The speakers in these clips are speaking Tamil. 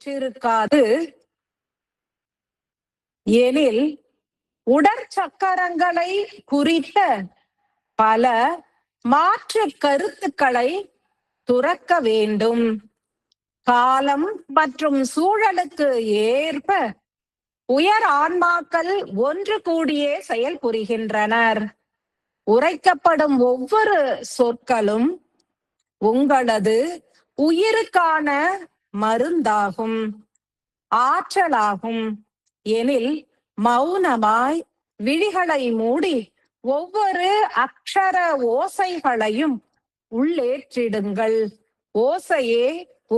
பெற்றிருக்காது எனில் உடற்சக்கரங்களை குறித்த பல மாற்று கருத்துக்களை துறக்க வேண்டும். காலம் மற்றும் சூழலுக்கு ஏற்ப உயர் ஆன்மாக்கள் ஒன்று கூடியே செயல் புரிகின்றனர். உரைக்கப்படும் ஒவ்வொரு சொற்களும் உங்களது உயிருக்கான மருந்தாகும், ஆற்றலாகும். எனில் மௌனமாய் விழிகளை மூடி ஒவ்வொரு அக்ஷர ஓசைகளையும் உள்ளேற்றிடுங்கள். ஓசையே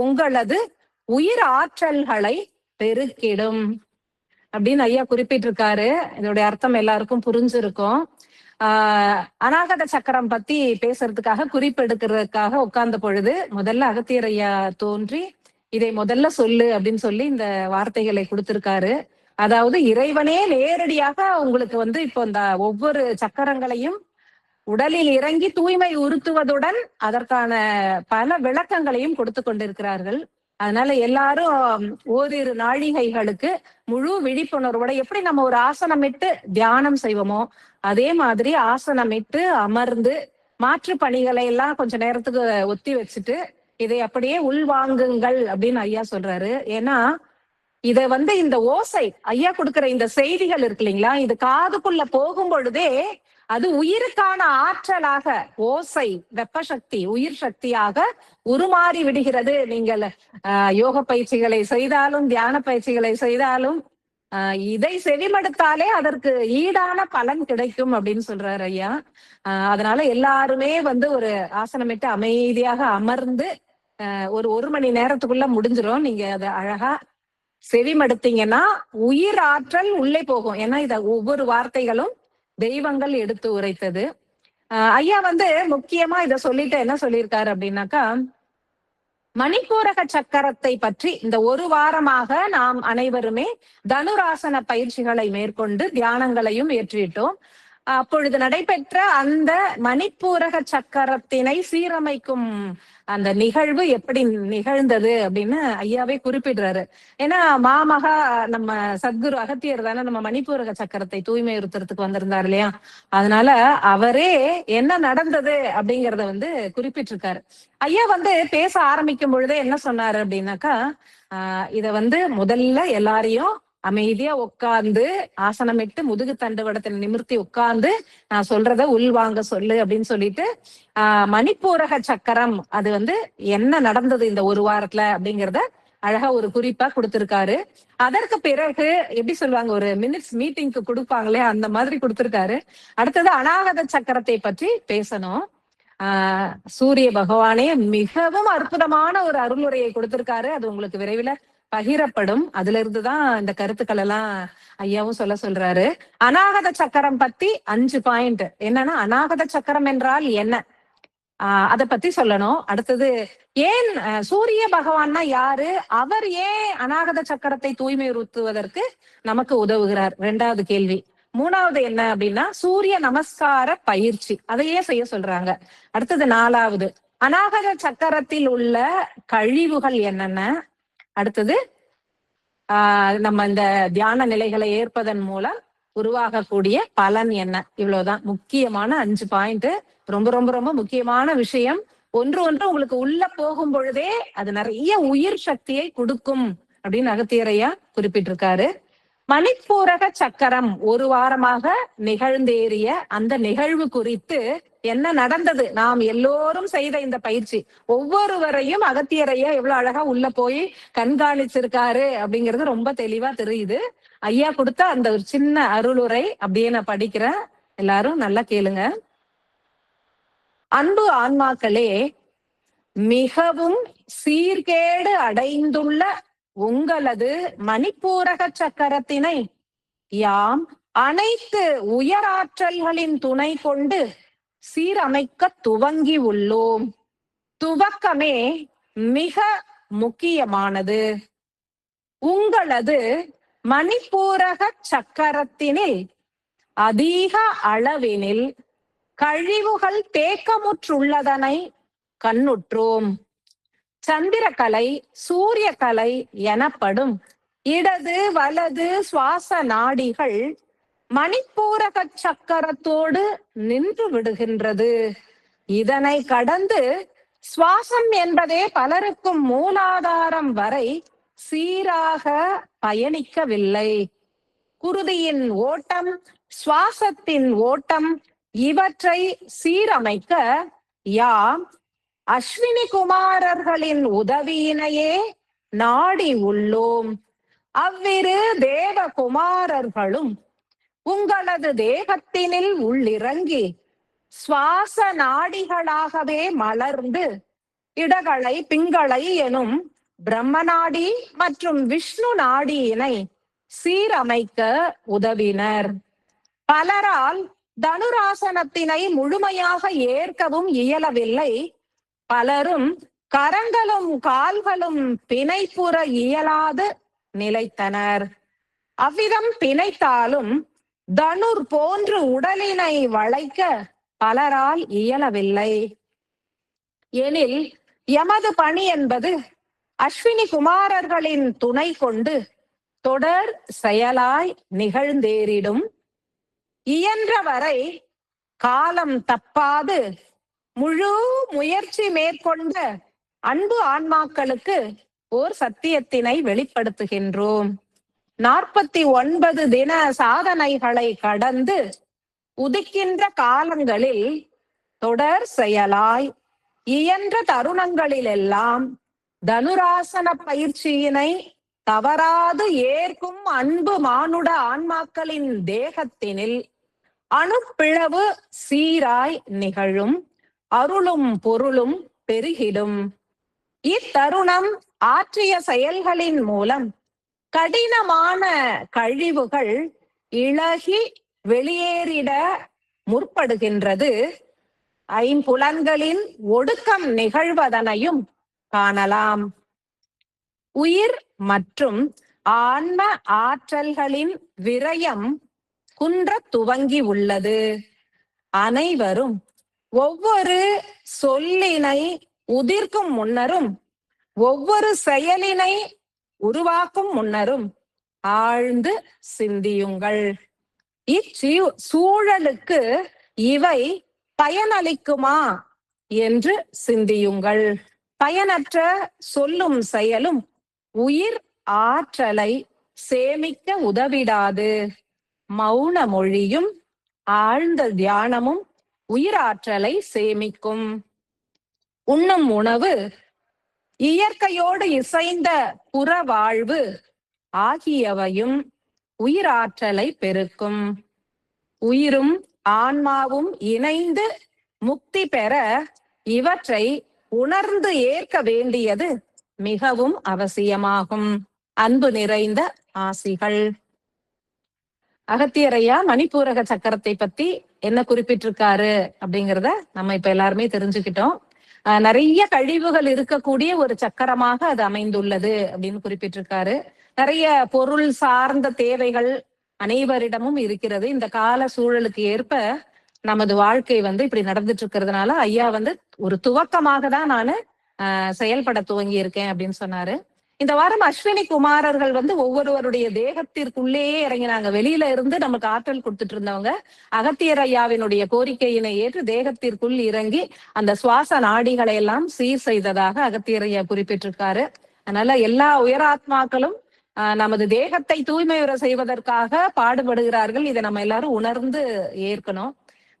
உங்களது உயிர் ஆற்றல்களை பெருக்கிடும் அப்படின்னு ஐயா குறிப்பிட்டிருக்காரு. இதோடைய அர்த்தம் எல்லாருக்கும் புரிஞ்சிருக்கும். அநாகத சக்கரம் பத்தி பேசுறதுக்காக குறிப்பெடுக்கிறதுக்காக உட்கார்ந்த பொழுது முதல்ல அகத்தியர் ஐயா தோன்றி இதை முதல்ல சொல்லு அப்படின்னு சொல்லி இந்த வார்த்தைகளை கொடுத்திருக்காரு. அதாவது இறைவனே நேரடியாக உங்களுக்கு இப்போ இந்த ஒவ்வொரு சக்கரங்களையும் உடலில் இறங்கி தூய்மை உறுத்துவதுடன் அதற்கான பல விளக்கங்களையும் கொடுத்து கொண்டிருக்கிறார்கள். அதனால எல்லாரும் ஓரிரு நாழிகைகளுக்கு முழு விழிப்புணர்வோட எப்படி நம்ம ஒரு ஆசனமிட்டு தியானம் செய்வோமோ அதே மாதிரி ஆசனமிட்டு அமர்ந்து மாற்று பணிகளை எல்லாம் கொஞ்ச நேரத்துக்கு ஒத்தி வச்சுட்டு இதை அப்படியே உள்வாங்குங்கள் அப்படின்னு ஐயா சொல்றாரு. ஏன்னா இத இந்த ஓசை ஐயா கொடுக்கிற இந்த செய்திகள் இருக்கு இல்லைங்களா, இது காதுக்குள்ள போகும் பொழுதே அது உயிருக்கான ஆற்றலாக ஓசை வெப்ப சக்தி உயிர் சக்தியாக உருமாறி விடுகிறது. நீங்கள் யோக பயிற்சிகளை செய்தாலும் தியான பயிற்சிகளை செய்தாலும் இதை செவிமடுத்தாலே அதற்கு ஈடான பலன் கிடைக்கும் அப்படின்னு சொல்றாரு ஐயா. அதனால எல்லாருமே ஒரு ஆசனமிட்டு அமைதியாக அமர்ந்து ஒரு மணி நேரத்துக்குள்ள முடிஞ்சிரும். நீங்க அதை அழகா செவிமடுத்தீங்கன்னா உயிர் ஆற்றல் உள்ளே போகும். ஏன்னா இத ஒவ்வொரு வார்த்தைகளும் தெய்வங்கள் எடுத்து உரைத்தது. ஐயா முக்கியமா இத சொல்லிட்டு என்ன சொல்லியிருக்காரு அப்படின்னாக்கா, மணிப்பூரக சக்கரத்தை பற்றி இந்த ஒரு வாரமாக நாம் அனைவருமே தனுராசன பயிற்சிகளை மேற்கொண்டு தியானங்களையும் ஏற்றிட்டோம். அப்பொழுது நடைபெற்ற அந்த மணிப்பூரக சக்கரத்தினை சீரமைக்கும் அந்த நிகழ்வு எப்படி நிகழ்ந்தது அப்படின்னு ஐயாவே குறிப்பிடுறாரு. ஏன்னா மாமகா நம்ம சத்குரு அகத்தியர் தானே நம்ம மணிப்பூரக சக்கரத்தை தூய்மையுறுத்துறதுக்கு வந்திருந்தார் இல்லையா. அதனால அவரே என்ன நடந்தது அப்படிங்கறத குறிப்பிட்டிருக்காரு. ஐயா பேச ஆரம்பிக்கும் பொழுதே என்ன சொன்னாரு அப்படின்னாக்கா, இத முதல்ல எல்லாரையும் அமைதியா உட்கார்ந்து ஆசனமிட்டு முதுகு தண்டுவடத்தில் நிமிர்த்தி உட்கார்ந்து நான் சொல்றத உள்வாங்க சொல்லு அப்படின்னு சொல்லிட்டு மணிப்பூரக சக்கரம் அது என்ன நடந்தது இந்த ஒரு வாரத்துல அப்படிங்கறத அழகா ஒரு குறிப்பா கொடுத்திருக்காரு. அதற்கு பிறகு எப்படி சொல்லுவாங்க, ஒரு மினிட்ஸ் மீட்டிங்க்கு கொடுப்பாங்களே அந்த மாதிரி கொடுத்திருக்காரு. அடுத்தது அநாகத சக்கரத்தை பற்றி பேசணும். சூரிய பகவானே மிகவும் அற்புதமான ஒரு அருளுரையை கொடுத்திருக்காரு. அது உங்களுக்கு விரைவில் பகிரப்படும். அதுல இருந்துதான் இந்த கருத்துக்கள் எல்லாம் ஐயாவும் சொல்றாரு. அநாகத சக்கரம் பத்தி 5 பாயிண்ட். என்னன்னா அநாகத சக்கரம் என்றால் என்ன, அதை பத்தி சொல்லணும். அடுத்தது ஏன் சூரிய பகவான்னா யாரு, அவர் ஏன் அநாகத சக்கரத்தை தூய்மையுறுத்துவதற்கு நமக்கு உதவுகிறார், 2வது கேள்வி. 3வது என்ன அப்படின்னா சூரிய நமஸ்கார பயிற்சி, அதையே செய்ய சொல்றாங்க. அடுத்தது 4வது அநாகத சக்கரத்தில் உள்ள கழிவுகள் என்னென்ன. அடுத்தது நம்ம இந்த தியான நிலைகளை ஏற்பதன் மூலம் உருவாகக்கூடிய பலன் என்ன. இவ்வளவுதான் முக்கியமான 5 பாயிண்ட். ரொம்ப ரொம்ப ரொம்ப முக்கியமான விஷயம். ஒன்று உங்களுக்கு உள்ள போகும் பொழுதே அது நிறைய உயிர் சக்தியை கொடுக்கும் அப்படின்னு அகத்தியரையா குறிப்பிட்டிருக்காரு. மணிப்பூரக சக்கரம் ஒரு வாரமாக நிகழ்ந்தேறிய அந்த நிகழ்வு குறித்து என்ன நடந்தது, நாம் எல்லோரும் செய்த இந்த பயிற்சி ஒவ்வொருவரையும் அகத்தியரையா எவ்வளவு அழகா உள்ள போய் கண்காணிச்சிருக்காரு அப்படிங்கிறது ரொம்ப தெளிவா தெரியுது. ஐயா கொடுத்த அந்த ஒரு சின்ன அருளுரை அப்படியே நான் படிக்கிறேன், எல்லாரும் நல்லா கேளுங்க. அன்பு ஆன்மாக்களே, மிகவும் சீர்கேடு அடைந்துள்ள உங்களது மணிப்பூரக சக்கரத்தினை யாம் அனைத்து உயராற்றல்களின் துணை கொண்டு சீரமைக்க துவங்கி உள்ளோம். துவக்கமே மிக முக்கியமானது. உங்களது மணிப்பூரக சக்கரத்தினில் அதிக அளவினில் கழிவுகள் தேக்கமுற்றுள்ளதனை கண்ணுற்றோம். சந்திரக்கலை, சூரியக்கலை எனப்படும் இடது வலது சுவாச நாடிகள் மணிப்பூரக சக்கரத்தோடு நின்று விடுகின்றது. இதனை கடந்து சுவாசம் என்பதே பலருக்கும் மூலாதாரம் வரை சீராக பயணிக்கவில்லை. குருதியின் ஓட்டம், சுவாசத்தின் ஓட்டம் இவற்றை சீரமைக்க யாம் அஸ்வினி குமாரர்களின் உதவியினையே நாடி உள்ளோம். அவ்விரு தேவகுமாரர்களும் உங்களது தேகத்தினில் உள்ளிறங்கி சுவாச நாடிகளாகவே மலர்ந்து இடகளை பிங்களை எனும் பிரம்ம நாடி மற்றும் விஷ்ணு நாடியினை சீரமைக்க உதவினர். பலரால் தனுராசனத்தினை முழுமையாக ஏற்கவும் இயலவில்லை. பலரும் கரங்களும் கால்களும் பிணைப்புற இயலாது நிலைத்தனர். அவ்விதம் பிணைத்தாலும் தனுர் போன்று உடலினை வளைக்க பலரால் இயலவில்லை. எனில் எமது பணி என்பது அஸ்வினி குமாரர்களின் துணை கொண்டு தொடர் செயலாய் நிகழ்ந்தேறிடும். இயன்றவரை காலம் தப்பாது முழு முயற்சி மேற்கொண்ட அன்பு ஆன்மாக்களுக்கு ஓர் சத்தியத்தினை வெளிப்படுத்துகின்றோம். 49 தின சாதனைகளை கடந்து உதிக்கின்ற காலங்களில் தொடர் செயலாய் இயன்ற தருணங்களிலெல்லாம் தனுராசன பயிற்சியினை தவறாது ஏற்கும் அன்பு மானுட ஆன்மாக்களின் தேகத்தினில் அணுப்பிளவு சீராய் நிகழும். அருளும் பொருளும் பெருகிடும். இத்தருணம் ஆற்றிய செயல்களின் மூலம் கடினமான கழிவுகள் இளகி வெளியேறிட முற்படுகின்றது. ஐம்புலன்களின் ஒடுக்கம் நிகழ்வதனையும் காணலாம். உயிர் மற்றும் ஆன்ம ஆற்றல்களின் விரயம் குன்ற துவங்கி உள்ளது. அனைவரும் ஒவ்வொரு சொல்லினை உதிர்க்கும் முன்னரும் ஒவ்வொரு செயலினை உருவாக்கும் முன்னரும் ஆழ்ந்து சிந்தியுங்கள். இச்சூழலுக்கு இவை பயனளிக்குமா என்று சிந்தியுங்கள். பயனற்ற சொல்லும் செயலும் உயிர் ஆற்றலை சேமிக்க உதவிடாது. மௌன மொழியும் ஆழ்ந்த தியானமும் உயிராற்றலை சேமிக்கும். உண்ணும் உணவு, இயற்கையோடு இசைந்த புற வாழ்வு ஆகியவையும் உயிராற்றலை பெருக்கும். உயிரும் ஆன்மாவும் இணைந்து முக்தி பெற இவற்றை உணர்ந்து ஏற்க வேண்டியது மிகவும் அவசியமாகும். அன்பு நிறைந்த ஆசிகள். அகத்தியரையா மணிப்பூரக சக்கரத்தை பத்தி என்ன குறிப்பிட்டிருக்காரு அப்படிங்கிறத நம்ம இப்ப எல்லாருமே தெரிஞ்சுக்கிட்டோம். நிறைய கழிவுகள் இருக்கக்கூடிய ஒரு சக்கரமாக அது அமைந்துள்ளது அப்படின்னு குறிப்பிட்டிருக்காரு. நிறைய பொருள் சார்ந்த தேவைகள் அனைவரிடமும் இருக்கிறது. இந்த கால சூழலுக்கு ஏற்ப நமது வாழ்க்கை இப்படி நடந்துட்டு இருக்கிறதுனால ஐயா ஒரு துவக்கமாக தான் நான் செயல்பட துவங்கி இருக்கேன் அப்படின்னு சொன்னாரு. இந்த வாரம் அஸ்வினி குமாரர்கள் ஒவ்வொருவருடைய தேகத்திற்குள்ளேயே இறங்கினாங்க. வெளியில இருந்து நமக்கு ஆற்றல் கொடுத்துட்டு இருந்தவங்க அகத்தியர் ஐயாவினுடைய கோரிக்கையினை ஏற்று தேகத்திற்குள் இறங்கி அந்த சுவாச நாடிகளை எல்லாம் சீர் செய்ததாக அகத்தியர் ஐயா குறிப்பிட்டிருக்காரு. அதனால எல்லா உயராத்மாக்களும் நமது தேகத்தை தூய்மையுற செய்வதற்காக பாடுபடுகிறார்கள். இதை நம்ம எல்லாரும் உணர்ந்து ஏற்கணும்.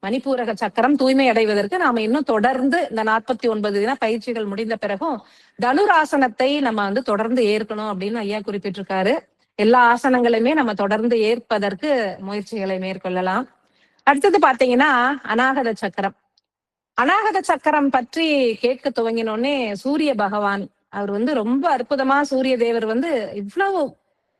மணிப்பூரக சக்கரம் தூய்மை அடைவதற்கு நாம இன்னும் தொடர்ந்து இந்த 49 தின பயிற்சிகள் முடிந்த பிறகும் தனுராசனத்தை நம்ம தொடர்ந்து ஏற்கணும் அப்படின்னு ஐயா குறிப்பிட்டிருக்காரு. எல்லா ஆசனங்களையுமே நம்ம தொடர்ந்து ஏற்பதற்கு முயற்சிகளை மேற்கொள்ளலாம். அடுத்தது பாத்தீங்கன்னா அநாகத சக்கரம். அநாகத சக்கரம் பற்றி கேட்க துவங்கினோடனே சூரிய பகவான் அவர் ரொம்ப அற்புதமா சூரிய தேவர் இவ்வளவு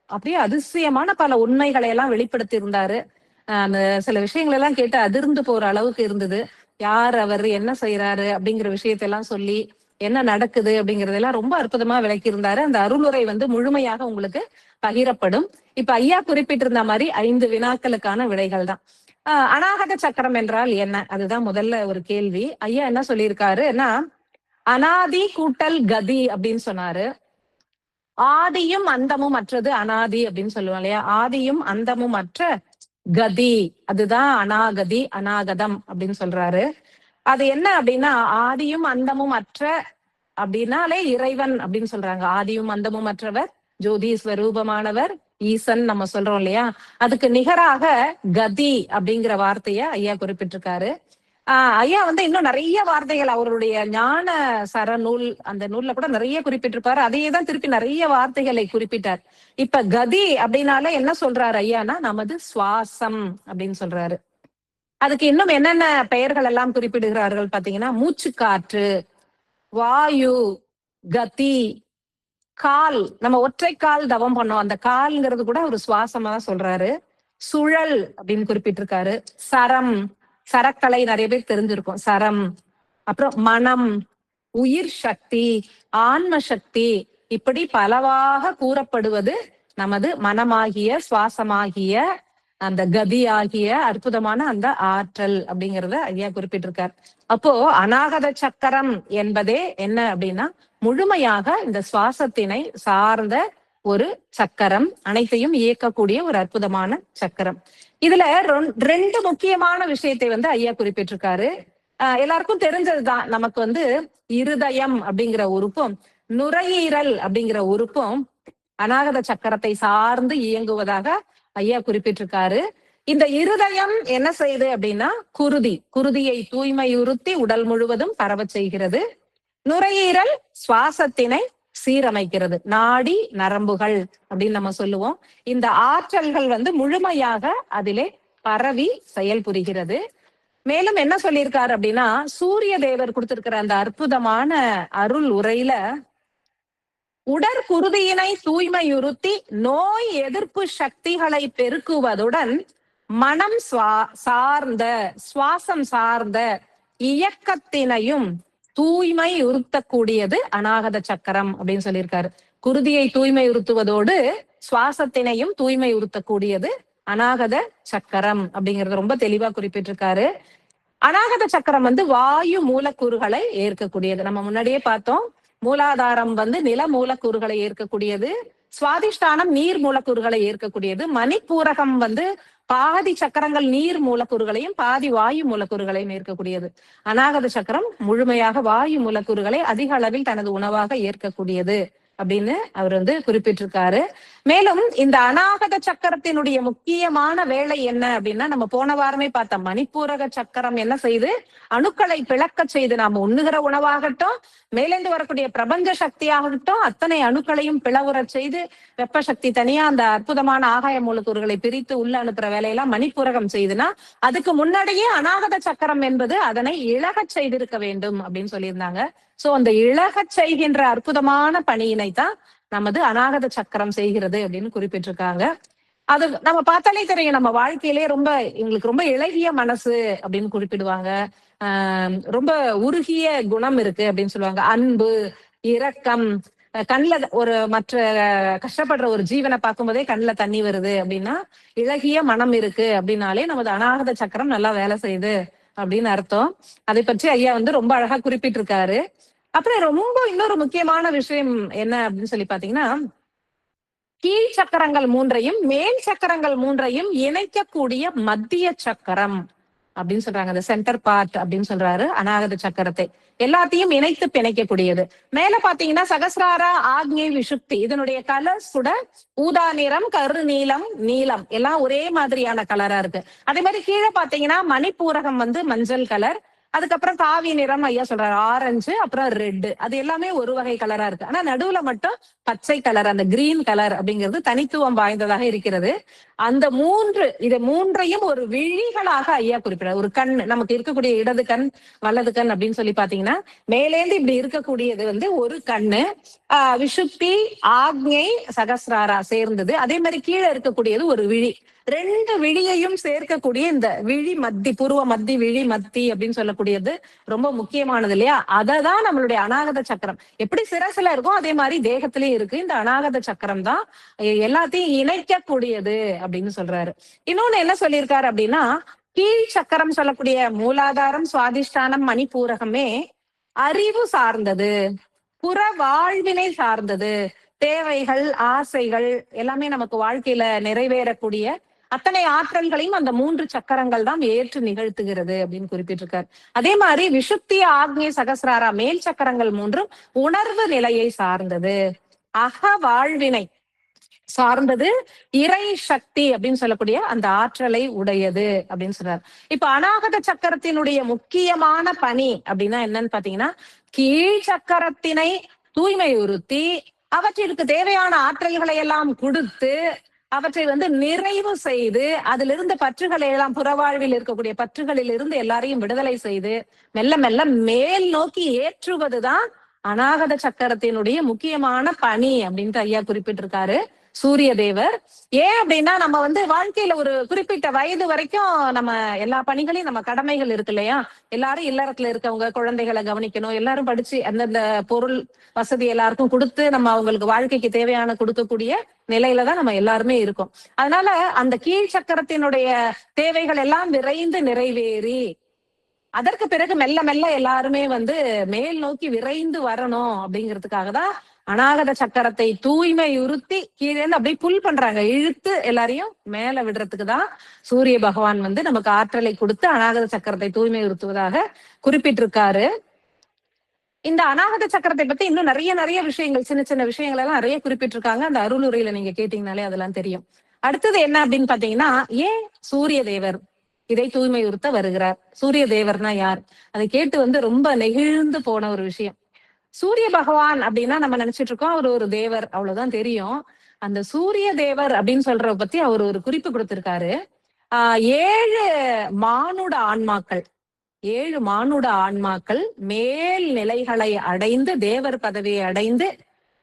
அப்படியே அதிசயமான பல உண்மைகளை எல்லாம் வெளிப்படுத்தி இருந்தாரு. அந்த சில விஷயங்கள் எல்லாம் கேட்டு அதிர்ந்து போற அளவுக்கு இருந்தது. யார் அவர், என்ன செய்யறாரு அப்படிங்கிற விஷயத்தெல்லாம் சொல்லி என்ன நடக்குது அப்படிங்கறதெல்லாம் ரொம்ப அற்புதமா விளக்கி இருந்தாரு. அந்த அருளுரை முழுமையாக உங்களுக்கு பகிரப்படும். இப்ப ஐயா குறிப்பிட்டிருந்த மாதிரி 5 வினாக்களுக்கான விடைகள் தான். அநாகத சக்கரம் என்றால் என்ன, அதுதான் முதல்ல ஒரு கேள்வி. ஐயா என்ன சொல்லியிருக்காருன்னா, அனாதி கூட்டல் கதி அப்படின்னு சொன்னாரு. ஆதியும் அந்தமும் அற்றது அனாதி அப்படின்னு சொல்லுவோம் இல்லையா? ஆதியும் அந்தமும் அற்ற கதி, அதுதான் அனாகதி அநாகதம் அப்படின்னு சொல்றாரு. அது என்ன அப்படின்னா, ஆதியும் அந்தமும் அற்ற அப்படின்னாலே இறைவன் அப்படின்னு சொல்றாங்க. ஆதியும் அந்தமும் அற்றவர், ஜோதி ஸ்வரூபமானவர், ஈசன் நம்ம சொல்றோம் இல்லையா? அதுக்கு நிகராக கதி அப்படிங்கிற வார்த்தைய ஐயா குறிப்பிட்டிருக்காரு. ஐயா வந்து இன்னும் நிறைய வார்த்தைகள் அவருடைய ஞான சர நூல், அந்த நூல்ல கூட நிறைய குறிப்பிட்டிருப்பாரு. அதையே தான் திருப்பி நிறைய வார்த்தைகளை குறிப்பிட்டார். இப்ப கதி அப்படின்னாலே என்ன சொல்றாரு ஐயானா, நமது சுவாசம் அப்படின்னு சொல்றாரு. அதுக்கு இன்னும் என்னென்ன பெயர்கள் எல்லாம் குறிப்பிடுகிறார்கள் பாத்தீங்கன்னா, மூச்சு காற்று, வாயு, கதி, கால். நம்ம ஒற்றை கால் தவம் பண்ணோம், அந்த கால்ங்கிறது கூட ஒரு சுவாசமா தான் சொல்றாரு. சுழல் அப்படின்னு குறிப்பிட்டிருக்காரு. சரம், சரக்கலை நிறைய பேர் தெரிஞ்சிருக்கும், சரம். அப்புறம் மனம், உயிர் சக்தி, ஆன்ம சக்தி, இப்படி பலவாக கூறப்படுவது நமது மனமாகிய சுவாசமாகிய அந்த கதி ஆகிய அற்புதமான அந்த ஆற்றல் அப்படிங்கறத ஐயா குறிப்பிட்டிருக்கார். அப்போ அநாகத சக்கரம் என்பதே என்ன அப்படின்னா, முழுமையாக இந்த சுவாசத்தினை சார்ந்த ஒரு சக்கரம், அனைத்தையும் இயக்கக்கூடிய ஒரு அற்புதமான சக்கரம். இதுல ரெண்டு முக்கியமான விஷயத்தை வந்து ஐயா குறிப்பிட்டிருக்காரு. எல்லாருக்கும் தெரிஞ்சதுதான், நமக்கு வந்து இருதயம் அப்படிங்கிற உறுப்பும் நுரையீரல் அப்படிங்கிற உறுப்பும் அநாகத சக்கரத்தை சார்ந்து இயங்குவதாக ஐயா குறிப்பிட்டிருக்காரு. இந்த இருதயம் என்ன செய்யுது அப்படின்னா, குருதியை தூய்மையுறுத்தி உடல் முழுவதும் பரவ செய்கிறது. நுரையீரல் சுவாசத்தினை சீரமைக்கிறது. நாடி நரம்புகள் அப்படின்னு நம்ம சொல்லுவோம். இந்த ஆற்றல்கள் வந்து முழுமையாக அதிலே பரவி செயல்புரிகிறது. மேலும் என்ன சொல்லியிருக்காரு அப்படின்னா, சூரிய தேவர் கொடுத்திருக்கிற அந்த அற்புதமான அருள் உரையில, உடற்குருதியினை தூய்மையுறுத்தி நோய் எதிர்ப்பு சக்திகளை பெருக்குவதுடன் மனம் சார்ந்த சுவாசம் சார்ந்த இயக்கத்தினையும் தூய்மை உறுத்தக்கூடியது அநாகத சக்கரம் அப்படின்னு சொல்லியிருக்காரு. குருதியை தூய்மை உறுத்துவதோடு சுவாசத்தினையும் தூய்மை உறுத்தக்கூடியது அநாகத சக்கரம் அப்படிங்கறது ரொம்ப தெளிவா குறிப்பிட்டிருக்காரு. அநாகத சக்கரம் வந்து வாயு மூலக்கூறுகளை ஏற்கக்கூடியது. நம்ம முன்னாடியே பார்த்தோம், மூலாதாரம் வந்து நில மூலக்கூறுகளை ஏற்கக்கூடியது, சுவாதிஷ்டானம் நீர் மூலக்கூறுகளை ஏற்கக்கூடியது, மணிப்பூரகம் வந்து பாதி சக்கரங்கள் நீர் மூலக்கூறுகளையும் பாதி வாயு மூலக்கூறுகளையும் ஏற்கக்கூடியது. அநாகத சக்கரம் முழுமையாக வாயு மூலக்கூறுகளை அதிக அளவில் தனது உணவாக ஏற்கக்கூடியது அப்படின்னு அவர் வந்து குறிப்பிட்டிருக்காரு. மேலும் இந்த அநாகத சக்கரத்தினுடைய முக்கியமான வேலை என்ன அப்படின்னா, நம்ம போன வாரமே பார்த்தோம், மணிப்பூரக சக்கரம் என்ன செய்து அணுக்களை பிளக்க செய்து, நாம உண்ணுகிற உணவாகட்டும் மேலேந்து வரக்கூடிய பிரபஞ்ச சக்தியாகட்டும் அத்தனை அணுக்களையும் பிளவுற செய்து வெப்ப சக்தி தனியா அந்த அற்புதமான ஆகாய மூலக்கூறுகளை பிரித்து உள்ள அனுப்புற வேலையெல்லாம் மணிப்பூரகம் செய்துனா, அதுக்கு முன்னாடியே அநாகத சக்கரம் என்பது அதனை இழகச் செய்திருக்க வேண்டும் அப்படின்னு சொல்லியிருந்தாங்க. சோ அந்த இழகச் செய்கின்ற அற்புதமான பணியினை தான் நமது அநாகத சக்கரம் செய்கிறது அப்படின்னு குறிப்பிட்டிருக்காங்க. அது நம்ம பார்த்தாலே தெரியும், நம்ம வாழ்க்கையிலே எங்களுக்கு ரொம்ப இளகிய மனசு அப்படின்னு குறிப்பிடுவாங்க. ரொம்ப உருகிய குணம் இருக்கு அப்படின்னு சொல்லுவாங்க. அன்பு, இரக்கம், கண்ணுல ஒரு மற்ற கஷ்டப்படுற ஒரு ஜீவனை பார்க்கும்போதே கண்ணுல தண்ணி வருது அப்படின்னா இளகிய மனம் இருக்கு அப்படின்னாலே நமது அநாகத சக்கரம் நல்லா வேலை செய்யுது அப்படின்னு அர்த்தம். அதை பற்றி ஐயா வந்து ரொம்ப அழகா குறிப்பிட்டிருக்காரு. அப்புறம் ரொம்ப இன்னொரு முக்கியமான விஷயம் என்ன அப்படின்னு சொல்லி பாத்தீங்கன்னா, கீழ் சக்கரங்கள் மூன்றையும் மேல் சக்கரங்கள் மூன்றையும் இணைக்கக்கூடிய மத்திய சக்கரம் அப்படின்னு சொல்றாங்க. அந்த சென்டர் பார்ட் அப்படின்னு சொல்றாரு அநாகத சக்கரத்தை. எல்லாத்தையும் இணைத்து பிணைக்கக்கூடியது. மேல பாத்தீங்கன்னா சகசிராரா, ஆக்ஞை, விஷுப்தி, இதனுடைய கலர்ஸ் கூட ஊதா நிறம், கரு நீலம், நீலம் எல்லாம் ஒரே மாதிரியான கலரா இருக்கு. அதே மாதிரி கீழே பாத்தீங்கன்னா மணிப்பூரகம் வந்து மஞ்சள் கலர், அதுக்கப்புறம் காவி நிறம் ஐயா சொல்றாரு ஆரஞ்சு, அப்புறம் ரெட், அது எல்லாமே ஒரு வகை கலரா இருக்கு. ஆனா நடுவுல மட்டும் பச்சை கலர், அந்த கிரீன் கலர் அப்படிங்கிறது தனித்துவம் வாய்ந்ததாக இருக்கிறது. அந்த இதை மூன்றையும் ஒரு விழிகளாக ஐயா குறிப்பிடார். ஒரு கண், நமக்கு இருக்கக்கூடிய இடது கண், வலது கண் அப்படின்னு சொல்லி பாத்தீங்கன்னா, மேலேந்து இப்படி இருக்கக்கூடியது வந்து ஒரு கண்ணு, விஷுப்தி, ஆக்ஞை, சகசிராரா சேர்ந்தது. அதே மாதிரி கீழே இருக்கக்கூடியது ஒரு விழி. ரெண்டு விழியையும் சேர்க்கக்கூடிய இந்த விழி மத்தி, புருவ மத்தி, விழி மத்தி அப்படின்னு சொல்லக்கூடியது ரொம்ப முக்கியமானது இல்லையா? அததான் நம்மளுடைய அநாகத சக்கரம். எப்படி சிரசுல இருக்கும் அதே மாதிரி தேகத்திலயும் இருக்கு. இந்த அநாகத சக்கரம் தான் எல்லாத்தையும் இணைக்கக்கூடியது அப்படின்னு சொல்றாரு. இன்னொன்னு என்ன சொல்லியிருக்காரு அப்படின்னா, கீழ் சக்கரம் சொல்லக்கூடிய மூலாதாரம், சுவாதிஷ்டானம், மணிப்பூரகமே அறிவு சார்ந்தது, புற வாழ்வினை சார்ந்தது. தேவைகள், ஆசைகள் எல்லாமே நமக்கு வாழ்க்கையில நிறைவேறக்கூடிய அத்தனை ஆற்றல்களையும் அந்த 3 சக்கரங்கள் தான் ஏற்று நிகழ்த்துகிறது அப்படின்னு குறிப்பிட்டிருக்காரு. அதே மாதிரி விஷுப்திய ஆக்ஞை சகசிராரா மேல் சக்கரங்கள் 3ம் உணர்வு நிலையை சார்ந்தது, அக வாழ்வினை சார்ந்தது, இறை சக்தி அப்படின்னு சொல்லக்கூடிய அந்த ஆற்றலை உடையது அப்படின்னு சொல்றாரு. இப்ப அநாகத சக்கரத்தினுடைய முக்கியமான பணி அப்படின்னா என்னன்னு பாத்தீங்கன்னா, கீழ் சக்கரத்தினை தூய்மையுறுத்தி அவற்றிற்கு தேவையான ஆற்றல்களை எல்லாம் கொடுத்து அவற்றை நிறைவு செய்து அதிலிருந்து பற்றுகளை எல்லாம் புறவாழ்வில் இருக்கக்கூடிய பற்றுகளில் இருந்து எல்லாரையும் விடுதலை செய்து மெல்ல மெல்ல மேல் நோக்கி ஏற்றுவதுதான் அநாகத சக்கரத்தினுடைய முக்கியமான பணி அப்படின்ட்டு ஐயா குறிப்பிட்டிருக்காரு சூரிய தேவர். ஏன் அப்படின்னா நம்ம வாழ்க்கையில ஒரு குறிப்பிட்ட வயது வரைக்கும் நம்ம எல்லா பணிகளையும் நம்ம கடமைகள் இருக்கு இல்லையா, எல்லாரும் இல்லறத்துல இருக்கவங்க குழந்தைகளை கவனிக்கணும், எல்லாரும் படிச்சு அந்தந்த பொருள் வசதி எல்லாருக்கும் கொடுத்து நம்ம அவங்களுக்கு வாழ்க்கைக்கு தேவையான கொடுக்கக்கூடிய நிலையில தான் நம்ம எல்லாருமே இருக்கோம். அதனால அந்த கீழ் சக்கரத்தினுடைய தேவைகள் எல்லாம் விரைந்து நிறைவேறி அதற்கு பிறகு மெல்ல மெல்ல எல்லாருமே மேல் நோக்கி விரைந்து வரணும் அப்படிங்கிறதுக்காக தான் அநாகத சக்கரத்தை தூய்மையுறுத்தி கீழே அப்படியே புல் பண்றாங்க, இழுத்து எல்லாரையும் மேல விடுறதுக்கு தான் சூரிய பகவான் நமக்கு ஆற்றலை கொடுத்து அநாகத சக்கரத்தை தூய்மையுறுத்துவதாக குறிப்பிட்டிருக்காரு. இந்த அநாகத சக்கரத்தை பத்தி இன்னும் நிறைய நிறைய விஷயங்கள், சின்ன சின்ன விஷயங்கள் எல்லாம் நிறைய குறிப்பிட்டிருக்காங்க. அந்த அருளுரையில நீங்க கேட்டீங்கனாலே அதெல்லாம் தெரியும். அடுத்தது என்ன அப்படின்னு பாத்தீங்கன்னா, ஏன் சூரிய தேவர் இதை தூய்மையுறுத்த வருகிறார்? சூரிய தேவர்னா யார்? அதை கேட்டு ரொம்ப நெகிழ்ந்து போன ஒரு விஷயம். சூரிய பகவான் அப்படின்னா நம்ம நினைச்சிட்டு இருக்கோம் அவர் ஒரு தேவர், அவ்வளவுதான் தெரியும். அந்த சூரிய தேவர் அப்படின்னு சொல்றத பத்தி அவர் ஒரு குறிப்பு கொடுத்திருக்காரு. 7 மானுட ஆன்மாக்கள், 7 மானுட ஆன்மாக்கள் மேல் நிலைகளை அடைந்து தேவர் பதவியை அடைந்து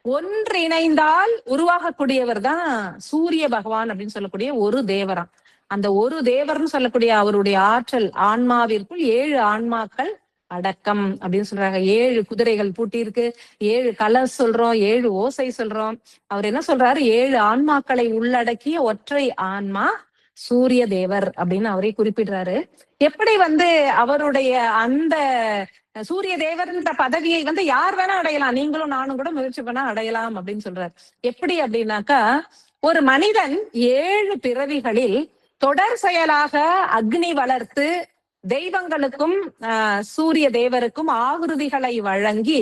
ஒன்றிணைந்தால் உருவாகக்கூடியவர் தான் சூரிய பகவான் அப்படின்னு சொல்லக்கூடிய ஒரு தேவராம். அந்த ஒரு தேவர்னு சொல்லக்கூடிய அவருடைய ஆற்றல் ஆன்மாவிற்குள் 7 ஆன்மாக்கள் அடக்கம் அப்படின்னு சொல்றாங்க. 7 குதிரைகள் பூட்டி இருக்கு, 7 கலர் சொல்றோம், 7 ஓசை சொல்றோம். அவர் என்ன சொல்றாரு, 7 ஆன்மாக்களை உள்ளடக்கிய ஒற்றை ஆன்மா சூரிய தேவர் அப்படின்னு அவரே குறிப்பிடுறாரு. எப்படி அவருடைய அந்த சூரிய தேவர்ன்ற பதவியை யார் வேணா அடையலாம், நீங்களும் நானும் கூட முயற்சி பண்ணா அடையலாம் அப்படின்னு சொல்றாரு. எப்படி அப்படின்னாக்கா, ஒரு மனிதன் 7 பிறவிகளில் தொடர் செயலாக அக்னி வளர்த்து தெய்வங்களுக்கும் சூரிய தேவருக்கும் ஆகுருதிகளை வழங்கி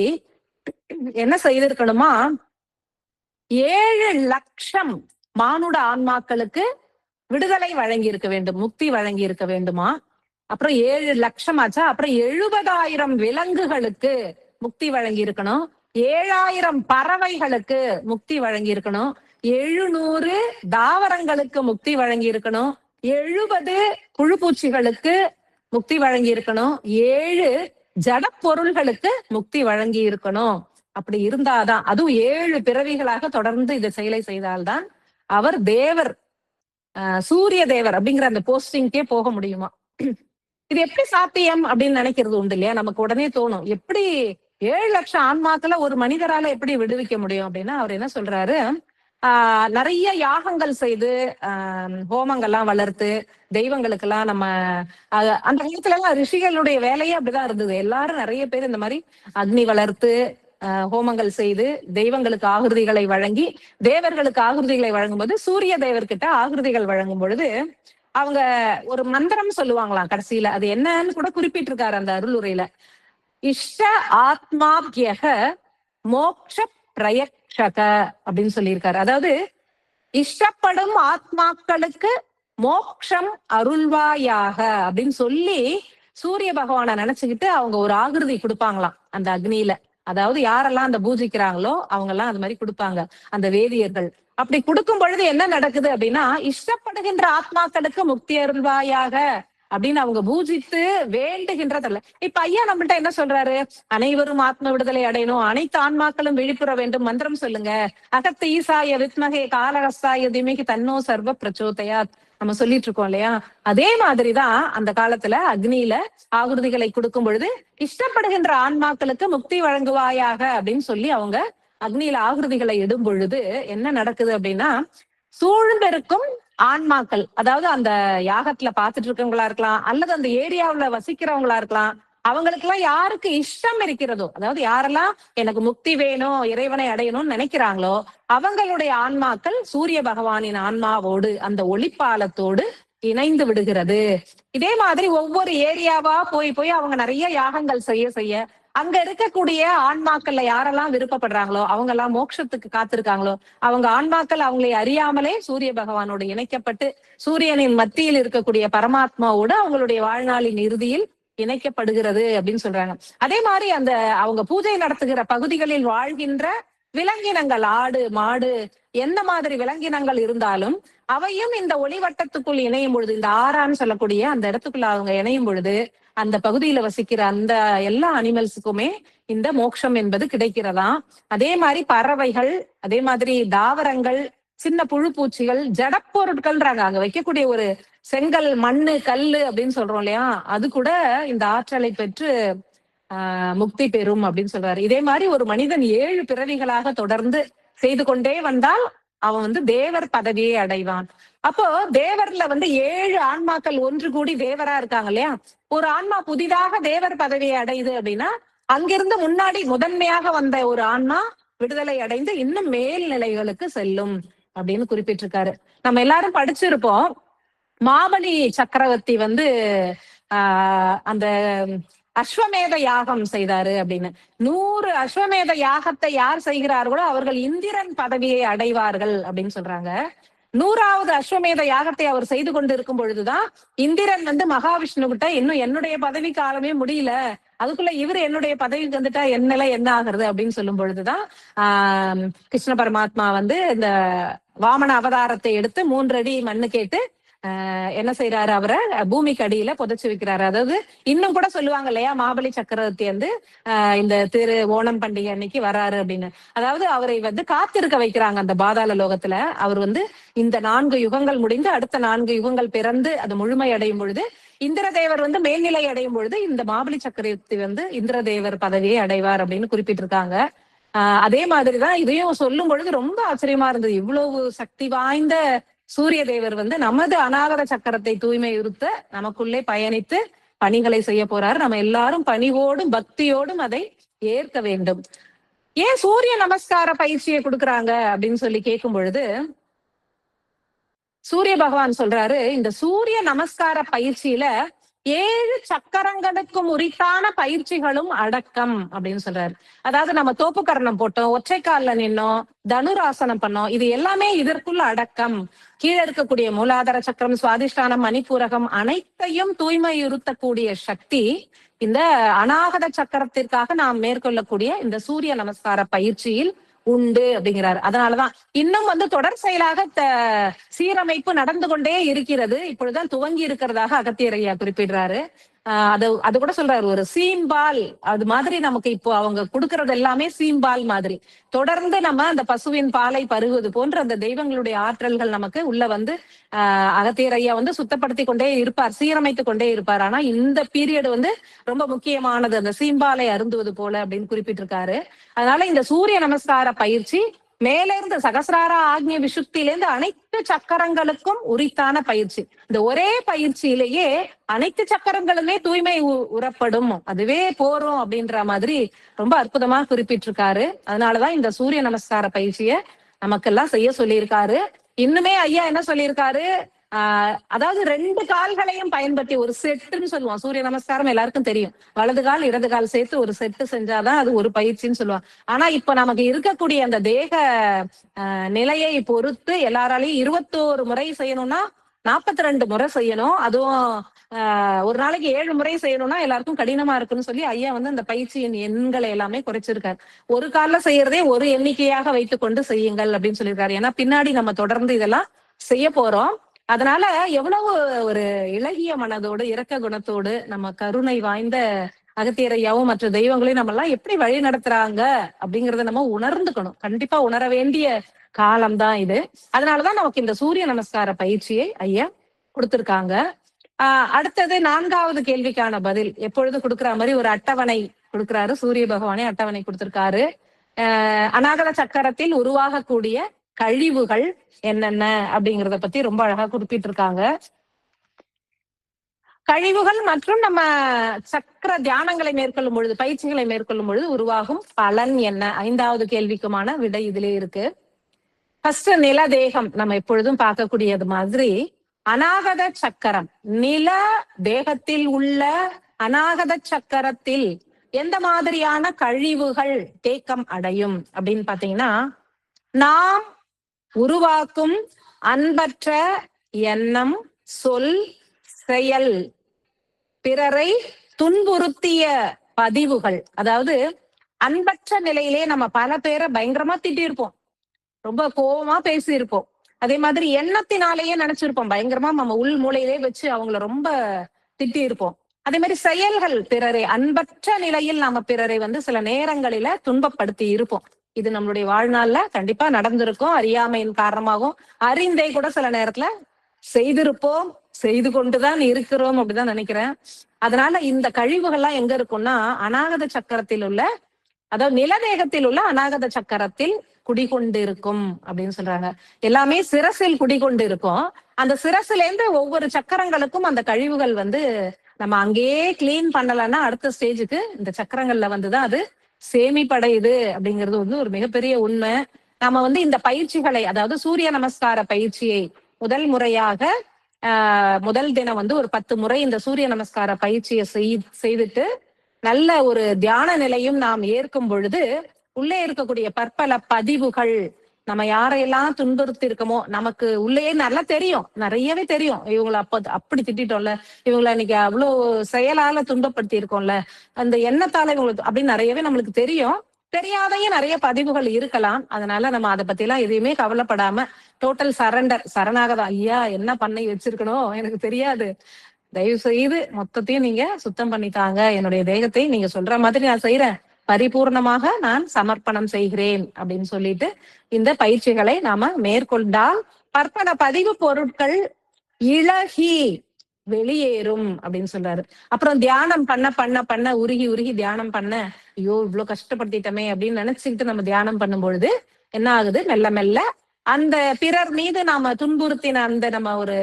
என்ன செய்திருக்கணுமா, 7 லட்சம் மானுட ஆன்மாக்களுக்கு விடுதலை வழங்கி இருக்க வேண்டும், முக்தி வழங்கி இருக்க வேண்டுமா. அப்புறம் 7 லட்சம் ஆச்சா, அப்புறம் 70,000 விலங்குகளுக்கு முக்தி வழங்கி இருக்கணும், 7,000 பறவைகளுக்கு முக்தி வழங்கி இருக்கணும், 700 தாவரங்களுக்கு முக்தி வழங்கி இருக்கணும், 70 புழுப்பூச்சிகளுக்கு முக்தி வழங்கி இருக்கணும், 7 ஜட பொருள்களுக்கு முக்தி வழங்கி இருக்கணும். அப்படி இருந்தாதான், அதுவும் 7 பிறவிகளாக தொடர்ந்து இந்த செயலை செய்தால்தான் அவர் தேவர், சூரிய தேவர் அப்படிங்கிற அந்த போஸ்டிங்கே போக முடியுமா. இது எப்படி சாத்தியம் அப்படின்னு நினைக்கிறது உண்டு இல்லையா, நமக்கு உடனே தோணும், எப்படி 7 லட்சம் ஆன்மாக்களை ஒரு மனிதரால எப்படி விடுவிக்க முடியும் அப்படின்னா, அவர் என்ன சொல்றாரு, நிறைய யாகங்கள் செய்து ஹோமங்கள்லாம் வளர்த்து தெய்வங்களுக்கெல்லாம் நம்ம அந்த காலத்துல எல்லாம் ரிஷிகளுடைய வேலையே அப்படிதான் இருந்தது. எல்லாரும் நிறைய பேர் இந்த மாதிரி அக்னி வளர்த்து ஹோமங்கள் செய்து தெய்வங்களுக்கு ஆகிருதிகளை வழங்கி தேவர்களுக்கு ஆகிருதிகளை வழங்கும் போது சூரிய தேவர்கிட்ட ஆகிருதிகள் வழங்கும் பொழுது அவங்க ஒரு மந்திரம் சொல்லுவாங்களாம் கடைசியில. அது என்னன்னு கூட குறிப்பிட்டிருக்காரு அந்த அருளுரையில. இஷ்ட ஆத்மாப்யக மோக்ஷ பிரயக்ஷக அப்படின்னு சொல்லியிருக்காரு. அதாவது இஷ்டப்படும் ஆத்மாக்களுக்கு மோக்ஷம் அருள்வாயாக அப்படின்னு சொல்லி சூரிய பகவானை நினைச்சுக்கிட்டு அவங்க ஒரு ஆகிருதி கொடுப்பாங்களாம் அந்த அக்னியில. அதாவது யாரெல்லாம் அந்த பூஜிக்கிறாங்களோ அவங்க எல்லாம் அது மாதிரி கொடுப்பாங்க அந்த வேதியர்கள். அப்படி கொடுக்கும் பொழுது என்ன நடக்குது அப்படின்னா, இஷ்டப்படுகின்ற ஆத்மாக்களுக்கு முக்தி அருள்வாயாக அப்படின்னு அவங்க பூஜித்து வேண்டுகின்றதில்ல. இப்ப ஐயா நம்மள்ட்ட என்ன சொல்றாரு, அனைவரும் ஆத்ம விடுதலை அடையணும், அனைத்து ஆன்மாக்களும் விழிப்புற வேண்டும், மந்திரம் சொல்லுங்க, அகத்து ஈசாய வித்மகே காலகஸ்தாய திமிகி தன்னோ சர்வ பிரச்சோதயாத் நம்ம சொல்லிட்டு இருக்கோம் இல்லையா. அதே மாதிரிதான் அந்த காலத்துல அக்னியில ஆகுருதிகளை கொடுக்கும் பொழுது இஷ்டப்படுகின்ற ஆன்மாக்களுக்கு முக்தி வழங்குவாயாக அப்படின்னு சொல்லி அவங்க அக்னியில ஆகுருதிகளை இடும் பொழுது என்ன நடக்குது அப்படின்னா, சூழ்ந்திருக்கும் ஆன்மாக்கள், அதாவது அந்த யாகத்துல பாத்துட்டு இருக்கவங்களா இருக்கலாம் அல்லது அந்த ஏரியாவுல வசிக்கிறவங்களா இருக்கலாம், அவங்களுக்கு எல்லாம் யாருக்கு இஷ்டம் இருக்கிறதோ, அதாவது யாரெல்லாம் எனக்கு முக்தி வேணும், இறைவனை அடையணும்னு நினைக்கிறாங்களோ அவங்களுடைய ஆன்மாக்கள் சூரிய பகவானின் ஆன்மாவோடு அந்த ஒளிப்பாலத்தோடு இணைந்து விடுகிறது. இதே மாதிரி ஒவ்வொரு ஏரியாவா போய் போய் அவங்க நிறைய யாகங்கள் செய்ய செய்ய அங்க இருக்கக்கூடிய ஆன்மாக்கள்ல யாரெல்லாம் விருப்பப்படுறாங்களோ அவங்க எல்லாம் மோட்சத்துக்கு காத்திருக்காங்களோ அவங்க ஆன்மாக்கள் அவங்களை அறியாமலே சூரிய பகவானோடு இணைக்கப்பட்டு சூரியனின் மத்தியில் இருக்கக்கூடிய பரமாத்மாவோடு அவங்களுடைய வாழ்நாளின் இறுதியில் இணைக்கப்படுகிறது அப்படின்னு சொல்றாங்க. அதே மாதிரி அந்த அவங்க பூஜை நடத்துகிற பகுதிகளில் வாழ்கின்ற விலங்கினங்கள், ஆடு மாடு எந்த மாதிரி விலங்கினங்கள் இருந்தாலும் அவையும் இந்த ஒளிவட்டத்துக்குள் இணையும் பொழுது, இந்த ஆறான்னு சொல்லக்கூடிய அந்த இடத்துக்குள்ள அவங்க இணையும் பொழுது அந்த பகுதியில வசிக்கிற அந்த எல்லா அனிமல்ஸுக்குமே இந்த மோட்சம் என்பது கிடைக்கிறதா. அதே மாதிரி பறவைகள், அதே மாதிரி தாவரங்கள், சின்ன புழு பூச்சிகள், ஜடப்பொருட்கள்ன்றாங்க. அங்க வைக்கக்கூடிய ஒரு செங்கல், மண்ணு, கல்லு அப்படின்னு சொல்றோம் இல்லையா, அது கூட இந்த ஆற்றலை பெற்று முக்தி பெறும் அப்படின்னு சொல்றாரு. இதே மாதிரி ஒரு மனிதன் 7 பிறவிகளாக தொடர்ந்து செய்து கொண்டே வந்தால் அவன் தேவர் பதவியை அடைவான். அப்போ தேவர்ல 7 ஆன்மாக்கள் ஒன்று கூடி தேவரா இருக்காங்க இல்லையா. ஒரு ஆன்மா புதிதாக தேவர் பதவியை அடையுது அப்படின்னா அங்கிருந்து முன்னாடி முதன்மையாக வந்த ஒரு ஆன்மா விடுதலை அடைந்து இன்னும் மேல்நிலைகளுக்கு செல்லும் அப்படின்னு குறிப்பிட்டிருக்காரு. நம்ம எல்லாரும் படிச்சிருப்போம், மாபலி சக்கரவர்த்தி அந்த அஸ்வமேத யாகம் செய்தாரு அப்படின்னு. 100 அஸ்வமேத யாகத்தை யார் செய்கிறார்களோ அவர்கள் இந்திரன் பதவியை அடைவார்கள் அப்படின்னு சொல்றாங்க. 100வது அஸ்வமேத யாகத்தை அவர் செய்து கொண்டு இருக்கும் பொழுதுதான் இந்திரன் மகாவிஷ்ணு கிட்ட இன்னும் என்னுடைய பதவி காலமே முடியல, அதுக்குள்ள இவர் என்னுடைய பதவிக்கு வந்துட்டா என் நிலை என்ன ஆகுறது அப்படின்னு சொல்லும் பொழுதுதான் கிருஷ்ண பரமாத்மா இந்த வாமன அவதாரத்தை எடுத்து 3 அடி மண்ணு கேட்டு என்ன செய்யறாரு, அவரை பூமிக்கு அடியில புதைச்சு வைக்கிறாரு. அதாவது இன்னும் கூட சொல்லுவாங்க இல்லையா, மாபலி சக்கரவர்த்தி இந்த திரு ஓணம் பண்டிகை அன்னைக்கு வராரு அப்படின்னு. அதாவது அவரை காத்திருக்க வைக்கிறாங்க அந்த பாதாள லோகத்துல. அவர் இந்த 4 யுகங்கள் முடிந்து அடுத்த 4 யுகங்கள் பிறந்து அது முழுமை அடையும் பொழுது இந்திரதேவர் மேல்நிலை அடையும் பொழுது இந்த மாபலி சக்கரவர்த்தி இந்திரதேவர் பதவியை அடைவார் அப்படின்னு குறிப்பிட்டிருக்காங்க. அதே மாதிரிதான் இதையும் சொல்லும் பொழுது ரொம்ப ஆச்சரியமா இருந்தது. இவ்வளவு சக்தி வாய்ந்த சூரிய தேவர் நமது அநாகத சக்கரத்தை தூய்மையுறுத்த நமக்குள்ளே பயணித்து பணிகளை செய்ய போறாரு. நம்ம எல்லாரும் பணிவோடும் பக்தியோடும் அதை ஏற்க வேண்டும். ஏன் சூரிய நமஸ்கார பயிற்சியை கொடுக்குறாங்க அப்படின்னு சொல்லி கேட்கும் பொழுது சூரிய பகவான் சொல்றாரு, இந்த சூரிய நமஸ்கார பயிற்சியில 7 சக்கரங்களுக்கும் உரித்தான பயிற்சிகளும் அடக்கம் அப்படின்னு சொல்றாரு. அதாவது நம்ம தோப்பு கரணம் போட்டோம், ஒற்றை கால்ல நின்னோம், தனுராசனம் பண்ணோம், இது எல்லாமே இதற்குள்ள அடக்கம். கீழே இருக்கக்கூடிய மூலாதார சக்கரம், சுவாதிஷ்டானம், மணிப்பூரகம் அனைத்தையும் தூய்மையுறுத்தக்கூடிய சக்தி இந்த அநாகத சக்கரத்திற்காக நாம் மேற்கொள்ளக்கூடிய இந்த சூரிய நமஸ்கார பயிற்சியில் உண்டு அப்படிங்கிறாரு. அதனாலதான் இன்னும் தொடர் செயலாக சீரமைப்பு நடந்து கொண்டே இருக்கிறது. இப்பொழுதுதான் துவங்கி இருக்கிறதாக அகத்தியர் ஐயா குறிப்பிடுறாரு. அது கூட சொல்றாரு, ஒரு சீம்பால் அது மாதிரி நமக்கு இப்போ அவங்க கொடுக்கறது எல்லாமே சீம்பால் மாதிரி. தொடர்ந்து நம்ம அந்த பசுவின் பாலை பருகுவது போன்ற அந்த தெய்வங்களுடைய ஆற்றல்கள் நமக்கு உள்ள அகத்தியர் ஐயா சுத்தப்படுத்தி கொண்டே இருப்பார், சீரமைத்து கொண்டே இருப்பார். ஆனா இந்த பீரியட் ரொம்ப முக்கியமானது, அந்த சீம்பாலை அருந்துவது போல அப்படின்னு குறிப்பிட்டிருக்காரு. அதனால இந்த சூரிய நமஸ்கார பயிற்சி மேல இருந்து சகசிரார ஆக்ஞ விசுத்தியிலிருந்து அனைத்து சக்கரங்களுக்கும் உரித்தான பயிற்சி. இந்த ஒரே பயிற்சியிலேயே அனைத்து சக்கரங்களுமே தூய்மை உறப்படும், அதுவே போறோம் அப்படின்ற மாதிரி ரொம்ப அற்புதமா குறிப்பிட்டிருக்காரு. அதனாலதான் இந்த சூரிய நமஸ்கார பயிற்சியை நமக்கெல்லாம் செய்ய சொல்லியிருக்காரு. இன்னுமே ஐயா என்ன சொல்லியிருக்காரு, அதாவது 2 கால்களையும் பயன்படுத்தி ஒரு செட்டுன்னு சொல்லுவோம். சூரிய நமஸ்காரம் எல்லாருக்கும் தெரியும், வலது கால் இடது கால் சேர்த்து ஒரு செட்டு செஞ்சாதான் அது ஒரு பயிற்சின்னு சொல்லுவாங்க. ஆனா இப்ப நமக்கு இருக்கக்கூடிய அந்த தேக நிலையை பொறுத்து எல்லாராலையும் 21 முறை செய்யணும்னா 42 முறை செய்யணும். அதுவும் ஒரு நாளைக்கு 7 முறை செய்யணும்னா எல்லாருக்கும் கடினமா இருக்குன்னு சொல்லி ஐயா அந்த பயிற்சியின் எண்களை எல்லாமே குறைச்சிருக்காரு. ஒரு கால்ல செய்யறதே ஒரு எண்ணிக்கையாக வைத்துக் கொண்டு செய்யுங்கள் அப்படின்னு சொல்லியிருக்காரு. ஏன்னா பின்னாடி நம்ம தொடர்ந்து இதெல்லாம் செய்ய போறோம். அதனால எவ்வளவு ஒரு இளகிய மனதோடு இரக்க குணத்தோடு நம்ம கருணை வாய்ந்த அகத்தியர் ஐயாவும் மற்ற தெய்வங்களையும் நம்ம எல்லாம் எப்படி வழி நடத்துறாங்க அப்படிங்கறத நம்ம உணர்ந்துக்கணும். கண்டிப்பா உணர வேண்டிய காலம்தான் இது. அதனாலதான் நமக்கு இந்த சூரிய நமஸ்கார பயிற்சியை ஐயா கொடுத்திருக்காங்க. அடுத்தது 4வது கேள்விக்கான பதில் எப்பொழுது கொடுக்குற மாதிரி ஒரு அட்டவணை கொடுக்கிறாரு. சூரிய பகவானே அட்டவணை கொடுத்திருக்காரு. அநாகத சக்கரத்தில் உருவாகக்கூடிய கழிவுகள் என்னென்ன அப்படிங்கறத பத்தி ரொம்ப அழகா குறிப்பிட்டிருக்காங்க. கழிவுகள் மற்றும் நம்ம சக்கர தியானங்களை மேற்கொள்ளும் பொழுது, பயிற்சிகளை மேற்கொள்ளும் பொழுது உருவாகும் பலன் என்ன? 5வது கேள்விக்குமான விடை இதிலே இருக்கு. ஃபர்ஸ்ட் நில தேகம் நம்ம எப்பொழுதும் பார்க்கக்கூடியது மாதிரி அநாகத சக்கரம், நில தேகத்தில் உள்ள அநாகத சக்கரத்தில் எந்த மாதிரியான கழிவுகள் தேக்கம் அடையும் அப்படின்னு பாத்தீங்கன்னா, நாம் உருவாக்கும் அன்பற்ற எண்ணம், சொல், செயல், பிறரை துன்புறுத்திய பதிவுகள். அதாவது அன்பற்ற நிலையிலே நம்ம பல பேரை பயங்கரமா திட்டிருப்போம், ரொம்ப கோபமா பேசியிருப்போம். அதே மாதிரி எண்ணத்தினாலேயே நினைச்சிருப்போம், பயங்கரமா நம்ம உள் மூலையிலே வச்சு அவங்கள ரொம்ப திட்டி இருப்போம். அதே மாதிரி செயல்கள், பிறரை அன்பற்ற நிலையில் நாம பிறரை சில நேரங்களில துன்பப்படுத்தி இருப்போம். இது நம்மளுடைய வாழ்நாள்ல கண்டிப்பா நடந்திருக்கும். அறியாமையின் காரணமாகவும் அறிந்தே கூட சில நேரத்துல செய்திருப்போம், செய்து கொண்டுதான் இருக்கிறோம் அப்படிதான் நினைக்கிறேன். அதனால இந்த கழிவுகள்லாம் எங்க இருக்கும்னா அநாகத சக்கரத்தில் உள்ள, அதாவது நிலதேகத்தில் உள்ள அநாகத சக்கரத்தில் குடிகொண்டு இருக்கும் அப்படின்னு சொல்றாங்க. எல்லாமே சிரசில் குடிகொண்டு இருக்கும். அந்த சிரசுல இருந்து ஒவ்வொரு சக்கரங்களுக்கும் அந்த கழிவுகள் நம்ம அங்கேயே கிளீன் பண்ணலன்னா அடுத்த ஸ்டேஜுக்கு இந்த சக்கரங்கள்ல வந்துதான் அது சேமிப்படையுது அப்படிங்கிறது ஒரு மிகப்பெரிய உண்மை. நம்ம இந்த பயிற்சிகளை, அதாவது சூரிய நமஸ்கார பயிற்சியை முதல் முறையாக முதல் தினம் ஒரு 10 முறை இந்த சூரிய நமஸ்கார பயிற்சியை செய்துட்டு நல்ல ஒரு தியான நிலையும் நாம் ஏற்கும் பொழுது உள்ளே இருக்கக்கூடிய பற்பல பதிவுகள், நம்ம யாரையெல்லாம் துன்புறுத்தி இருக்கோமோ நமக்கு உள்ளே நல்லா தெரியும், நிறையவே தெரியும். இவங்களை அப்படி திட்டோம்ல, இவங்களை இன்னைக்கு அவ்வளவு செயலால துன்பப்படுத்தி இருக்கோம்ல, அந்த எண்ணத்தால இவங்களுக்கு அப்படின்னு நிறையவே நம்மளுக்கு தெரியும். தெரியாதையும் நிறைய பதிவுகள் இருக்கலாம். அதனால நம்ம அதை பத்தி எல்லாம் எதையுமே கவலைப்படாம டோட்டல் சரண்டர், சரணாகதான். ஐயா என்ன பண்ணி வச்சிருக்கணும் எனக்கு தெரியாது, தயவு செய்து மொத்தத்தையும் நீங்க சுத்தம் பண்ணித்தாங்க, என்னுடைய தேகத்தை நீங்க சொல்ற மாதிரி நான் செய்யறேன், பரிபூர்ணமாக நான் சமர்ப்பணம் செய்கிறேன் அப்படின்னு சொல்லிட்டு இந்த பயிற்சிகளை நாம மேற்கொண்டால் பற்பல பதிவு பொருட்கள் இழகி வெளியேறும் அப்படின்னு சொல்றாரு. அப்புறம் தியானம் பண்ண பண்ண பண்ண உருகி உருகி தியானம் பண்ண, ஐயோ இவ்வளவு கஷ்டப்படுத்திட்டமே அப்படின்னு நினைச்சுக்கிட்டு நம்ம தியானம் பண்ணும் பொழுது என்ன ஆகுது, மெல்ல மெல்ல அந்த பிறர் மீது நாம துன்புறுத்தின அந்த நம்ம ஒரு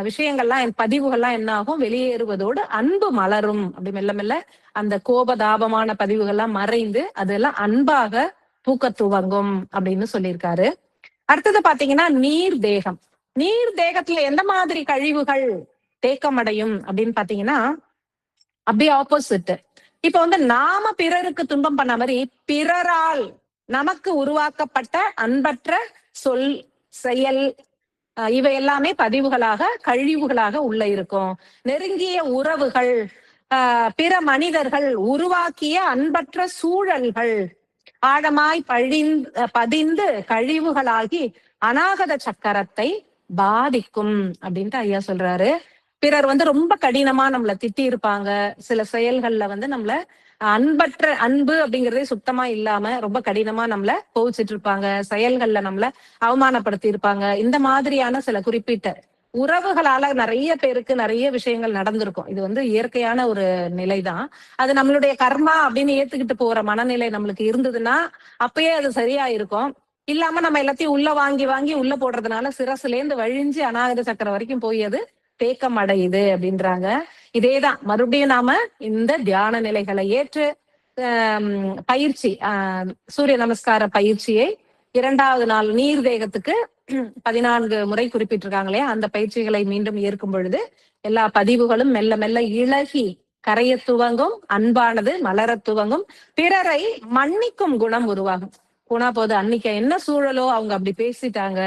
விஷயங்கள்லாம், பதிவுகள்லாம் என்ன ஆகும், வெளியேறுவதோடு அன்பு மலரும். அப்படி மெல்ல மெல்ல அந்த கோபதாபமான பதிவுகள்லாம் மறைந்து அதெல்லாம் அன்பாக பூக்க துவங்கும் அப்படின்னு சொல்லியிருக்காரு. அடுத்தது பாத்தீங்கன்னா நீர் தேகம். நீர் தேகத்துல எந்த மாதிரி கழிவுகள் தேக்கம் அடையும் அப்படின்னு பாத்தீங்கன்னா அப்படியே ஆப்போசிட். இப்ப நாம பிறருக்கு துன்பம் பண்ண மாதிரி பிறரால் நமக்கு உருவாக்கப்பட்ட அன்பற்ற சொல், செயல், இவை எல்லாமே பதிவுகளாக, கழிவுகளாக உள்ள இருக்கும். நெருங்கிய உறவுகள், பிற மனிதர்கள் உருவாக்கிய அன்பற்ற சூழல்கள் ஆழமாய் பதிந்து கழிவுகளாகி அநாகத சக்கரத்தை பாதிக்கும் அப்படின்ட்டு ஐயா சொல்றாரு. பிறர் ரொம்ப கடினமா நம்மள திட்டி இருப்பாங்க, சில செயல்கள்ல நம்மள அன்பற்ற, அன்பு அப்படிங்கறதே சுத்தமா இல்லாம ரொம்ப கடினமா நம்மள கோவிச்சிட்டு இருப்பாங்க, செயல்கள்ல நம்மள அவமானப்படுத்தி இருப்பாங்க. இந்த மாதிரியான சில குறிப்பிட்ட உறவுகளால நிறைய பேருக்கு நிறைய விஷயங்கள் நடந்திருக்கும். இது இயற்கையான ஒரு நிலைதான். அது நம்மளுடைய கர்மா அப்படின்னு ஏத்துக்கிட்டு போற மனநிலை நம்மளுக்கு இருந்ததுன்னா அப்பயே அது சரியா இருக்கும். இல்லாம நம்ம எல்லாத்தையும் உள்ள வாங்கி வாங்கி உள்ள போடுறதுனால சிரசுல இருந்து வழிஞ்சு அநாகத சக்கரம் வரைக்கும் போய் அது தேக்கம் அடையுது அப்படின்றாங்க. இதேதான் மறுபடியும் நாம இந்த தியான நிலைகளை ஏற்று பயிற்சி, சூரிய நமஸ்கார பயிற்சியை 2வது நாள் நீர் தேகத்துக்கு 14 முறை குறிப்பிட்டிருக்காங்களே, அந்த பயிற்சிகளை மீண்டும் ஏற்கும் பொழுது எல்லா பதிவுகளும் மெல்ல மெல்ல இழகி கரைய துவங்கும், அன்பானது மலர துவங்கும், பிறரை மன்னிக்கும் குணம் உருவாகும். போனா போது, அன்னைக்கு என்ன சூழலோ அவங்க அப்படி பேசிட்டாங்க,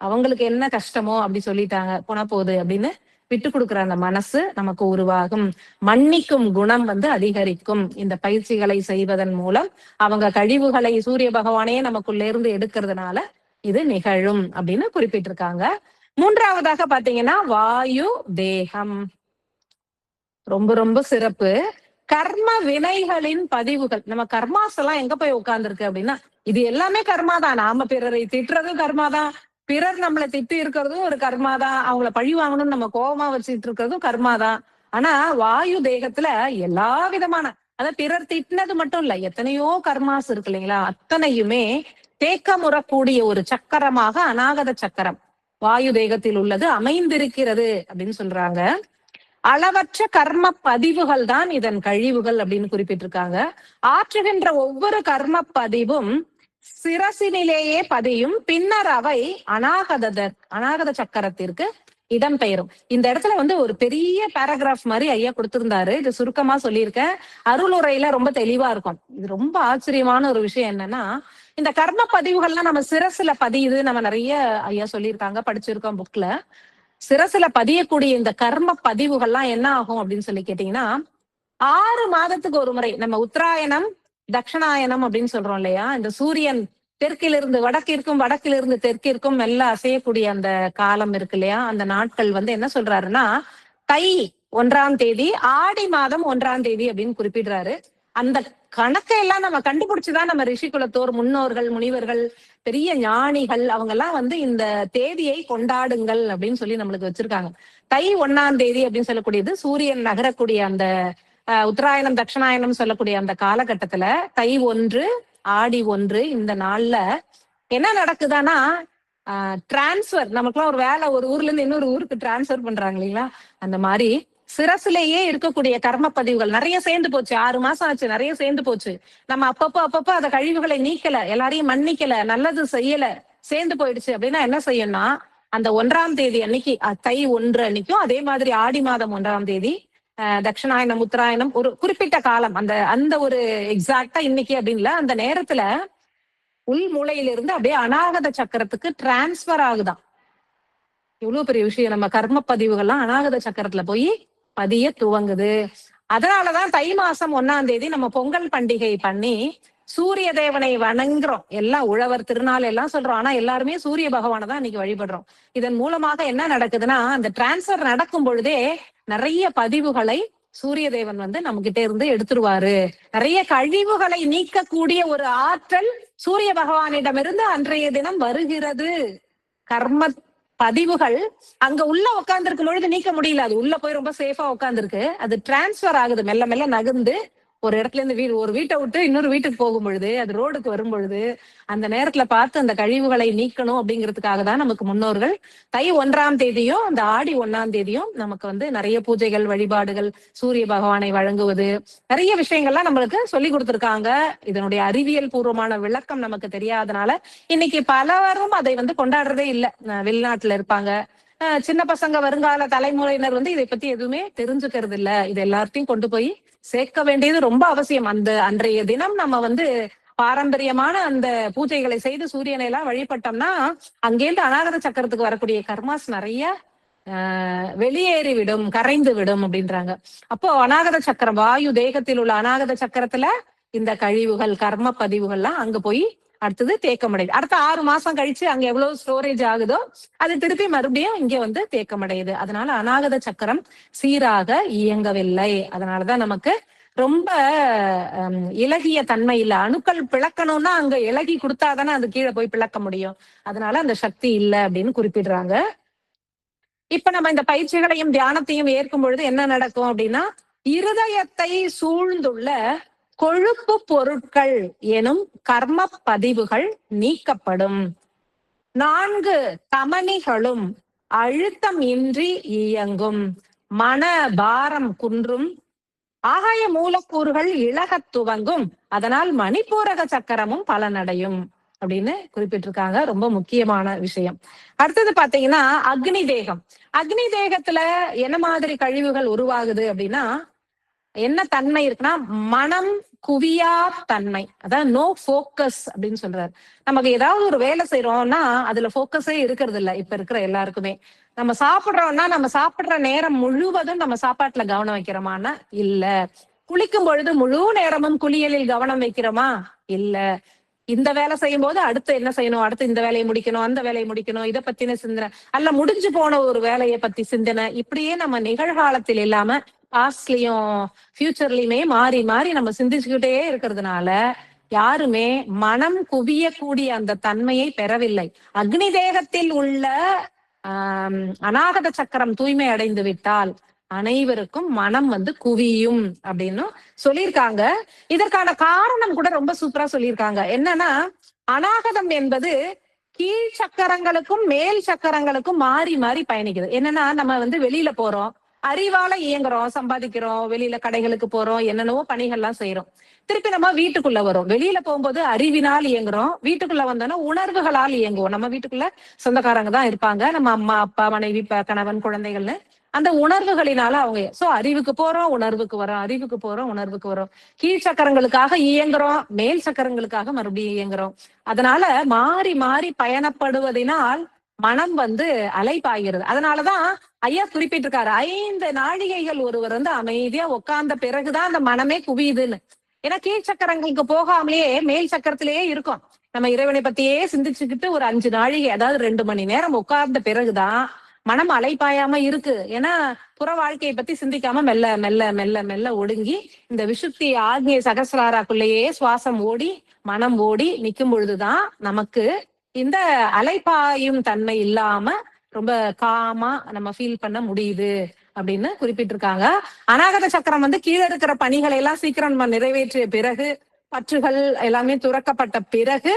அவங்களுக்கு என்ன கஷ்டமோ அப்படி சொல்லிட்டாங்க, போனா போகுது அப்படின்னு விட்டு கொடுக்குற அந்த மனசு நமக்கு உருவாகும். மன்னிக்கும் குணம் அதிகரிக்கும். இந்த பயிற்சிகளை செய்வதன் மூலம் அவங்க கழிவுகளை சூரிய பகவானே நமக்குள்ள இருந்து எடுக்கிறதுனால இது நிகழும் அப்படின்னு குறிப்பிட்டிருக்காங்க. 3வதாக பாத்தீங்கன்னா வாயு தேகம். ரொம்ப ரொம்ப சிறப்பு. கர்ம வினைகளின் பதிவுகள். நம்ம கர்மாஸ் எல்லாம் எங்க போய் உட்கார்ந்துருக்கு அப்படின்னா, இது எல்லாமே கர்மாதான். நாம பிறரை திட்டுறதும் கர்மாதான், பிறர் நம்மளை திட்டி இருக்கிறதும் ஒரு கர்மாதான், அவங்கள பழி வாங்கணும்னு நம்ம கோபமா வச்சுட்டு இருக்கிறதும் கர்மாதான். ஆனா வாயு தேகத்துல எல்லா விதமான, அதாவது பிறர் திட்டினது மட்டும் இல்ல, எத்தனையோ கர்மாஸ் இருக்கு இல்லைங்களா, அத்தனையுமே தேக்கமுறக்கூடிய ஒரு சக்கரமாக அநாகத சக்கரம் வாயு தேகத்தில் உள்ளது அமைந்திருக்கிறது அப்படின்னு சொல்றாங்க. அளவற்ற கர்ம பதிவுகள் தான் இதன் கழிவுகள் அப்படின்னு குறிப்பிட்டிருக்காங்க. ஆற்றுகின்ற ஒவ்வொரு கர்ம பதிவும் சிரசினிலேயே பதியும், பின்னர் அவை அநாகத சக்கரத்திற்கு இடம்பெயரும். இந்த இடத்துல வந்து ஒரு பெரிய பேராகிராஃப் மாதிரி ஐயா கொடுத்திருந்தாரு. இது சுருக்கமா சொல்லியிருக்கேன். அருளுரையில ரொம்ப தெளிவா இருக்கும். இது ரொம்ப ஆச்சரியமான ஒரு விஷயம் என்னன்னா, இந்த கர்ம பதிவுகள்லாம் நம்ம சிரசுல பதியுது. நம்ம நிறைய ஐயா சொல்லியிருக்காங்க, படிச்சிருக்கோம் புக்ல. சிரசுல பதியக்கூடிய இந்த கர்ம பதிவுகள்லாம் என்ன ஆகும் அப்படின்னு சொல்லி கேட்டீங்கன்னா, 6 மாதத்துக்கு ஒரு முறை நம்ம உத்தராயணம், தட்சிணாயனம் அப்படின்னு சொல்றோம் இல்லையா? இந்த சூரியன் தெற்கிலிருந்து வடக்கிற்கும், வடக்கிலிருந்து தெற்கிற்கும் எல்லாம் அசையக்கூடிய அந்த காலம் இருக்கு இல்லையா? அந்த நாட்கள் வந்து என்ன சொல்றாருன்னா, தை 1ஆம் தேதி, ஆடி மாதம் 1ஆம் தேதி அப்படின்னு குறிப்பிடுறாரு. அந்த கணக்கை எல்லாம் நம்ம கண்டுபிடிச்சுதான் நம்ம ரிஷி குலத்தோர், முன்னோர்கள், முனிவர்கள், பெரிய ஞானிகள் அவங்க எல்லாம் வந்து இந்த தேதியை கொண்டாடுங்கள் அப்படின்னு சொல்லி நம்மளுக்கு வச்சிருக்காங்க. தை 1ஆம் தேதி அப்படின்னு சொல்லக்கூடியது சூரியன் நகரக்கூடிய அந்த உத்தராயணம், தட்சிணாயனம் சொல்லக்கூடிய அந்த காலகட்டத்துல தை 1, ஆடி 1 இந்த நாள்ல என்ன நடக்குதானா, டிரான்ஸ்பர், நமக்குலாம் ஒரு வேலை ஒரு ஊர்ல இருந்து இன்னொரு ஊருக்கு டிரான்ஸ்பர் பண்றாங்க இல்லைங்களா? அந்த மாதிரி சிரசிலேயே இருக்கக்கூடிய கர்ம பதிவுகள் நிறைய சேர்ந்து போச்சு. 6 மாசம் ஆச்சு, நிறைய சேர்ந்து போச்சு. நம்ம அப்பப்போ அந்த கழிவுகளை நீக்கல, எல்லாரையும் மன்னிக்கல, நல்லது செய்யல, சேர்ந்து போயிடுச்சு அப்படின்னா என்ன செய்யணும்னா, அந்த 1ஆம் தேதி அன்னைக்கு, தை 1 அன்னைக்கும், அதே மாதிரி ஆடி மாதம் 1ஆம் தேதி, தட்சிணாயனம், உத்தராயணம், ஒரு குறிப்பிட்ட காலம், அந்த அந்த ஒரு எக்ஸாக்டா இன்னைக்கு அப்படின்ல அந்த நேரத்துல உள் மூளையிலிருந்து அப்படியே அநாகத சக்கரத்துக்கு டிரான்ஸ்பர் ஆகுதான். எவ்வளவு பெரிய விஷயம். நம்ம கர்ம பதிவுகள்லாம் அநாகத சக்கரத்துல போய் பதிய துவங்குது. அதனாலதான் தை மாசம் 1ஆம் தேதி நம்ம பொங்கல் பண்டிகை பண்ணி சூரிய தேவனை வணங்குறோம். எல்லாம் உழவர் திருநாள் எல்லாம் சொல்றோம். ஆனா எல்லாருமே சூரிய பகவானை தான் இன்னைக்கு வழிபடுறோம். இதன் மூலமாக என்ன நடக்குதுன்னா, அந்த டிரான்ஸ்பர் நடக்கும் பொழுதே நிறைய பதிவுகளை சூரிய தேவன் வந்து நம்ம கிட்ட இருந்து எடுத்துருவாரு. நிறைய கழிவுகளை நீக்கக்கூடிய ஒரு ஆற்றல் சூரிய பகவானிடமிருந்து அன்றைய தினம் வருகிறது. கர்ம பதிவுகள் அங்க உள்ள உட்கார்ந்து இருக்கும் பொழுது நீக்க முடியல. அது உள்ள போய் ரொம்ப சேஃபா உட்கார்ந்துருக்கு. அது டிரான்ஸ்பர் ஆகுது, மெல்ல மெல்ல நகர்ந்து ஒரு இடத்துல இருந்து ஒரு வீட்டை விட்டு இன்னொரு வீட்டுக்கு போகும் பொழுது, அது ரோடுக்கு வரும் பொழுது, அந்த நேரத்துல பார்த்து அந்த கழிவுகளை நீக்கணும் அப்படிங்கிறதுக்காக தான் நமக்கு முன்னோர்கள் தை 1ஆம் தேதியும் அந்த ஆடி 1ஆம் தேதியும் நமக்கு வந்து நிறைய பூஜைகள், வழிபாடுகள், சூரிய பகவானை வழங்குவது, நிறைய விஷயங்கள்லாம் நம்மளுக்கு சொல்லி கொடுத்திருக்காங்க. இதனுடைய அறிவியல் பூர்வமான விளக்கம் நமக்கு தெரியாதனால இன்னைக்கு பலரும் அதை வந்து கொண்டாடுறதே இல்லை. வெளிநாட்டுல இருப்பாங்க, சின்ன பசங்க, வருங்கால தலைமுறையினர் வந்து இதை பத்தி எதுவுமே தெரிஞ்சுக்கிறது இல்ல. இது எல்லாத்தையும் கொண்டு போய் சேர்க்க வேண்டியது ரொம்ப அவசியம். அந்த அன்றைய தினம் நம்ம வந்து பாரம்பரியமான அந்த பூஜைகளை செய்து சூரியனை எல்லாம் வழிபட்டோம்னா அங்கேருந்து அநாகத சக்கரத்துக்கு வரக்கூடிய கர்மாஸ் நிறைய வெளியேறி விடும், கரைந்து விடும் அப்படின்றாங்க. அப்போ அநாகத சக்கரம், வாயு தேகத்தில் உள்ள அநாகத சக்கரத்துல இந்த கழிவுகள், கர்ம பதிவுகள்லாம் அங்க போய் அடுத்தது தேக்கமடையுது. அடுத்த 6 மாசம் கழிச்சு அங்க எவ்வளவு ஸ்டோரேஜ் ஆகுதோ அது திருப்பி மறுபடியும் இங்க வந்து தேக்கமடையுது. அதனால அநாகத சக்கரம் சீராக இயங்கவில்லை. அதனாலதான் நமக்கு ரொம்ப இலகிய தன்மை இல்லை. அணுக்கள் பிளக்கணும்னா அங்க இலகி கொடுத்தாதானே அது கீழே போய் பிளக்க முடியும். அதனால அந்த சக்தி இல்லை அப்படின்னு குறிப்பிடுறாங்க. இப்ப நம்ம இந்த பயிற்சிகளையும் தியானத்தையும் ஏற்கும் பொழுது என்ன நடக்கும் அப்படின்னா, இருதயத்தை சூழ்ந்துள்ள கொழுப்பு பொருட்கள் எனும் கர்ம பதிவுகள் நீக்கப்படும். 4 தமனிகளும் அழுத்தம் இன்றி இயங்கும். மன பாரம் குன்றும். ஆகாய மூலக்கூறுகள் இழகத் துவங்கும். அதனால் மணிப்பூரக சக்கரமும் பலனடையும் அப்படின்னு குறிப்பிட்டிருக்காங்க. ரொம்ப முக்கியமான விஷயம். அடுத்தது பாத்தீங்கன்னா அக்னி தேகம். அக்னி தேகத்துல என்ன மாதிரி கழிவுகள் உருவாகுது அப்படின்னா, என்ன தன்மை இருக்குன்னா, மனம் குவியா தன்மை, அதான் நோ போக்கஸ் அப்படின்னு சொல்றாரு. நமக்கு ஏதாவது ஒரு வேலை செய்யறோம்னா அதுல போக்கஸே இருக்கிறது இல்ல இப்ப இருக்கிற எல்லாருக்குமே. நம்ம சாப்பிடுறோம்னா நம்ம சாப்பிடுற நேரம் முழுவதும் நம்ம சாப்பாட்டுல கவனம் வைக்கிறோமான்னா இல்ல. குளிக்கும் பொழுது முழு நேரமும் குளியலில் கவனம் வைக்கிறோமா? இல்ல. இந்த வேலை செய்யும் போது அடுத்து என்ன செய்யணும், அடுத்து இந்த வேலையை முடிக்கணும், அந்த வேலையை முடிக்கணும், இதை பத்தின சிந்தனை, அல்ல முடிஞ்சு போன ஒரு வேலையை பத்தி சிந்தனை, இப்படியே நம்ம நிகழ்காலத்தில் இல்லாம பாஸ்ட்லயும் ஃபியூச்சர்லயுமே மாறி மாறி நம்ம சிந்திச்சுக்கிட்டே இருக்கிறதுனால யாருமே மனம் குவியக்கூடிய அந்த தன்மையை பெறவில்லை. அக்னி தேகத்தில் உள்ள அநாகத சக்கரம் தூய்மை அடைந்து விட்டால் அனைவருக்கும் மனம் வந்து குவியும் அப்படின்னு சொல்லியிருக்காங்க. இதற்கான காரணம் கூட ரொம்ப சூப்பரா சொல்லியிருக்காங்க. என்னன்னா, அநாகதம் என்பது கீழ் சக்கரங்களுக்கும் மேல் சக்கரங்களுக்கும் மாறி மாறி பயணிக்குது. என்னன்னா, நம்ம வந்து வெளியில போறோம், அறிவால இயங்குறோம், சம்பாதிக்கிறோம், வெளியில கடைகளுக்கு போறோம், என்னென்னவோ பணிகள்லாம் செய்யறோம். திருப்பி நம்ம வீட்டுக்குள்ள வரும். வெளியில போகும்போது அறிவினால் இயங்குறோம், வீட்டுக்குள்ள வந்தோம்னா உணர்வுகளால் இயங்குவோம். நம்ம வீட்டுக்குள்ள சொந்தக்காரங்க தான் இருப்பாங்க, நம்ம அம்மா அப்பா மனைவி கணவன் குழந்தைகள்னு அந்த உணர்வுகளினால அவங்க சோ அறிவுக்கு போறோம், உணர்வுக்கு வரோம், அறிவுக்கு போறோம், உணர்வுக்கு வரோம். கீழ் சக்கரங்களுக்காக இயங்குறோம், மேல் சக்கரங்களுக்காக மறுபடியும் இயங்குறோம். அதனால மாறி மாறி பயணப்படுவதனால் மனம் அலைபாய்கிறது. அதனாலதான் ஐயா குறிப்பிட்டிருக்காரு, 5 நாழிகைகள் ஒருவர் அமைதியா உட்கார்ந்த பிறகுதான் அந்த மனமே குவியுதுன்னு. ஏன்னா கீழ் சக்கரங்களுக்கு போகாமலேயே மேல் சக்கரத்திலேயே இருக்கும். நம்ம இறைவனை பத்தியே சிந்திச்சுக்கிட்டு ஒரு 5 நாழிகை, அதாவது 2 மணி நேரம் உட்கார்ந்த பிறகுதான் மனம் அலைப்பாயாம இருக்கு. ஏன்னா புற வாழ்க்கையை பத்தி சிந்திக்காம மெல்ல மெல்ல மெல்ல மெல்ல ஒடுங்கி இந்த விசுத்தி ஆகிய சகசிராராக்குள்ளேயே சுவாசம் ஓடி மனம் ஓடி நிக்கும் பொழுதுதான் நமக்கு இந்த அலைப்பாயும் தன்மை இல்லாம ரொம்ப காமா நம்ம ஃபீல் பண்ண முடியுது அப்படின்னு குறிப்பிட்டிருக்காங்க. அநாகத சக்கரம் கீழே இருக்கிற பணிகளை எல்லாம் சீக்கிரம் நம்ம நிறைவேற்றிய பிறகு, பற்றுகள் எல்லாமே துறக்கப்பட்ட பிறகு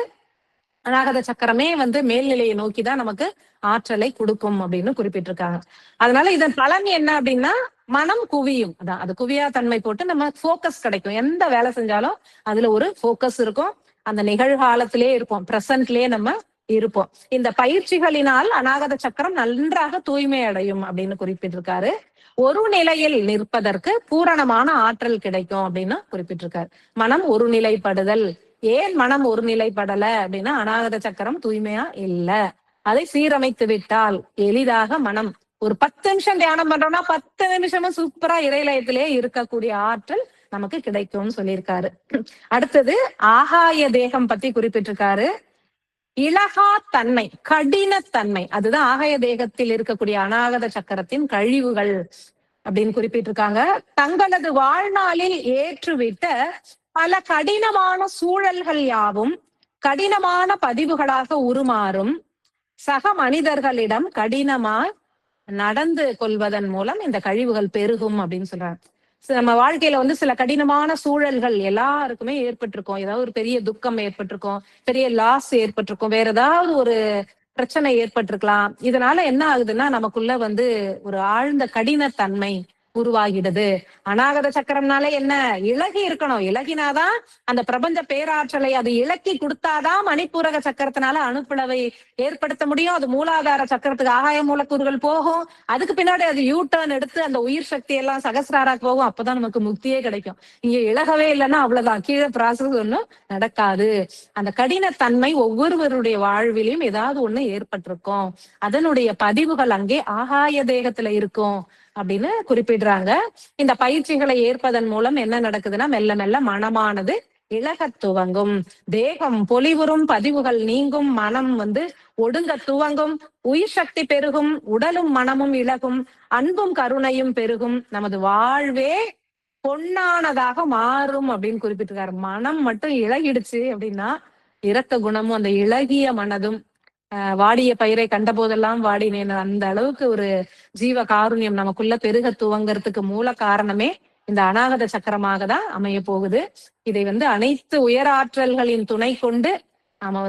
அநாகத சக்கரமே மேல்நிலையை நோக்கிதான் நமக்கு ஆற்றலை கொடுக்கும் அப்படின்னு குறிப்பிட்டிருக்காங்க. அதனால இதன் பலன் என்ன அப்படின்னா மனம் குவியும். அதான் அது குவியா தன்மை போட்டு நம்ம போக்கஸ் கிடைக்கும். எந்த வேலை செஞ்சாலும் அதுல ஒரு போக்கஸ் இருக்கும். அந்த நிகழ்காலத்திலே இருப்போம், பிரசன்ட்லயே நம்ம இருப்போம். இந்த பயிற்சிகளினால் அநாகத சக்கரம் நன்றாக தூய்மை அடையும் அப்படின்னு குறிப்பிட்டிருக்காரு. ஒரு நிலையில் நிற்பதற்கு பூரணமான ஆற்றல் கிடைக்கும் அப்படின்னு குறிப்பிட்டிருக்காரு. மனம் ஒரு நிலைப்படுதல். ஏன் மனம் ஒரு நிலைப்படல அப்படின்னா அநாகத சக்கரம் தூய்மையா இல்ல. அதை சீரமைத்து விட்டால் எளிதாக மனம் ஒரு 10 நிமிஷம் தியானம் பண்றோம்னா 10 நிமிஷமும் சூப்பரா இறைலயத்திலே இருக்கக்கூடிய ஆற்றல் நமக்கு கிடைக்கும்னு சொல்லியிருக்காரு. அடுத்தது ஆகாய தேகம் பத்தி குறிப்பிட்டிருக்காரு. இலகா தன்மை, கடினத்தன்மை, அதுதான் ஆகாய தேகத்தில் இருக்கக்கூடிய அநாகத சக்கரத்தின் கழிவுகள் அப்படின்னு குறிப்பிட்டிருக்காங்க. தங்களது வாழ்நாளில் ஏற்றுவிட்ட பல கடினமான சூழல்கள் யாவும் கடினமான பதிவுகளாக உருமாறும் சக மனிதர்களிடம் கடினமாய் நடந்து கொள்வதன் மூலம் இந்த கழிவுகள் பெருகும் அப்படின்னு சொல்றாங்க. நம்ம வாழ்க்கையில சில கடினமான சூழல்கள் எல்லாருக்குமே ஏற்பட்டிருக்கும். ஏதாவது ஒரு பெரிய துக்கம் ஏற்பட்டிருக்கும், பெரிய லாஸ் ஏற்பட்டிருக்கும், வேற ஏதாவது ஒரு பிரச்சனை ஏற்பட்டிருக்கலாம். இதனால என்ன ஆகுதுன்னா நமக்குள்ள ஒரு ஆழ்ந்த கடினத்தன்மை உருவாகிடுது. அநாகத சக்கரம்னால என்ன, இலகி இருக்கணும். இலகினாதான் அந்த பிரபஞ்ச பேராற்றலை அது இலக்கி கொடுத்தாதான் மணிப்பூரக சக்கரத்தினால அணுப்பிளவை ஏற்படுத்த முடியும். அது மூலாதார சக்கரத்துக்கு ஆகாய மூலக்கூறுகள் போகும். அதுக்கு பின்னாடி அது யூ டர்ன் எடுத்து அந்த உயிர் சக்தி எல்லாம் சகசிராராக்கு போகும். அப்பதான் நமக்கு முக்தியே கிடைக்கும். இங்க இலகவே இல்லைன்னா அவ்வளவுதான், கீழே ப்ராசஸ் ஒண்ணும் நடக்காது. அந்த கடினத்தன்மை ஒவ்வொருவருடைய வாழ்விலையும் ஏதாவது ஒண்ணு ஏற்பட்டிருக்கும். அதனுடைய பதிவுகள் அங்கே ஆகாய தேகத்துல இருக்கும் அப்படின்னு குறிப்பிடுறாங்க. இந்த பயிற்சிகளை ஏற்பதன் மூலம் என்ன நடக்குதுன்னா மெல்ல மெல்ல மனமானது இழக துவங்கும், தேகம் பொலிவுறும், பதிவுகள் நீங்கும், மனம் ஒடுங்க துவங்கும், உயிர் சக்தி பெருகும், உடலும் மனமும் இழகும், அன்பும் கருணையும் பெருகும், நமது வாழ்வே பொன்னானதாக மாறும் அப்படின்னு குறிப்பிட்டிருக்காரு. மனம் மட்டும் இழகிடுச்சு அப்படின்னா இரக்க குணமும் அந்த இளகிய மனதும் வாடிய பயிரை கண்ட போதெல்லாம் வாடினேன், அந்த அளவுக்கு ஒரு ஜீவ காருண்யம் நமக்குள்ள பெருக துவங்கறதுக்கு மூல காரணமே இந்த அநாகத சக்கரமாக தான் அமைய போகுது. இதை அனைத்து உயராற்றல்களின் துணை கொண்டு நாம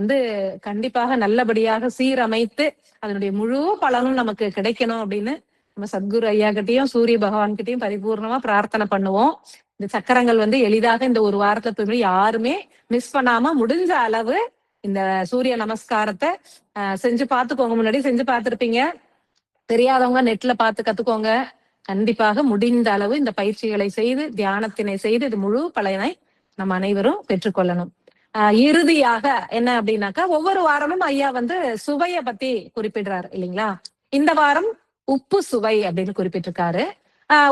கண்டிப்பாக நல்லபடியாக சீரமைத்து அதனுடைய முழு பலனும் நமக்கு கிடைக்கணும் அப்படின்னு நம்ம சத்குரு ஐயா கிட்டையும் சூரிய பகவான் கிட்டையும் பரிபூர்ணமா பிரார்த்தனை பண்ணுவோம். இந்த சக்கரங்கள் எளிதாக இந்த ஒரு வாரத்துல யாருமே மிஸ் பண்ணாம முடிஞ்ச அளவு இந்த சூரிய நமஸ்காரத்தை செஞ்சு பார்த்துக்கோங்க. முன்னாடி செஞ்சு பார்த்திருப்பீங்க, தெரியாதவங்க நெட்ல பார்த்து கத்துக்கோங்க. கண்டிப்பாக முடிந்த அளவு இந்த பயிற்சிகளை செய்து தியானத்தினை செய்து இது முழு பலனை நம்ம அனைவரும் பெற்றுக்கொள்ளணும். இறுதியாக என்ன அப்படின்னாக்கா ஒவ்வொரு வாரமும் ஐயா சுவைய பத்தி குறிப்பிடுறாரு இல்லைங்களா. இந்த வாரம் உப்பு சுவை அப்படின்னு குறிப்பிட்டிருக்காரு.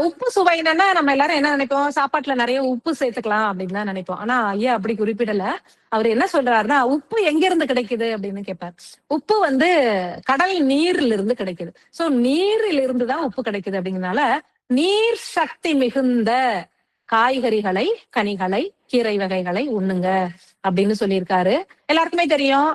உப்பு சுவை என்னன்னா நம்ம எல்லாரும் என்ன நினைப்போம், சாப்பாட்டுல நிறைய உப்பு சேர்த்துக்கலாம் அப்படின்னு தான் நினைப்போம். ஆனா ஐயா அப்படி குறிப்பிடல. அவர் என்ன சொல்றாருன்னா உப்பு எங்க இருந்து கிடைக்குது அப்படின்னு கேட்பார். உப்பு கடல் நீர்ல இருந்து கிடைக்குது. சோ நீரில் இருந்துதான் உப்பு கிடைக்குது. அப்படிங்கறதுனால நீர் சக்தி மிகுந்த காய்கறிகளை, கனிகளை, கீரை வகைகளை உண்ணுங்க அப்படின்னு சொல்லியிருக்காரு. எல்லாருக்குமே தெரியும்,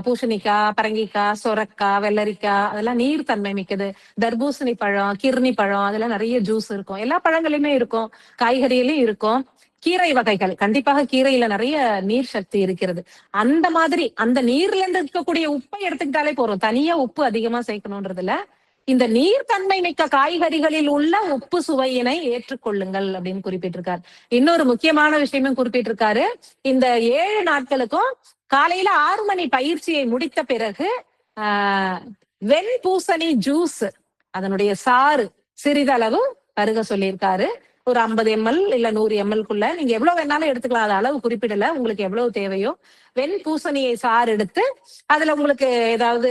பூசணிக்காய், பரங்கிக்காய், சொரக்காய், வெள்ளரிக்காய் அதெல்லாம் நீர் தன்மை மிக்கது. தர்பூசணி பழம், கிர்னி பழம் அதெல்லாம் நிறைய ஜூஸ் இருக்கும். எல்லா பழங்களையுமே இருக்கும், காய்கறியிலும் இருக்கும். கீரை வகைகள், கண்டிப்பாக கீரையில நிறைய நீர் சக்தி இருக்கிறது. அந்த மாதிரி அந்த நீர்ல இருந்து இருக்கக்கூடிய உப்பை எடுத்துக்கிட்டாலே போறோம், தனியா உப்பு அதிகமா சேர்க்கணும்ன்றதுல இந்த நீர்த்தன்மை மிக்க காய்கறிகளில் உள்ள உப்பு சுவையினை ஏற்றுக்கொள்ளுங்கள் அப்படின்னு குறிப்பிட்டிருக்காரு. இன்னொரு முக்கியமான விஷயமும் குறிப்பிட்டிருக்காரு. இந்த 7 நாட்களுக்கும் காலையில 6 மணி பயிற்சியை முடித்த பிறகு வெண்பூசணி ஜூஸ் அதனுடைய சாறு சிறிதளவு பருக சொல்லியிருக்காரு. ஒரு 50 ml இல்ல 100 ml நீங்க எவ்வளவு வேணாலும் எடுத்துக்கலாம். அது அளவு குறிப்பிடல. உங்களுக்கு எவ்வளவு தேவையோ வெண்பூசணியை சாறு எடுத்து அதுல உங்களுக்கு ஏதாவது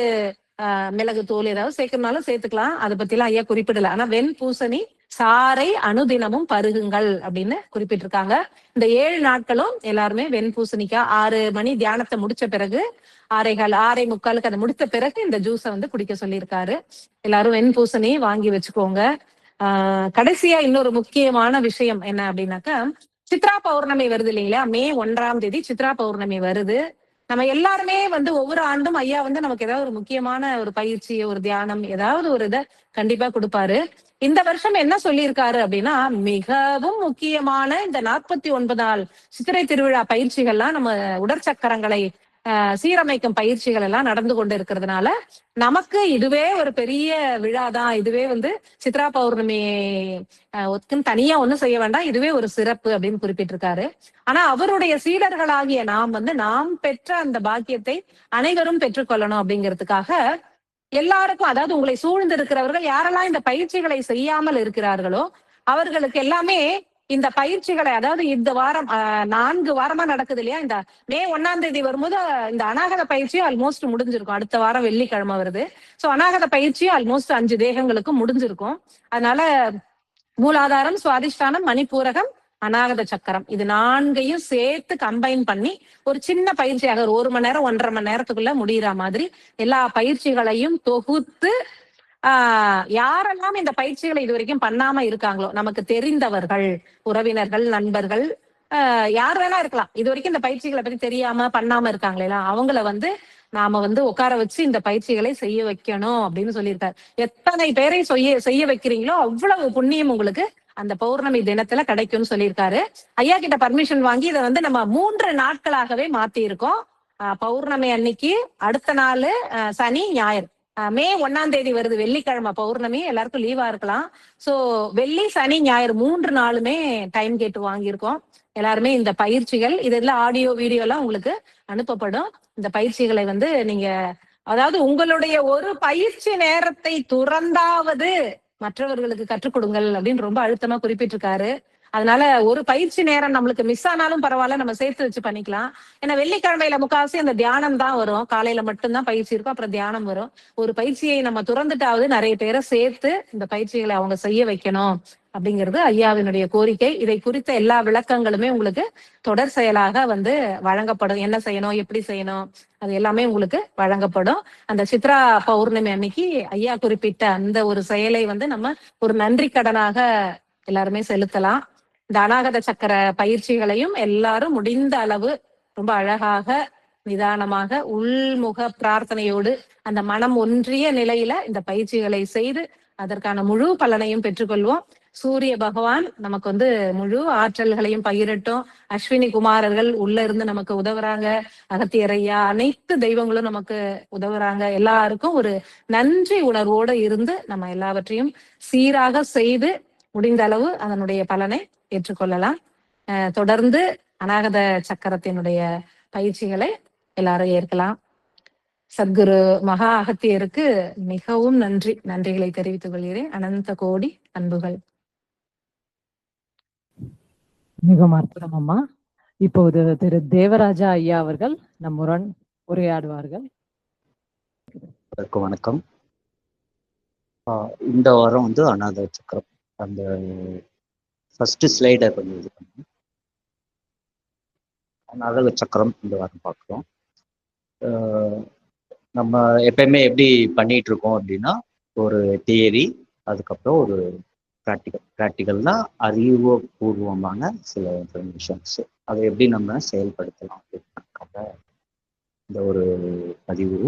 மிளகு தூள் ஏதாவது சேர்க்கணும்னாலும் சேர்த்துக்கலாம். அதை பத்தி எல்லாம் ஐயா குறிப்பிடல. ஆனா வெண்பூசணி சாறை அனுதினமும் பருகுங்கள் அப்படின்னு குறிப்பிட்டிருக்காங்க. இந்த 7 நாட்களும் எல்லாருமே வெண்பூசணிக்காய் 6 மணி தியானத்தை முடிச்ச பிறகு 6:45 அதை முடித்த பிறகு இந்த ஜூஸை வந்து குடிக்க சொல்லியிருக்காரு. எல்லாரும் வெண்பூசணி வாங்கி வச்சுக்கோங்க. கடைசியா இன்னொரு முக்கியமான விஷயம் என்ன அப்படின்னாக்கா, சித்ரா பௌர்ணமி வருது இல்லைங்களா? மே 1ஆம் தேதி சித்ரா பௌர்ணமி வருது. நம்ம எல்லாருமே வந்து ஒவ்வொரு ஆண்டும் ஐயா வந்து நமக்கு ஏதாவது ஒரு முக்கியமான ஒரு பயிற்சி, ஒரு தியானம், ஏதாவது ஒரு இதை கண்டிப்பா கொடுப்பாரு. இந்த வருஷம் என்ன சொல்லியிருக்காரு அப்படின்னா, மிகவும் முக்கியமான இந்த 49 நாள் சித்திரை திருவிழா பயிற்சிகள்லாம் நம்ம உடற்சக்கரங்களை சீரமைக்கும் பயிற்சிகள் எல்லாம் நடந்து கொண்டு இருக்கிறதுனால நமக்கு இதுவே ஒரு பெரிய விழா தான். இதுவே வந்து சித்ரா பௌர்ணமி தனியா ஒண்ணும் செய்ய வேண்டாம், இதுவே ஒரு சிறப்பு அப்படின்னு குறிப்பிட்டிருக்காரு. ஆனா அவருடைய சீடர்களாகிய நாம் பெற்ற அந்த பாக்கியத்தை அனைவரும் பெற்றுக்கொள்ளணும் அப்படிங்கிறதுக்காக எல்லாருக்கும், அதாவது உங்களை சூழ்ந்து இருக்கிறவர்கள் யாரெல்லாம் இந்த பயிற்சிகளை செய்யாமல் இருக்கிறார்களோ அவர்களுக்கு எல்லாமே இந்த பயிற்சிகளை, அதாவது இந்த வாரம் 4 வாரமா நடக்குது இல்லையா, இந்த மே 1ஆம் தேதி வரும்போது இந்த அநாகத பயிற்சியும் ஆல்மோஸ்ட் முடிஞ்சிருக்கும். அடுத்த வாரம் வெள்ளிக்கிழமை வருது. சோ அநாகத பயிற்சியும் ஆல்மோஸ்ட் 5 தேகங்களுக்கும் முடிஞ்சிருக்கும். அதனால மூலாதாரம், சுவாதிஷ்டானம், மணிப்பூரகம், அநாகத சக்கரம் இது 4ஐயும் சேர்த்து கம்பைன் பண்ணி ஒரு சின்ன பயிற்சியாக 1 மணி நேரம் 1.5 மணி நேரத்துக்குள்ள முடிகிற மாதிரி எல்லா பயிற்சிகளையும் தொகுத்து யாரெல்லாம் இந்த பயிற்சிகளை இது வரைக்கும் பண்ணாம இருக்காங்களோ, நமக்கு தெரிந்தவர்கள், உறவினர்கள், நண்பர்கள், யார் வேணா இருக்கலாம், இது வரைக்கும் இந்த பயிற்சிகளை பத்தி தெரியாம பண்ணாம இருக்காங்களே அவங்கள வந்து நாம வந்து உட்கார வச்சு இந்த பயிற்சிகளை செய்ய வைக்கணும் அப்படின்னு சொல்லியிருக்காரு. எத்தனை பேரை செய்ய வைக்கிறீங்களோ அவ்வளவு புண்ணியம் உங்களுக்கு அந்த பௌர்ணமி தினத்துல கிடைக்கும்னு சொல்லியிருக்காரு. ஐயா கிட்ட பர்மிஷன் வாங்கி இதை வந்து நம்ம 3 நாட்களாகவே மாத்தி இருக்கோம். பௌர்ணமி அன்னைக்கு, அடுத்த நாள் சனி, ஞாயிறு. மே 1ஆம் தேதி வருது வெள்ளிக்கிழமை பௌர்ணமி, எல்லாருக்கும் லீவா இருக்கலாம். சோ வெள்ளி, சனி, ஞாயிறு 3 நாளுமே டைம் கேட்டு வாங்கியிருக்கோம். எல்லாருமே இந்த பயிற்சிகள் இதெல்லாம் ஆடியோ வீடியோ எல்லாம் உங்களுக்கு அனுப்பப்படும். இந்த பயிற்சிகளை வந்து நீங்க, அதாவது உங்களுடைய ஒரு பயிற்சி நேரத்தை துறந்தாவது மற்றவர்களுக்கு கற்றுக் கொடுங்கள் அப்படின்னு ரொம்ப அழுத்தமா குறிப்பிட்டிருக்காரு. அதனால ஒரு பயிற்சி நேரம் நம்மளுக்கு மிஸ் ஆனாலும் பரவாயில்ல, நம்ம சேர்த்து வச்சு பண்ணிக்கலாம். ஏன்னா வெள்ளிக்கிழமையில முக்காவாசி அந்த தியானம் தான் வரும். காலையில மட்டும்தான் பயிற்சி இருக்கும், அப்புறம் தியானம் வரும். ஒரு பயிற்சியை நம்ம துறந்துட்டாவது நிறைய பேரை சேர்த்து இந்த பயிற்சிகளை அவங்க செய்ய வைக்கணும் அப்படிங்கிறது ஐயாவினுடைய கோரிக்கை. இதை குறித்த எல்லா விளக்கங்களுமே உங்களுக்கு தொடர் செயலாக வந்து வழங்கப்படும். என்ன செய்யணும், எப்படி செய்யணும், அது எல்லாமே உங்களுக்கு வழங்கப்படும். அந்த சித்ரா பௌர்ணமி அன்னைக்கு ஐயா குறிப்பிட்ட அந்த ஒரு செயலை வந்து நம்ம ஒரு நன்றி கடனாக எல்லாருமே செலுத்தலாம். இந்த அநாகத சக்கர பயிற்சிகளையும் எல்லாரும் முடிந்த அளவு ரொம்ப அழகாக, நிதானமாக, உள்முக பிரார்த்தனையோடு அந்த மனம் ஒன்றிய நிலையில இந்த பயிற்சிகளை செய்து அதற்கான முழு பலனையும் பெற்றுக்கொள்வோம். சூரிய பகவான் நமக்கு வந்து முழு ஆற்றல்களையும் பகிரட்டும். அஸ்வினி குமாரர்கள் உள்ள இருந்து நமக்கு உதவுறாங்க. அகத்தியரையா, அனைத்து தெய்வங்களும் நமக்கு உதவுறாங்க. எல்லாருக்கும் ஒரு நன்றி உணர்வோடு இருந்து நம்ம எல்லாவற்றையும் சீராக செய்து முடிந்த அளவு அதனுடைய பலனை ஏற்றுக்கொள்ளலாம். தொடர்ந்து அநாகத சக்கரத்தினுடைய பயிற்சிகளை எல்லாரும் ஏற்கலாம். சத்குரு மகா அகத்தியருக்கு மிகவும் நன்றிகளை தெரிவித்துக் கொள்கிறேன். அனந்த கோடி அன்புகள். மிகவும் அற்புதம் அம்மா. இப்போது திரு தேவராஜா ஐயா அவர்கள் நம்முடன் உரையாடுவார்கள். வணக்கம். இந்த வாரம் வந்து அநாகத சக்கரம் அந்த ஃபர்ஸ்ட் ஸ்லைடை கொஞ்சம் இது பண்ணுங்க. அநாகத சக்கரம் இந்த வாரம் பார்க்குறோம். நம்ம எப்பயுமே எப்படி பண்ணிட்டு இருக்கோம் அப்படின்னா, ஒரு தியரி, அதுக்கப்புறம் ஒரு ப்ராக்டிக்கல்னா அறிவுபூர்வமான சில இன்ஃபர்மேஷன்ஸ், அதை எப்படி நம்ம செயல்படுத்தலாம் அப்படின்னாக்க இந்த ஒரு பதிவு.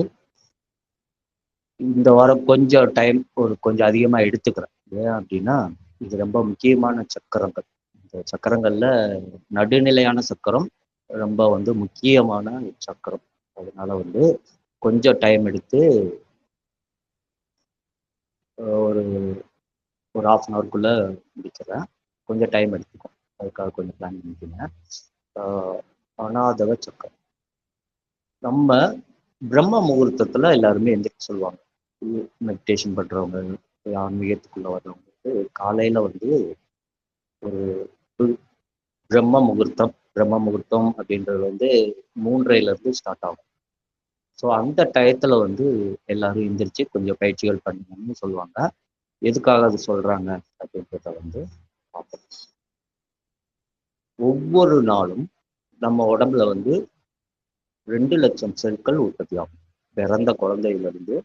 இந்த வாரம் கொஞ்சம் டைம் கொஞ்சம் அதிகமாக எடுத்துக்கிறேன். ஏன் அப்படின்னா, இது ரொம்ப முக்கியமான சக்கரங்கள். இந்த சக்கரங்கள்ல நடுநிலையான சக்கரம் ரொம்ப வந்து முக்கியமான சக்கரம். அதனால வந்து கொஞ்சம் டைம் எடுத்து ஒரு ஒரு 1/2 அன் ஹவர்க்குள்ள முடிச்சிடறேன். கொஞ்சம் டைம் எடுத்துக்கும். அதுக்காக கொஞ்சம் பிளான் பண்ணிக்கோங்க. அநாதக சக்கரம். நம்ம பிரம்ம முகூர்த்தத்துல எல்லாருமே எந்திரிக்க சொல்லுவாங்க. மெடிடேஷன் பண்றவங்க, ஆன்மீகத்துக்குள்ள வர்றவங்களுக்கு காலையில வந்து ஒரு பிரம்ம முகூர்த்தம். பிரம்ம முகூர்த்தம் அப்படின்றது வந்து 3:30ல இருந்து ஸ்டார்ட் ஆகும். ஸோ அந்த டயத்துல வந்து எல்லாரும் எந்திரிச்சு கொஞ்சம் பயிற்சிகள் பண்ணணும்னு சொல்லுவாங்க. எதுக்காக அது சொல்றாங்க அப்படின்றத வந்து பார்ப்போம். ஒவ்வொரு நாளும் நம்ம உடம்புல வந்து 2,00,000 செல்கள் உற்பத்தி ஆகும். பிறந்த குழந்தையிலிருந்து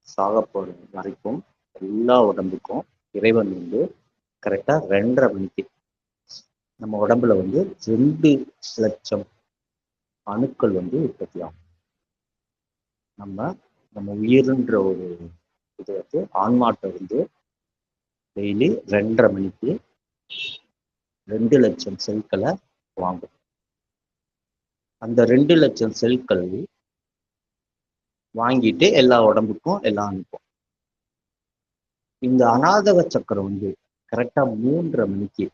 சாக போற வரைக்கும் எல்லா உடம்புக்கும் இறைவன் வந்து கரெக்டா 2:30 மணிக்கு நம்ம உடம்புல வந்து 2,00,000 அணுக்கள் வந்து உற்பத்தி ஆகும். நம்ம உயிருன்ற ஒரு இது வந்து ஆன்மாட்ட வந்து டெய்லி 2:30 மணிக்கு 2,00,000 செல்களை வாங்கும். அந்த 2,00,000 செல்கள் வாங்கிட்டு எல்லா உடம்புக்கும் எல்லாம் அனுப்பும். இந்த அநாதக சக்கரம் வந்து கரெக்டா 3:30 மணிக்கு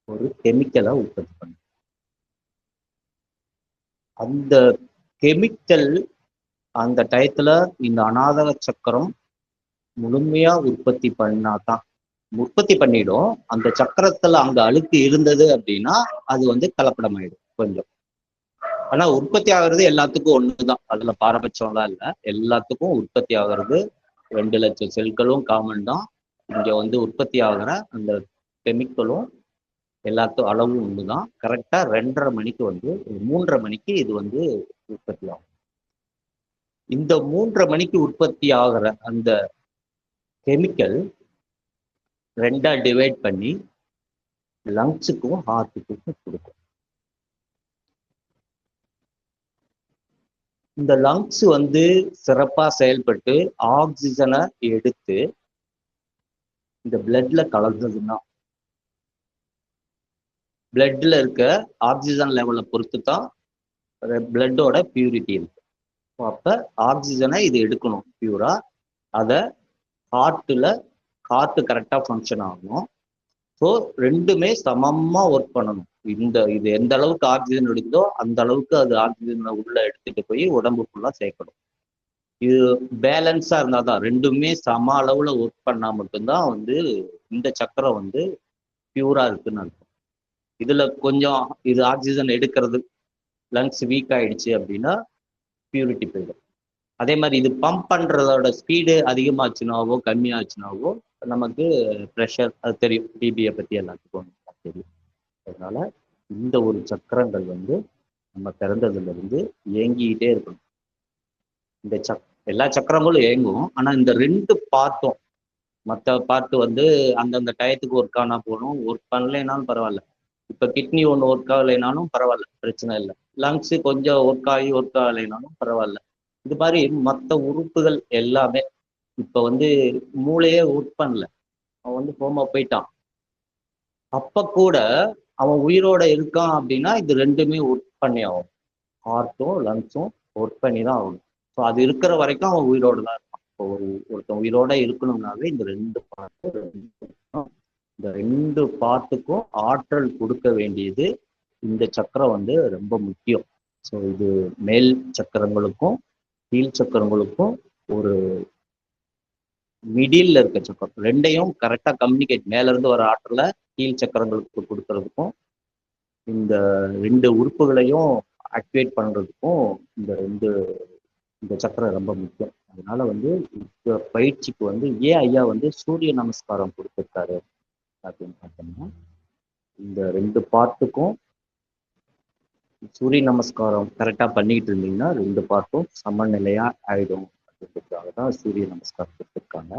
ஒரு கெமிக்கலை உற்பத்தி பண்ணும். அந்த கெமிக்கல் அந்த டயத்துல இந்த அநாதக சக்கரம் முழுமையா உற்பத்தி பண்ணாதான், உற்பத்தி பண்ணிடும். அந்த சக்கரத்துல அங்க அழுக்கு இருந்தது அப்படின்னா அது வந்து கலப்படமாயிடும் கொஞ்சம். ஆனா உற்பத்தி ஆகிறது எல்லாத்துக்கும் ஒண்ணுதான், அதுல பாரபட்சம்லாம் இல்லை. எல்லாத்துக்கும் உற்பத்தி ஆகிறது 2,00,000 செல்களும் காமன் தான். இங்க வந்து உற்பத்தி ஆகிற அந்த கெமிக்கலும் எல்லாத்துக்கும் அளவும் ஒண்ணுதான். கரெக்டா 2:30 மணிக்கு வந்து 3:30 மணிக்கு இது வந்து உற்பத்தி ஆகும். இந்த 3:30 மணிக்கு உற்பத்தி ஆகிற அந்த கெமிக்கல் 2 டிவைட் பண்ணி லங்ஸுக்கும் ஹார்ட்டுக்கும் கொடுக்கும். இந்த லங்ஸ் வந்து சிறப்பா செயல்பட்டு ஆக்சிஜனை எடுத்து இந்த பிளட்ல கலந்ததுன்னா, பிளட்ல இருக்க ஆக்சிஜன் லெவலை பொறுத்து தான் பிளட்டோட பியூரிட்டி இருக்கு. அப்ப ஆக்சிஜனை இது எடுக்கணும் பியூரா. அதை ஹார்ட் கரெக்டா ஃபங்க்ஷன் ஆகணும். ஸோ ரெண்டுமே சமமா ஒர்க் பண்ணணும். இது எந்த அளவுக்கு ஆக்சிஜன் எடுக்குதோ அந்த அளவுக்கு அது ஆக்சிஜனை உள்ள எடுத்துட்டு போய் உடம்பு ஃபுல்லா சேர்க்கணும். இது பேலன்ஸா இருந்தாதான், ரெண்டுமே சம அளவுல ஒர்க் பண்ணா மட்டும்தான் வந்து இந்த சக்கரம் வந்து பியூரா இருக்குன்னு அர்த்தம். இதுல கொஞ்சம் இது ஆக்சிஜன் எடுக்கிறது, லங்ஸ் வீக் ஆயிடுச்சு அப்படின்னா பியூரிட்டி போயிடும். அதே மாதிரி இது பம்ப் பண்றதோட ஸ்பீடு அதிகமாச்சுனாவோ கம்மியாச்சுனாவோ நமக்கு ப்ரெஷர், அது தெரியும். பிபியை பத்தி எல்லாத்துக்கும் தெரியும். அதனால இந்த ஒரு சக்கரங்கள் வந்து நம்ம பிறந்ததுல இருந்து இயங்கிக்கிட்டே இருக்கணும். இந்த எல்லா சக்கரங்களும் இயங்கும். ஆனா இந்த 2 பார்ட்டும், மற்ற பார்ட் வந்து அந்தந்த டயத்துக்கு ஒர்க் ஆனா போகணும். ஒர்க் பண்ணலைனாலும் பரவாயில்ல. இப்ப கிட்னி ஒன்று ஒர்க் ஆகலைனாலும் பரவாயில்ல, பிரச்சனை இல்லை. லங்ஸ் கொஞ்சம் ஒர்க் ஆகலைனாலும் பரவாயில்ல. இது மாதிரி மற்ற உறுப்புகள் எல்லாமே. இப்ப வந்து மூளையே ஒர்க் பண்ணல, அவன் வந்து ஹோமா போயிட்டான். அப்ப கூட அவன் உயிரோட இருக்கான் அப்படின்னா இது ரெண்டுமே ஒர்க் பண்ணி ஆகும். ஹார்ட்டும் லங்ஸும் ஒர்க் பண்ணி தான் ஆகணும். ஸோ அது இருக்கிற வரைக்கும் அவன் உயிரோட தான் இருப்பான். இப்போ ஒருத்தன் உயிரோட இருக்கணும்னாவே இந்த 2 பார்ட்டுக்கும் ஆற்றல் கொடுக்க வேண்டியது இந்த சக்கரம் வந்து ரொம்ப முக்கியம். ஸோ இது மேல் சக்கரங்களுக்கும் கீழ் சக்கரங்களுக்கும் ஒரு மிடில் இருக்க சக்கரம், ரெண்டையும் கரெக்டா கம்யூனிகேட், மேல இருந்து வர ஆற்றலை கீழ் சக்கரங்களுக்கு கொடுக்கறதுக்கும் இந்த 2 உறுப்புகளையும் ஆக்டிவேட் பண்றதுக்கும் இந்த சக்கரம் ரொம்ப முக்கியம். அதனால வந்து இந்த பயிற்சிக்கு வந்து ஏன் ஐயா வந்து சூரிய நமஸ்காரம் கொடுத்துருக்காரு அப்படின்னு பார்த்தோம்னா, இந்த 2 பார்ட்டுக்கும் சூரிய நமஸ்காரம் கரெக்டா பண்ணிட்டு இருந்தீங்கன்னா 2 பார்ட்டும் சமநிலையா ஆயிடும் அப்படின்றதுக்காக தான் சூரிய நமஸ்காரம் கொடுத்துருக்காங்க.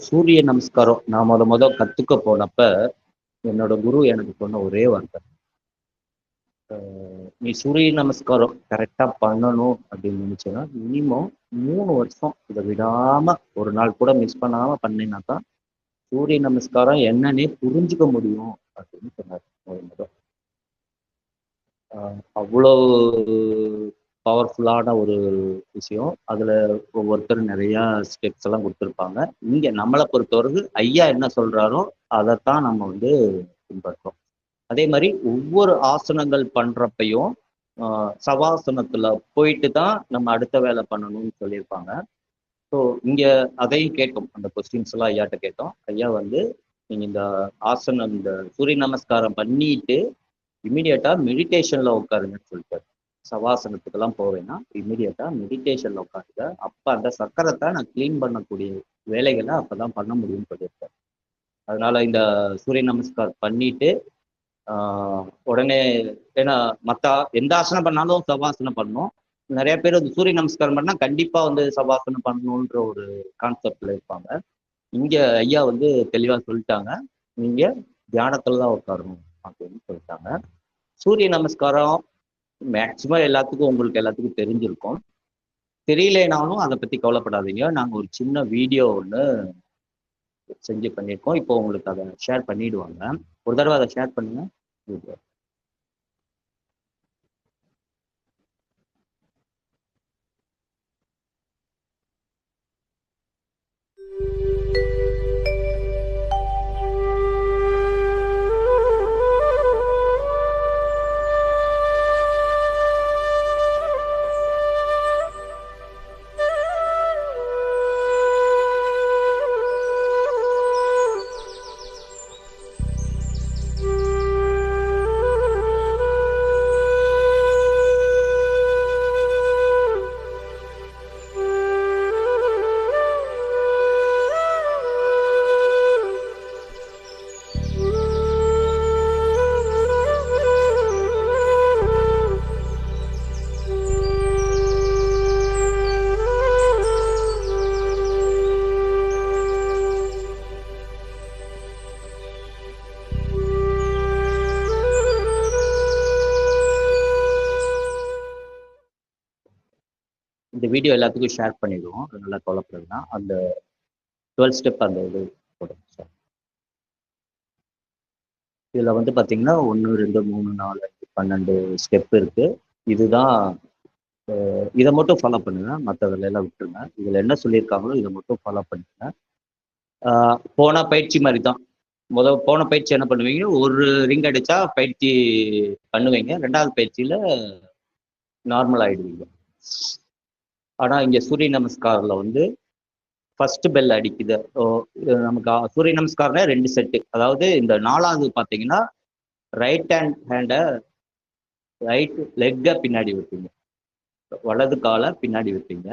சூரிய நமஸ்காரம் நான் முத கத்துக்க போனப்ப என்னோட குரு எனக்கு சொன்ன ஒரே வார்த்தை, நீ சூரிய நமஸ்காரம் கரெக்டா பண்ணணும் அப்படின்னு நினைச்சேன்னா மினிமம் 3 வருஷம் இதை விடாம ஒரு நாள் கூட மிஸ் பண்ணாம பண்ணினாதான் சூரிய நமஸ்காரம் என்னன்னே புரிஞ்சுக்க முடியும் அப்படின்னு சொன்னார். முதல் அவ்வளோ பவர்ஃபுல்லான ஒரு விஷயம். அதில் ஒவ்வொருத்தரும் நிறையா ஸ்டெப்ஸ் எல்லாம் கொடுத்துருப்பாங்க. இங்கே நம்மளை பொறுத்தவரைக்கும் ஐயா என்ன சொல்கிறாரோ அதைத்தான் நம்ம வந்து பின்பற்றோம். அதே மாதிரி ஒவ்வொரு ஆசனங்கள் பண்ணுறப்பையும் சவாசனத்தில் போயிட்டு தான் நம்ம அடுத்த வேலை பண்ணணும்னு சொல்லியிருப்பாங்க. ஸோ இங்கே அதையும் கேட்டோம், அந்த கொஸ்டின்ஸ் எல்லாம் ஐயாட்ட கேட்டோம். ஐயா வந்து நீங்கள் இந்த ஆசனம், இந்த சூரிய நமஸ்காரம் பண்ணிட்டு இம்மிடியட்டாக மெடிடேஷனில் உட்காருங்கன்னு சொல்லிட்டாரு. சவாசனத்துக்கெல்லாம் போவேன்னா இம்மிடியட்டாக மெடிடேஷனில் உட்காருங்க. அப்போ அந்த சக்கரத்தை நான் க்ளீன் பண்ணக்கூடிய வேலைகளை அப்போ தான் பண்ண முடியும்னு சொல்லியிருக்காரு. அதனால இந்த சூரிய நமஸ்கார் பண்ணிட்டு உடனே, ஏன்னா மற்ற எந்த ஆசனம் பண்ணாலும் சவாசனம் பண்ணணும். நிறைய பேர் வந்து சூரிய நமஸ்காரம் பண்ணால் கண்டிப்பாக வந்து சவாசனம் பண்ணணுன்ற ஒரு கான்செப்டில் இருப்பாங்க. இங்கே ஐயா வந்து தெளிவாக சொல்லிட்டாங்க, நீங்கள் தியானத்தில் தான் உட்காரணும் அப்படின்னு சொல்லிட்டாங்க. சூரிய நமஸ்காரம் மேக்சிமம் எல்லாத்துக்கும் உங்களுக்கு எல்லாத்துக்கும் தெரிஞ்சிருக்கும். தெரியலனாலும் அதை பற்றி கவலைப்படாதீங்க. நாங்கள் ஒரு சின்ன வீடியோ ஒன்று செஞ்சு பண்ணியிருக்கோம். இப்போ உங்களுக்கு அதை ஷேர் பண்ணிடுவாங்க. ஒரு தடவை அதை ஷேர் பண்ணுங்க. இந்த வீடியோ எல்லாத்துக்கும் ஷேர் பண்ணிடுவோம். நல்லா கவலைப்படுதுன்னா அந்த 12 ஸ்டெப் அந்த இது போடுங்க சார். இதில் வந்து பார்த்தீங்கன்னா 1, 2, 3, 4, 5, 12 ஸ்டெப் இருக்குது. இதுதான், இதை மட்டும் ஃபாலோ பண்ணுங்க, மற்றதெல்லாம் விட்டுருங்க. இதில் என்ன சொல்லியிருக்காங்களோ இதை மட்டும் ஃபாலோ பண்ணுங்க. போன பயிற்சி மாதிரி தான். போன பயிற்சி என்ன பண்ணுவீங்க, ஒரு ரிங் அடித்தா பயிற்சி பண்ணுவீங்க. 2வது பயிற்சியில் நார்மல் ஆகிடுவீங்க. ஆனால் இங்கே சூரிய நமஸ்காரில் வந்து ஃபர்ஸ்ட் பெல் அடிக்குது. நமக்கு சூரிய நமஸ்காரம்னா 2 செட்டு. அதாவது இந்த 4வது பார்த்தீங்கன்னா ரைட் ஹேண்டை, ரைட் லெக்கை பின்னாடி வைப்பீங்க, வலது காலை பின்னாடி வைப்பீங்க.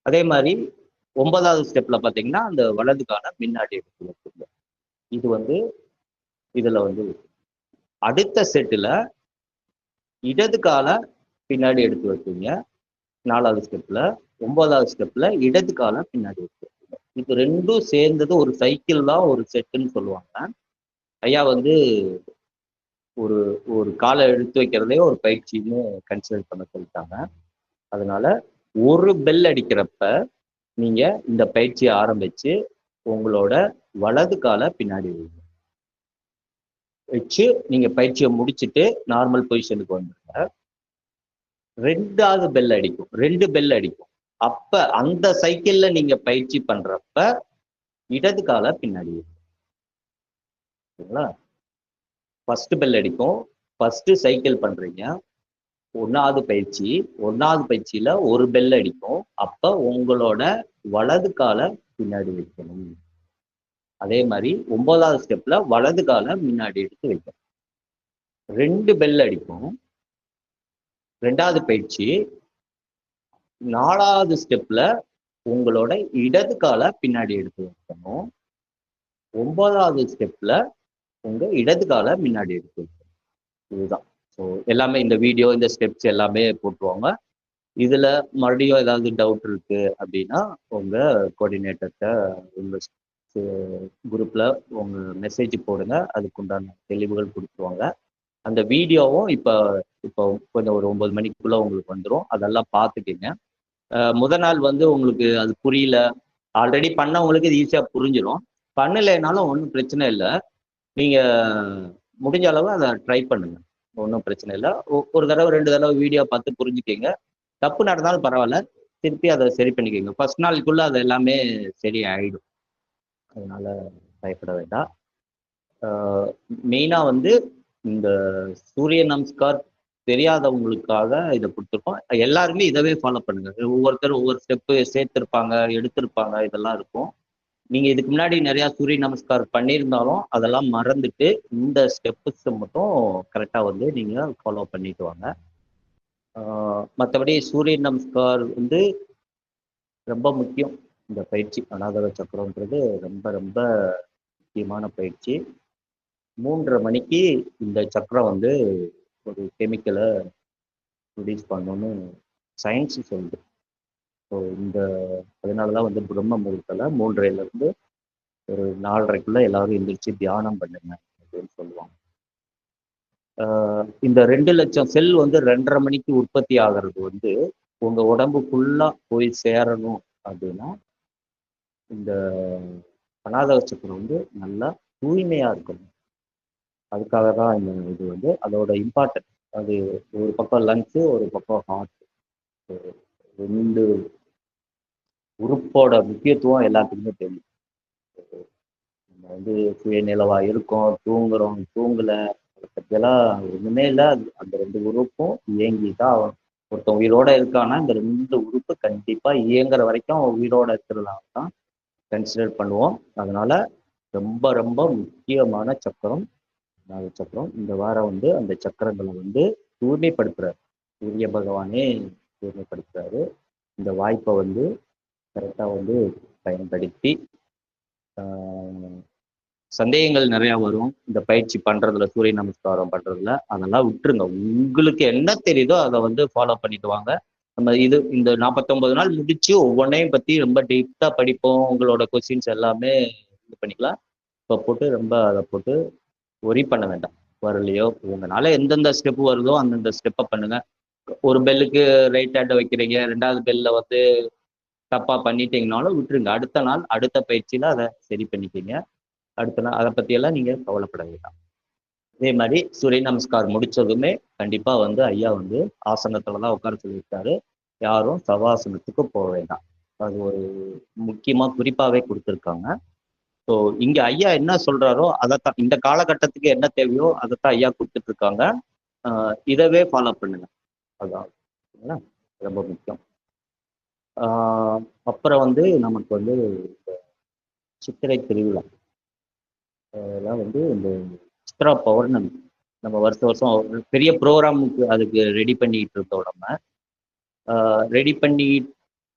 அதே மாதிரி 9வது ஸ்டெப்பில் பார்த்தீங்கன்னா அந்த வலது காலை முன்னாடி எடுத்து வைப்பீங்க. இது வந்து இதில் வந்து அடுத்த செட்டில் இடது காலை பின்னாடி எடுத்து வைப்பீங்க 4வது ஸ்டெப்பில். 9வது ஸ்டெப்பில் இடது காலை பின்னாடி எடுத்து வைப்பீங்க. இது 2ம் சேர்ந்தது ஒரு சைக்கிள் தான், ஒரு செட்டுன்னு சொல்லுவாங்க. ஐயா வந்து ஒரு ஒரு காலை எடுத்து வைக்கிறதே ஒரு பயிற்சின்னு கன்சிடர் பண்ண சொல்லிட்டாங்க. அதனால ஒரு பெல் அடிக்கிறப்ப நீங்க இந்த பயிற்சியை ஆரம்பிச்சு உங்களோட வலது காலை பின்னாடி வச்சு நீங்க பயிற்சியை முடிச்சுட்டு நார்மல் பொசிஷனுக்கு வந்துருங்க. 2வது பெல் அடிக்கும், 2 பெல் அடிக்கும். அப்ப அந்த சைக்கிள்ல நீங்க பயிற்சி பண்றப்ப இடது காலை பின்னாடி சரிங்களா. ஃபர்ஸ்ட் பெல் அடிக்கும், ஃபர்ஸ்ட் சைக்கிள் பண்றீங்க. 1வது பயிற்சி, 1வது பயிற்சியில ஒரு பெல் அடிக்கும். அப்ப உங்களோட வலது காலை பின்னாடி வைக்கணும். அதே மாதிரி 9வது ஸ்டெப்ல வலது காலை முன்னாடி எடுத்து வைக்கணும். 2 பெல் அடிக்கும். 2வது பயிற்சி 4வது ஸ்டெப்ல உங்களோட இடது காலை பின்னாடி எடுத்து வைக்கணும். 9வது ஸ்டெப்ல உங்க இடது காலை முன்னாடி எடுத்து வைக்கணும். இதுதான். ஸோ எல்லாமே இந்த வீடியோ, இந்த ஸ்டெப்ஸ் எல்லாமே போட்டுருவாங்க. இதுல மறுபடியும் ஏதாவது டவுட் இருக்கு அப்படின்னா உங்க கோஆர்டினேட்டர்கிட்ட, உங்க குரூப்ல உங்க மெசேஜ் போடுங்க, அதுக்குண்டான தெளிவுகள் கொடுத்துருவாங்க. அந்த வீடியோவும் இப்போ கொஞ்சம் ஒரு 9 மணிக்குள்ள உங்களுக்கு வந்துடும். அதெல்லாம் பார்த்துக்கிங்க. முதல் நாள் வந்து உங்களுக்கு அது புரியல, ஆல்ரெடி பண்ணவங்களுக்கு இது ஈஸியாக புரிஞ்சிடும். பண்ணலைனாலும் ஒன்றும் பிரச்சனை இல்லை. நீங்கள் முடிஞ்ச அளவு அதை ட்ரை பண்ணுங்க. ஒன்றும் பிரச்சனை இல்லை. ஒரு தடவை 2 தடவை வீடியோ பார்த்து புரிஞ்சுக்கிங்க. தப்பு நடந்தாலும் பரவாயில்ல, திருப்பி அதை சரி பண்ணிக்கோங்க. ஃபர்ஸ்ட் நாளுக்குள்ள அது எல்லாமே சரி ஆயிடும். அதனால பயப்பட வேண்டாம். மெயினா வந்து இந்த சூரிய நமஸ்கார் தெரியாதவங்களுக்காக இதை கொடுத்துருக்கோம். எல்லாருமே இதவே ஃபாலோ பண்ணுங்க. ஒவ்வொருத்தரும் ஒவ்வொரு ஸ்டெப்பு சேர்த்திருப்பாங்க, எடுத்திருப்பாங்க, இதெல்லாம் இருக்கும். நீங்க இதுக்கு முன்னாடி நிறைய சூரிய நமஸ்கார் பண்ணியிருந்தாலும் அதெல்லாம் மறந்துட்டு இந்த ஸ்டெப்ஸ் மட்டும் கரெக்டா வந்து நீங்க ஃபாலோ பண்ணிட்டு வாங்க. மற்றபடி சூரிய நமஸ்கார் வந்து ரொம்ப முக்கியம். இந்த பயிற்சி அநாதக சக்கரம்ன்றது ரொம்ப ரொம்ப முக்கியமான பயிற்சி. 3:30 மணிக்கு இந்த சக்கரம் வந்து ஒரு கெமிக்கலை ப்ரொடியூஸ் பண்ணணும்னு சயின்ஸ் சொல்லுது. ஸோ இந்த அதனாலதான் வந்து பிரம்ம முகூர்த்தத்தில் 3:30லேருந்து ஒரு 4:30க்குள்ள எல்லாரும் எந்திரிச்சு தியானம் பண்ணுங்க அப்படின்னு சொல்லுவாங்க. இந்த 2 லட்சம் செல் வந்து 2:30 மணிக்கு உற்பத்தி ஆகிறது வந்து உங்க உடம்பு ஃபுல்லா போய் சேரணும் அப்படின்னா இந்த அநாதக சக்கரம் வந்து நல்லா தூய்மையா இருக்கணும். அதுக்காக தான் இந்த இது வந்து அதோட இம்பார்ட்டன்ட். அது ஒரு பக்கம் லங்ஸு, ஒரு பக்கம் ஹார்ட். 2 உறுப்போட முக்கியத்துவம் எல்லாத்துக்குமே தெரியும். நம்ம வந்து சுயநிலவா இருக்கோம், தூங்குறோம், தூங்கல, அதை பற்றியெல்லாம் ஒண்ணுமே இல்லை. அந்த 2 உறுப்பும் இயங்கி தான் ஆகணும். ஒருத்தன் உயிரோட இருக்கான்னா இந்த 2 உறுப்பு கண்டிப்பா இயங்குற வரைக்கும் அவன் உயிரோட இருக்கிறதாக தான் கன்சிடர் பண்ணுவோம். அதனால ரொம்ப ரொம்ப முக்கியமான சக்கரம் அநாதக சக்கரம். இந்த வாரம் வந்து அந்த சக்கரங்களை வந்து தூய்மைப்படுத்துறாரு. சூரிய பகவானே தூய்மைப்படுத்துறாரு. இந்த வாய்ப்பை வந்து கரெக்டா வந்து பயன்படுத்தி சந்தேகங்கள் நிறைய வரும் இந்த பயிற்சி பண்றதுல, சூரிய நமஸ்காரம் பண்றதுல. அதெல்லாம் விட்டுருங்க. உங்களுக்கு என்ன தெரியுதோ அதை வந்து ஃபாலோ பண்ணிட்டு வாங்க. நம்ம இந்த 49 நாள் முடிச்சு ஒவ்வொன்றையும் பத்தி ரொம்ப டீப்பா படிப்போம். உங்களோட கொஸ்டின்ஸ் எல்லாமே இது பண்ணிக்கலாம். இப்போ போட்டு ரொம்ப அதை போட்டு ஒரி பண்ண வேண்டாம். வரலையோ உங்களால எந்தெந்த ஸ்டெப் வருதோ அந்தந்த ஸ்டெப்பை பண்ணுங்க. ஒரு பெல்லுக்கு ரைட் ஹேண்டை வைக்கிறீங்க, 2வது பெல்ல வந்து தப்பா பண்ணிட்டீங்கனாலும் விட்டுருங்க. அடுத்த நாள் அடுத்த பயிற்சியில அதை சரி பண்ணிக்கிங்க. அடுத்த நாள் அதை பற்றியெல்லாம் நீங்கள் கவலைப்பட வேண்டாம். அதே மாதிரி சூரிய நமஸ்கார் முடிச்சதுமே கண்டிப்பா வந்து ஐயா வந்து ஆசனத்துல தான் உட்கார சொல்லியிருக்காரு. யாரும் சவாசனத்துக்கு போக வேண்டாம். அது ஒரு முக்கியமா குறிப்பாவே கொடுத்துருக்காங்க. ஸோ இங்க ஐயா என்ன சொல்றாரோ அதைத்தான், இந்த காலகட்டத்துக்கு என்ன தேவையோ அதைத்தான் ஐயா கொடுத்துட்டு இருக்காங்க. இதவே ஃபாலோ பண்ணுங்க. அதான் ரொம்ப முக்கியம். அப்புறம் வந்து நமக்கு வந்து சித்திரை திருவிழா அதெல்லாம் வந்து இந்த சித்ரா பௌர்ணமி நம்ம வருஷம் ஒரு பெரிய ப்ரோக்ராமுக்கு அதுக்கு ரெடி பண்ணிட்டு இருந்தோம். நம்ம ரெடி பண்ணி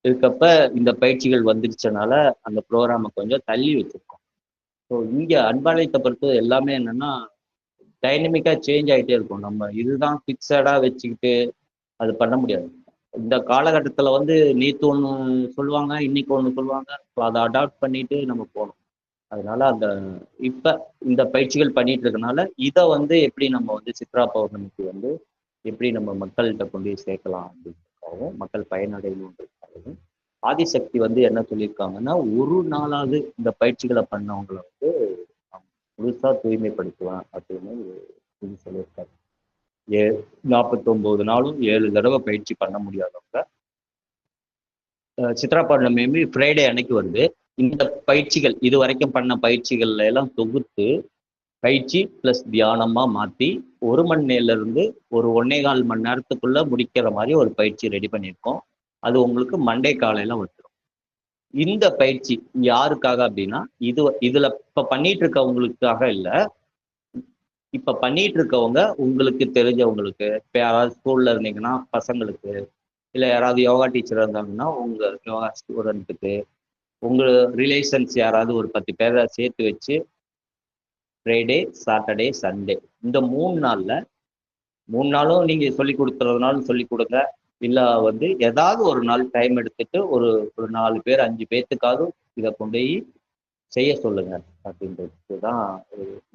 இருக்கப்ப இந்த பயிற்சிகள் வந்துருச்சனால அந்த ப்ரோக்ராமை கொஞ்சம் தள்ளி வச்சிருக்கோம். ஸோ இங்கே அன்பாலயத்தை பொறுத்து எல்லாமே என்னன்னா டைனமிக்காக சேஞ்ச் ஆகிட்டே இருக்கும். நம்ம இதுதான் ஃபிக்ஸடாக வச்சுக்கிட்டு அது பண்ண முடியாது. இந்த காலகட்டத்தில் வந்து நேற்று ஒன்று சொல்லுவாங்க, இன்னைக்கு ஒன்று சொல்லுவாங்க. ஸோ அதை அடாப்ட் பண்ணிட்டு நம்ம போகணும். அதனால அந்த இப்ப இந்த பயிற்சிகள் பண்ணிட்டு இருக்கனால இதை வந்து எப்படி நம்ம வந்து சித்ரா பௌர்ணமிக்கு வந்து எப்படி நம்ம மக்கள்கிட்ட கொண்டு போய் சேர்க்கலாம் அப்படின்றதுக்காகவும் மக்கள் பயனடையணுன்றதுக்காகவும் ஆதிசக்தி வந்து என்ன சொல்லியிருக்காங்கன்னா, ஒரு நாளாவது இந்த பயிற்சிகளை பண்ணவங்களை வந்து முழுசா தூய்மைப்படுத்துவேன் அப்படின்னு இது சொல்லியிருக்காரு. 49 நாளும் 7 தடவை பயிற்சி பண்ண முடியாதவங்க சித்ரா பௌர்ணமி ஃப்ரைடே அன்னைக்கு வருது. இந்த பயிற்சிகள் இது வரைக்கும் பண்ண பயிற்சிகள்ல எல்லாம் தொகுத்து பயிற்சி பிளஸ் தியானமா மாத்தி 1 மணி நேரம்லேருந்து ஒரு 1.25 மணி நேரத்துக்குள்ள முடிக்கிற மாதிரி ஒரு பயிற்சி ரெடி பண்ணியிருக்கோம். அது உங்களுக்கு மண்டே காலையில வந்துடும். இந்த பயிற்சி யாருக்காக அப்படின்னா இதுல இப்ப பண்ணிட்டு இருக்கவங்களுக்காக இல்லை. இப்ப பண்ணிட்டு இருக்கவங்க உங்களுக்கு தெரிஞ்சவங்களுக்கு, இப்ப யாராவது ஸ்கூல்ல இருந்தீங்கன்னா பசங்களுக்கு, இல்லை யாராவது யோகா டீச்சர் இருந்தாங்கன்னா உங்க யோகா ஸ்டூடெண்ட்டுக்கு, உங்க ரிலேஷன்ஸ் யாராவது ஒரு 10 பேரை சேர்த்து வச்சு ஃப்ரைடே, சாட்டர்டே, சண்டே இந்த 3 நாள்ல 3 நாளும் நீங்க சொல்லி கொடுத்துறதுனாலும் சொல்லி கொடுங்க. இல்லை வந்து ஏதாவது ஒரு நாள் டைம் எடுத்துட்டு ஒரு 4 பேர் 5 பேர்த்துக்காவது இதை கொண்டு போய் செய்ய சொல்லுங்க அப்படின்றது தான்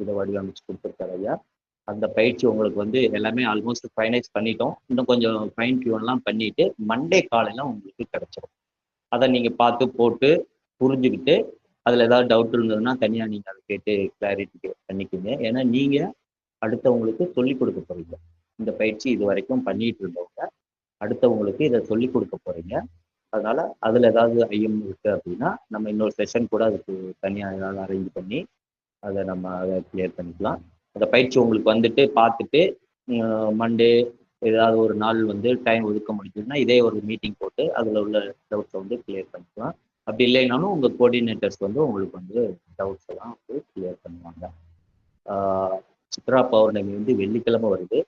இதை வடிவமைச்சு கொடுத்துருக்காரு ஐயா. அந்த பயிற்சி உங்களுக்கு வந்து எல்லாமே ஆல்மோஸ்ட் ஃபைனலைஸ் பண்ணிட்டோம். இன்னும் கொஞ்சம் ஃபைன் டியூன்லாம் பண்ணிட்டு மண்டே காலையில உங்களுக்கு கிடைச்சிடும். அதை நீங்க பார்த்து போட்டு புரிஞ்சுக்கிட்டு அதில் ஏதாவது டவுட் இருந்ததுன்னா தனியாக நீங்கள் அதை கேட்டு கிளாரிட்டி பண்ணிக்கோங்க. ஏன்னா நீங்கள் அடுத்தவங்களுக்கு சொல்லிக் கொடுக்க போறீங்க. இந்த பயிற்சி இது வரைக்கும் பண்ணிட்டு இருந்தவங்க அடுத்தவங்களுக்கு இதை சொல்லி கொடுக்க போறீங்க. அதனால அதுல ஏதாவது ஐயம் இருக்கு அப்படின்னா நம்ம இன்னொரு செஷன் கூட அதுக்கு தனியாக ஏதாவது அரேஞ்ச் பண்ணி அதை நம்ம அதை கிளியர் பண்ணிக்கலாம். அந்த பயிற்சி உங்களுக்கு வந்துட்டு பார்த்துட்டு மண்டே ஏதாவது ஒரு நாள் வந்து டைம் ஒதுக்க முடியுதுன்னா இதே ஒரு மீட்டிங் போட்டு அதில் உள்ள டவுட்ஸை வந்து கிளியர் பண்ணிக்கலாம். அப்படி இல்லைனாலும் உங்கள் கோஆர்டினேட்டர்ஸ் வந்து உங்களுக்கு வந்து டவுட்ஸ் எல்லாம் வந்து கிளியர் பண்ணுவாங்க. சித்ரா பௌர்ணமி வந்து வெள்ளிக்கிழமை வருது.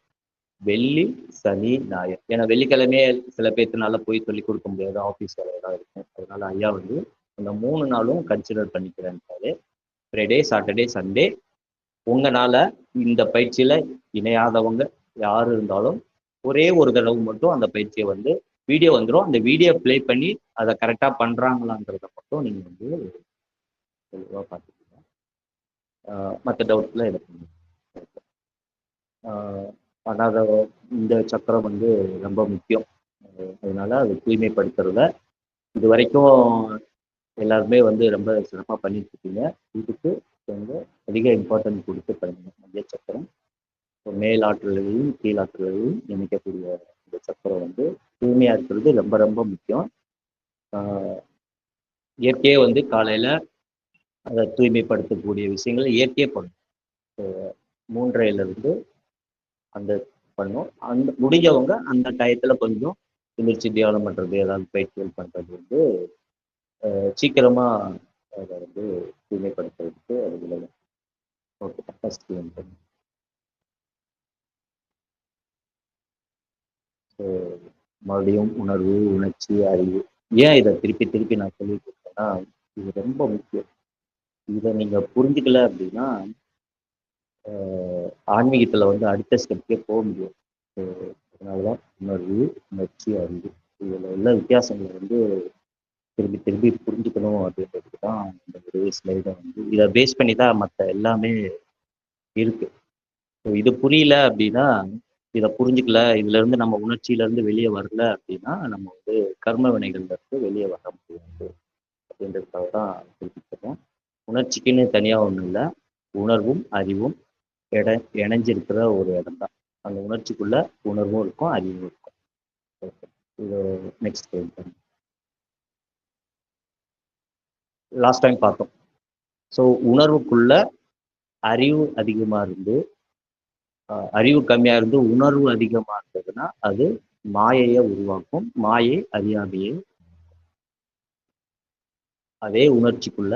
வெள்ளி, சனி, ஞாயிறு. ஏன்னா வெள்ளிக்கிழமையே சில பேர்த்துனால போய் சொல்லி கொடுக்க முடியாது, ஆஃபீஸ் வேலையெல்லாம் இருக்கும். அதனால ஐயா வந்து அந்த 3 நாளும் கன்சிடர் பண்ணிக்கிறேன்ட்டாரு. ஃப்ரைடே, சாட்டர்டே, சண்டே உங்களால இந்த பயிற்சியில இணையாதவங்க யாரு இருந்தாலும் ஒரே ஒரு தடவை மட்டும் அந்த பயிற்சியை வந்து வீடியோ வந்துடும். அந்த வீடியோ ப்ளே பண்ணி அதை கரெக்டாக பண்ணுறாங்களான்றத மட்டும் நீங்கள் வந்து தெளிவாக பார்த்துக்கோங்க. மற்ற டவுட்ல எனக்கு ஆனால் இந்த சக்கரம் வந்து ரொம்ப முக்கியம். அதனால அது தூய்மைப்படுத்துறத இது வரைக்கும் எல்லாருமே வந்து ரொம்ப சிறப்பாக பண்ணிட்டு இருக்கீங்க. இதுக்கு வந்து அதிக இம்பார்ட்டன்ட் கொடுத்து பண்ணுங்க. மைய சக்கரம் மேல் ஆற்றல்களையும் கீழ் ஆற்றல்களையும் நினைக்கக்கூடிய இந்த சக்கரம் வந்து தூய்மையாக இருக்கிறது ரொம்ப ரொம்ப முக்கியம். இயற்கையே வந்து காலையில் அதை தூய்மைப்படுத்தக்கூடிய விஷயங்களை இயற்கையே பண்ணும். 3:30 அந்த பண்ணும். அந்த முடிஞ்சவங்க அந்த டயத்துல கொஞ்சம் எந்திரிச்சு தியானம் பண்றது, ஏதாவது பயிற்சிகள் பண்றது வந்து சீக்கிரமா அதை வந்து தூய்மைப்படுத்துறதுக்கு அது விளையும். ஓகே, ஃபர்ஸ்ட் வந்து மறுபடியும் உணர்வு, உணர்ச்சி, அறிவு. ஏன் இதை திருப்பி திருப்பி நான் சொல்லிட்டு இருக்கேன்னா இது ரொம்ப முக்கியம். இதை நீங்க புரிஞ்சுக்கல அப்படின்னா ஆன்மீகத்துல வந்து அடுத்த ஸ்டெப்கே போக முடியும். அதனாலதான் உணர்வு, உணர்ச்சி, அறிவு இதுல உள்ள வித்தியாசங்களை வந்து திரும்பி திரும்பி புரிஞ்சுக்கணும் அப்படின்றதுக்கு தான் இந்த ஒரு ஸ்லைடை வந்து இதை பேஸ் பண்ணி தான் மற்ற எல்லாமே இருக்கு. ஸோ இது புரியல அப்படின்னா, இதை புரிஞ்சுக்கல, இதுல இருந்து நம்ம உணர்ச்சியில இருந்து வெளியே வரல அப்படின்னா நம்ம வந்து கர்ம வினைகள்ல இருந்து வெளியே வர முடியாது அப்படின்றதுக்காக தான் குறிப்பிட்டிருக்கோம். உணர்ச்சிக்குன்னு தனியா ஒன்றும் இல்லை, உணர்வும் அறிவும் இணைஞ்சிருக்கிற ஒரு இடம் தான். அந்த உணர்ச்சிக்குள்ள உணர்வும் இருக்கும், அறிவும் இருக்கும். இது நெக்ஸ்ட் லாஸ்ட் டைம் பார்த்தோம். ஸோ உணர்வுக்குள்ள அறிவு அதிகமா இருந்து அறிவு கம்மியா இருந்து உணர்வு அதிகமா இருந்ததுன்னா அது மாயையை உருவாக்கும். மாயை அறியாமையை. அதே உணர்ச்சிக்குள்ள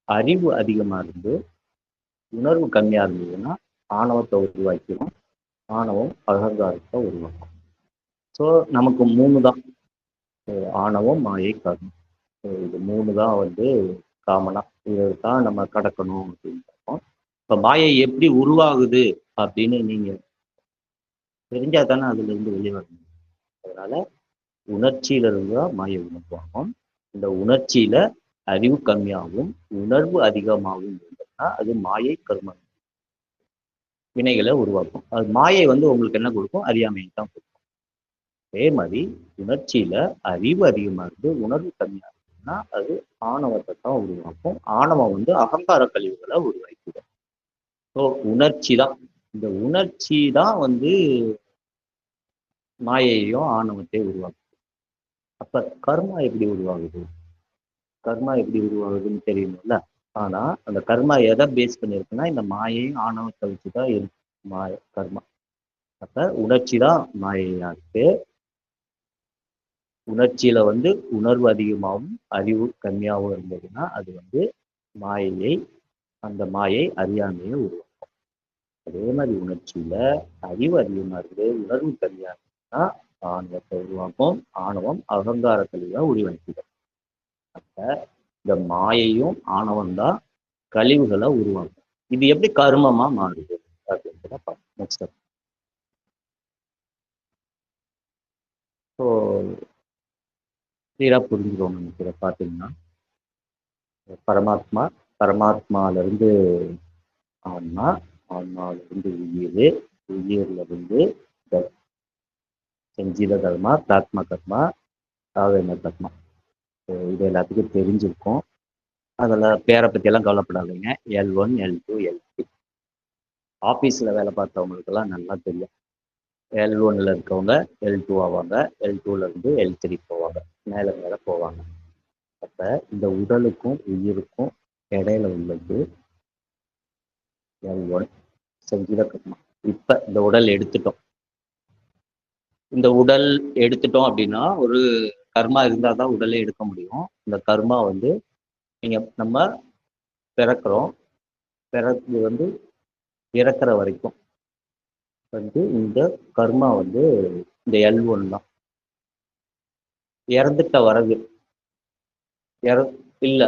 அறிவு அதிகமா இருந்து உணர்வு கம்மியா இருந்ததுன்னா ஆணவத்தை உருவாக்கிடும். ஆணவம் அகங்காரத்தை உருவாக்கும். ஸோ நமக்கு 3 தான், ஆணவம், மாயை, கர்மம். இது 3 தான் வந்து காமனா இதைத்தான் நம்ம கடக்கணும் அப்படின்னு பார்ப்போம். இப்போ மாயை எப்படி உருவாகுது அப்படின்னு நீங்க தெரிஞ்சா தானே அதுல இருந்து வெளியே வரணும். அதனால உணர்ச்சியில இருந்து தான் மாயை உருவாகும். இந்த உணர்ச்சியில அறிவு கம்மியாகவும் உணர்வு அதிகமாகவும் இருந்ததுன்னா அது மாயை கர்மம் வினைகளை உருவாக்கும். அது மாயை வந்து உங்களுக்கு என்ன கொடுக்கும்? அறியாமையை தான் கொடுக்கும். அதே மாதிரி உணர்ச்சியில அறிவு அதிகமா இருந்து உணர்வு கம்மியா இருக்குன்னா அது ஆணவத்தை தான் உருவாக்கும். ஆணவம் வந்து அகங்கார கழிவுகளை உருவாக்கிடும். ஸோ உணர்ச்சி தான், இந்த உணர்ச்சி தான் வந்து மாயையும் ஆணவத்தை உருவாக்குது. அப்ப கர்மா எப்படி உருவாகுது? கர்மா எப்படி உருவாகுதுன்னு தெரியணும்ல. ஆனா அந்த கர்மா எதை பேஸ் பண்ணியிருக்குன்னா இந்த மாயை ஆணவத்தை வச்சுதான் இருக்கு கர்மா. அப்ப உணர்ச்சி தான் மாயையா இருக்கு. உணர்ச்சியில வந்து உணர்வு அதிகமாகவும் அறிவு கம்மியாகவும் இருந்ததுன்னா அது வந்து மாயையை, அந்த மாயை அறியாமையை உருவாக்கும். அதே மாதிரி உணர்ச்சியில அறிவு அதிகமா இருந்து உணர்வு கம்மியா இருந்ததுன்னா ஆணவத்தை உருவாக்கும். ஆணவம் அகங்கார கழிவை உருவாக்கிடும். அப்ப இந்த மாயையும் ஆணவம் தான் கழிவுகளை உருவாக்கும். இது எப்படி கர்மமா மாறுது அப்படின்றத பார்ப்போம் நெக்ஸ்ட். ஸோ கிளியரா புரிஞ்சுக்கோங்க. நினைக்கிற பார்த்தீங்கன்னா பரமாத்மா, பரமாத்மாவிலிருந்து ஆன்மா, ஆன்மாவிலிருந்து உயிர், உயிர்ல இருந்து செஞ்சித கர்மா, பிராத்மா கர்மா, சாதன கர்மா. இது எல்லாத்துக்கும் தெரிஞ்சிருக்கும். அதில் பேரை பற்றியெல்லாம் கவலைப்படாதீங்க. L1, L2, L3 ஆஃபீஸில் வேலை பார்த்தவங்களுக்கெல்லாம் நல்லா தெரியும். L1ல இருக்கவங்க L2 ஆவாங்க, L2ல இருந்து L3 போவாங்க, மேலே மேலே போவாங்க. அப்ப இந்த உடலுக்கும் உயிருக்கும் இடையில உள்ளது L1 சங்கீத கர்மா. இப்ப இந்த உடல் எடுத்துட்டோம். இந்த உடல் எடுத்துட்டோம் அப்படின்னா ஒரு கர்மா இருந்தால் தான் உடலே எடுக்க முடியும். இந்த கர்மா வந்து நம்ம பிறக்கிறோம், பிறகு வந்து இறக்குற வரைக்கும் வந்து இந்த கர்மா வந்து இந்த L1 தான். இறந்துட்ட வரகு இல்ல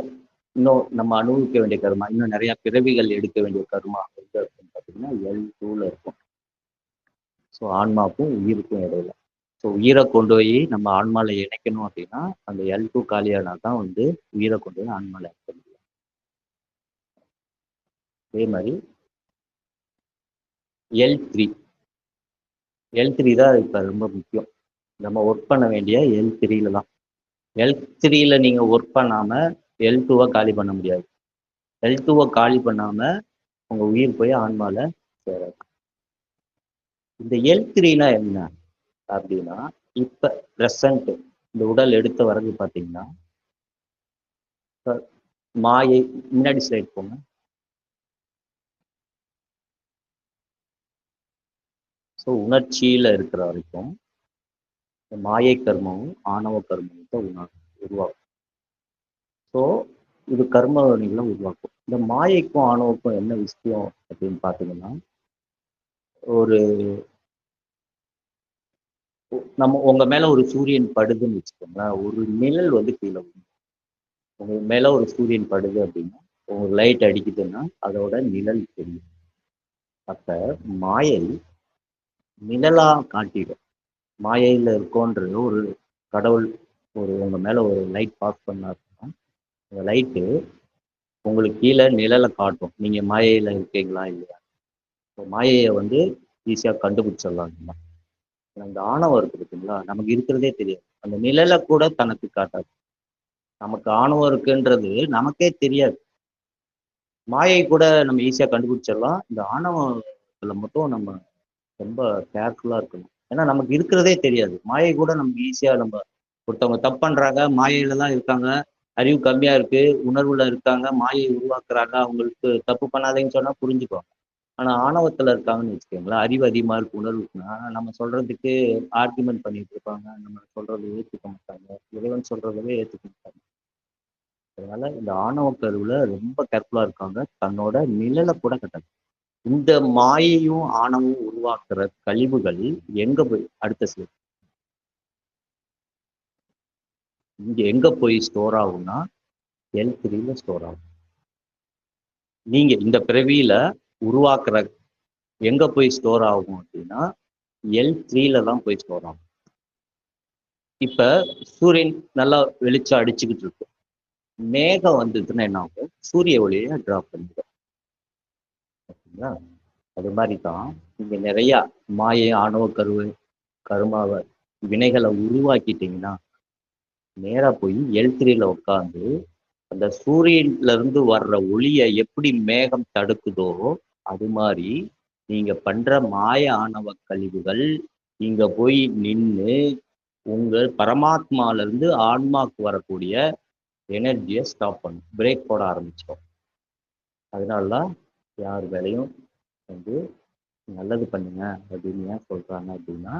இன்னும் நம்ம அனுபவிக்க வேண்டிய கர்மா, இன்னும் நிறைய பிறவிகள் எடுக்க வேண்டிய கர்மா வந்து அப்படின்னு பார்த்தீங்கன்னா L2ல இருக்கும். ஸோ ஆன்மாவுக்கும் உயிருக்கும் இடையில. ஸோ உயிரை கொண்டு போய் நம்ம ஆன்மால இணைக்கணும் அப்படின்னா அந்த L2 காலியானா தான் வந்து உயிரை கொண்டு போய் ஆன்மால இணைக்க முடியும். அதே மாதிரி L3 தான் இப்போ ரொம்ப முக்கியம். நம்ம ஒர்க் பண்ண வேண்டிய L3ல தான். L3ல நீங்க ஒர்க் பண்ணாம L2-வை காலி பண்ண முடியாது. L2-வை காலி பண்ணாம உங்க உயிர் போய் ஆன்மால சேராது. இந்த L3னா என்ன அப்படின்னா, இப்ப ப்ரெசண்ட் இந்த உடல் எடுத்த வரைக்கும் பார்த்தீங்கன்னா மாயை, முன்னாடி ஸ்லைட் போங்க. ஸோ உணர்ச்சியில இருக்கிற வரைக்கும் மாயை கர்மமும் ஆணவ கர்மமும் தான் உருவாக்கும். ஸோ இது கர்ம வினைகளை உருவாக்கும். இந்த மாயைக்கும் ஆணவக்கும் என்ன விஷயம் அப்படின்னு பார்த்தீங்கன்னா, ஒரு நம்ம உங்க மேல ஒரு சூரியன் படுதுன்னு வச்சுக்கோங்களேன், ஒரு நிழல் வந்து கீழே வரும். உங்க மேல ஒரு சூரியன் படுது அப்படின்னா ஒரு லைட் அடிக்குதுன்னா அதோட நிழல் தெரியும். அப்ப மாயை நிழலா காட்டிடும். மாயையில இருக்கோன்றது ஒரு கடவுள் ஒரு உங்க மேல ஒரு லைட் பாஸ் பண்ணாருன்னா அந்த லைட்டு உங்களுக்கு கீழே நிழலை காட்டும், நீங்க மாயையில இருக்கீங்களா இல்லையா. மாயையை வந்து ஈஸியா கண்டுபிடிச்சிடலாம். அந்த ஆணவம் இருக்கு பார்த்தீங்களா, நமக்கு இருக்கிறதே தெரியாது. அந்த நிழலை கூட தனக்கு காட்டாது. நமக்கு ஆணவம் இருக்குன்றது நமக்கே தெரியாது. மாயை கூட நம்ம ஈஸியா கண்டுபிடிச்சிடலாம். இந்த ஆணவத்துல மட்டும் நம்ம ரொம்ப கேர்ஃபுல்லா இருக்கணும். ஏன்னா நமக்கு இருக்கிறதே தெரியாது. மாயை கூட நமக்கு ஈஸியா நம்ம ஒருத்தவங்க தப்பு பண்றாங்க, மாயையில தான் இருக்காங்க, அறிவு கம்மியா இருக்கு, உணர்வுல இருக்காங்க, மாயை உருவாக்குறாங்க, அவங்களுக்கு தப்பு பண்ணாதேன்னு சொன்னா புரிஞ்சுக்குவாங்க. ஆனா ஆணவத்துல இருக்காங்கன்னு வச்சுக்கோங்களேன், அறிவு அதிகமா இருக்கு, உணர்வு இருக்குன்னா நம்ம சொல்றதுக்கு ஆர்குமெண்ட் பண்ணிட்டு இருப்பாங்க, நம்ம சொல்றதை ஏற்றுக்க மாட்டாங்க, இறைவன் சொல்றதவே ஏற்றுக்க மாட்டாங்க. அதனால இந்த ஆணவ கருவுல ரொம்ப கேர்ஃபுல்லா இருக்காங்க, தன்னோட நிழலை கூட கட்டாது. இந்த மாயையும் ஆணவமும் உருவாக்குற கழிவுகள் எங்க போய் அடுத்த ஸ்டெப் இங்க எங்க போய் ஸ்டோர் ஆகும்னா L3ல ஸ்டோர் ஆகும். நீங்க இந்த பிறவியில உருவாக்குற எங்க போய் ஸ்டோர் ஆகும் அப்படின்னா L3ல தான் போய் ஸ்டோர் ஆகும். இப்ப சூரியன் நல்லா வெளிச்சம் அடிச்சுக்கிட்டு இருக்கு, மேகம் வந்ததுன்னா என்ன ஆகும், சூரிய ஒளியை டிராப் பண்ணிடும். ஓகேங்களா? அது மாதிரி தான் இங்க நிறைய மாயை ஆணவ கருமாவை வினைகளை உருவாக்கிட்டீங்கன்னா நேரா போய் L3ல உட்காந்து அந்த சூரியன்ல இருந்து வர்ற ஒளியை எப்படி மேகம் தடுக்குதோ அது மாதிரி நீங்க பண்ற மாய ஆணவ கழிவுகள் இங்க போய் நின்று உங்கள் பரமாத்மால இருந்து ஆன்மாக்கு வரக்கூடிய எனர்ஜியை ஸ்டாப் பண்ணும், பிரேக் போட ஆரம்பிச்சிடும். அதனாலதான் யார் வேலையும் வந்து நல்லது பண்ணுங்க அப்படின்னு ஏன் சொல்றாங்க அப்படின்னா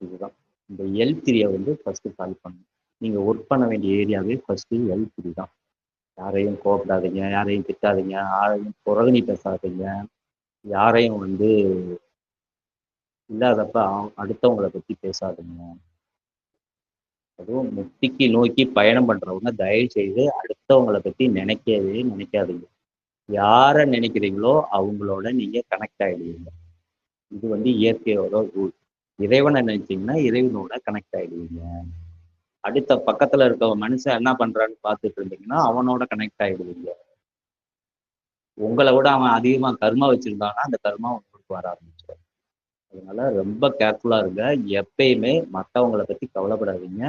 இதுதான். இந்த L3-யை வந்து ஃபர்ஸ்ட் கால் பண்ணுங்க. நீங்க ஒர்க் பண்ண வேண்டிய ஏரியாவே ஃபர்ஸ்ட் L3 தான். யாரையும் கோபப்படாதீங்க, யாரையும் திட்டாதீங்க, யாரையும் புறகணி பேசாதீங்க, யாரையும் வந்து இல்லாதப்ப அடுத்தவங்களை பத்தி பேசாதீங்க. அதுவும் முக்திக்கு நோக்கி பயணம் பண்றவங்க தயவு செய்து அடுத்தவங்களை பத்தி நினைக்காதீங்க. யாரை நினைக்கிறீங்களோ அவங்களோட நீங்க கனெக்ட் ஆயிடுவீங்க. இது வந்து இயற்கையோட ரூல். இறைவனை நினைச்சீங்கன்னா இறைவனோட கனெக்ட் ஆயிடுவீங்க. அடுத்த பக்கத்துல இருக்க மனுஷன் என்ன பண்றான்னு பார்த்துட்டு இருந்தீங்கன்னா அவனோட கனெக்ட் ஆயிடுவீங்க. உங்களை விட அவன் அதிகமா கர்மா வச்சிருந்தான்னா அந்த கர்மா உங்களுக்கு வர ஆரம்பிச்சிடும். அதனால ரொம்ப கேர்ஃபுல்லா இருங்க. எப்பயுமே மற்றவங்களை பத்தி கவலைப்படாதீங்க.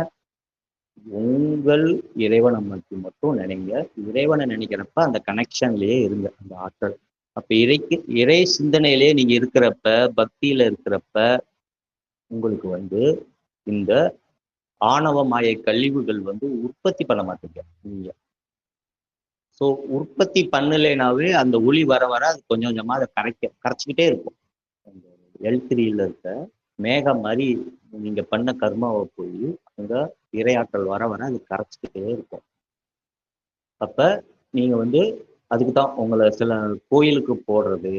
உங்கள் இறைவனை மட்டும் நினைங்க. இறைவனை நினைக்கிறப்ப அந்த கனெக்ஷன்லயே இருங்க, அந்த ஆற்றல். அப்ப இறை சிந்தனையிலேயே நீங்க இருக்கிறப்ப, பக்தியில இருக்கிறப்ப உங்களுக்கு வந்து இந்த ஆணவ மாயை கழிவுகள் வந்து உற்பத்தி பண்ண மாட்டீங்க நீங்க. ஸோ உற்பத்தி பண்ணலைனாவே அந்த ஒளி வர வர அது கொஞ்சம் கொஞ்சமா அதை கரைச்சிக்கிட்டே இருக்கும். அந்த L3ல இருக்க மேகம் மாதிரி நீங்க பண்ண கர்மாவை போய் அங்க இரையாற்றல் வர வர அது கரைச்சிக்கிட்டே இருக்கும். அப்ப நீங்க வந்து அதுக்கு தான் உங்களை சில கோயிலுக்கு போடுறது,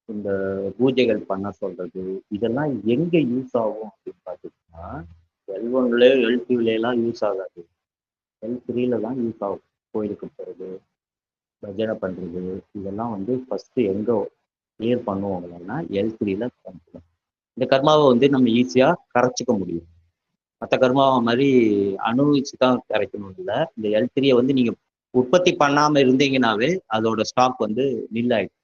இந்த பூஜைகள் பண்ண சொல்றது, இதெல்லாம் எங்க யூஸ் ஆகும் அப்படின்னு பார்த்தீங்கன்னா L1 L2 எல்லாம் யூஸ் ஆகாது. L3ல தான் யூஸ் ஆகும். கோயிலுக்கு போறது, பஜனை பண்றது, இதெல்லாம் வந்து ஃபர்ஸ்ட் எங்க கிளியர் பண்ணுவோம்னா L3ல பண்ணுவோம். இந்த கர்மாவை வந்து நம்ம ஈஸியா கரைச்சிக்க முடியும். மற்ற கர்மாவை மாதிரி அனுபவிச்சு தான் கரைக்கணும் இல்லை. இந்த L3யை வந்து நீங்க உற்பத்தி பண்ணாம இருந்தீங்கன்னாவே அதோட ஸ்டாக் வந்து நில்லாயிடும்.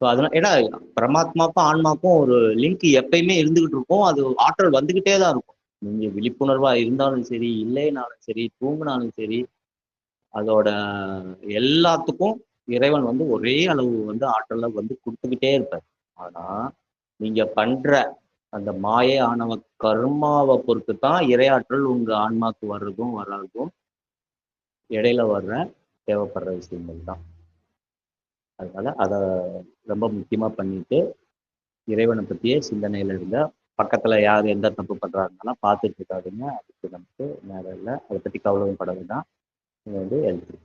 ஸோ அதனால ஏன்னா பரமாத்மாக்கும் ஆன்மாக்கும் ஒரு லிங்க் எப்பயுமே இருந்துகிட்டு இருக்கும். அது ஆற்றல் வந்துகிட்டே தான் இருக்கும். நீங்க விழிப்புணர்வா இருந்தாலும் சரி, இல்லைனாலும் சரி, தூங்கினாலும் சரி, அதோட எல்லாத்துக்கும் இறைவன் வந்து ஒரே அளவு வந்து ஆற்றலை வந்து கொடுத்துக்கிட்டே இருப்பார். ஆனா நீங்க பண்ற அந்த மாயை ஆணவ கர்மாவை பொறுத்து தான் இறையாற்றல் உங்க ஆன்மாக்கு வர்றதும் வராதும் இடையில வர்ற தேவைப்படுற விஷயங்கள் தான். அதனால அதை ரொம்ப முக்கியமா பண்ணிட்டு இறைவனை பற்றியே சிந்தனையில இருங்க. பக்கத்துல யார் எந்த தப்பு பண்றாங்கலாம் பார்த்துட்டு இருக்காதுங்க. அதுக்கு நமக்கு நேரம் இல்லை. அதை பற்றி கவலையும் பட வேண்டாம். இது வந்து L3.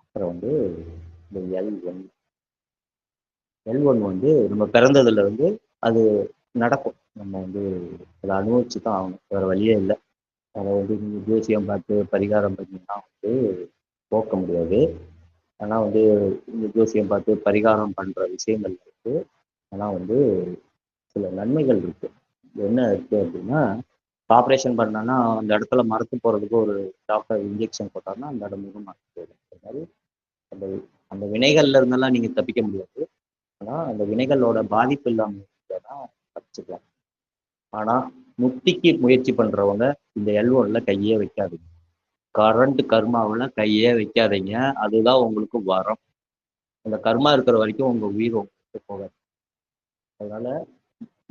அப்புறம் வந்து இந்த L1 வந்து நம்ம பிறந்ததுல இருந்து அது நடக்கும். நம்ம வந்து அதை அனுபவிச்சு தான் ஆகணும். வேற வழியே இல்லை. அதை வந்து நீங்க ஜோசியம் பார்த்து பரிகாரம் பண்ணினா வந்து போக்க முடியாது. ஆனால் வந்து இந்த ஜோசியம் பார்த்து பரிகாரம் பண்ற விஷயங்கள் இருக்கு. ஆனால் வந்து சில நன்மைகள் இருக்கு. என்ன இருக்கு அப்படின்னா, ஆப்ரேஷன் பண்ணான்னா அந்த இடத்துல மரத்து போறதுக்கு ஒரு டாக்டர் இன்ஜெக்ஷன் போட்டாருன்னா அந்த இடம் மிக மரத்து போயிடும். அது மாதிரி அந்த அந்த வினைகள்ல இருந்தெல்லாம் நீங்க தப்பிக்க முடியாது. ஆனா அந்த வினைகளோட பாதிப்பு இல்லாம தான் தப்பிச்சுக்கலாம். ஆனா முக்திக்கு முயற்சி பண்றவங்க இந்த L1ல கையே வைக்காதீங்க. கரண்ட் கர்மாவில் கையே வைக்காதீங்க. அதுதான் உங்களுக்கு வரம். அந்த கர்மா இருக்கிற வரைக்கும் உங்க உயிர் உங்களுக்கு போகாது. அதனால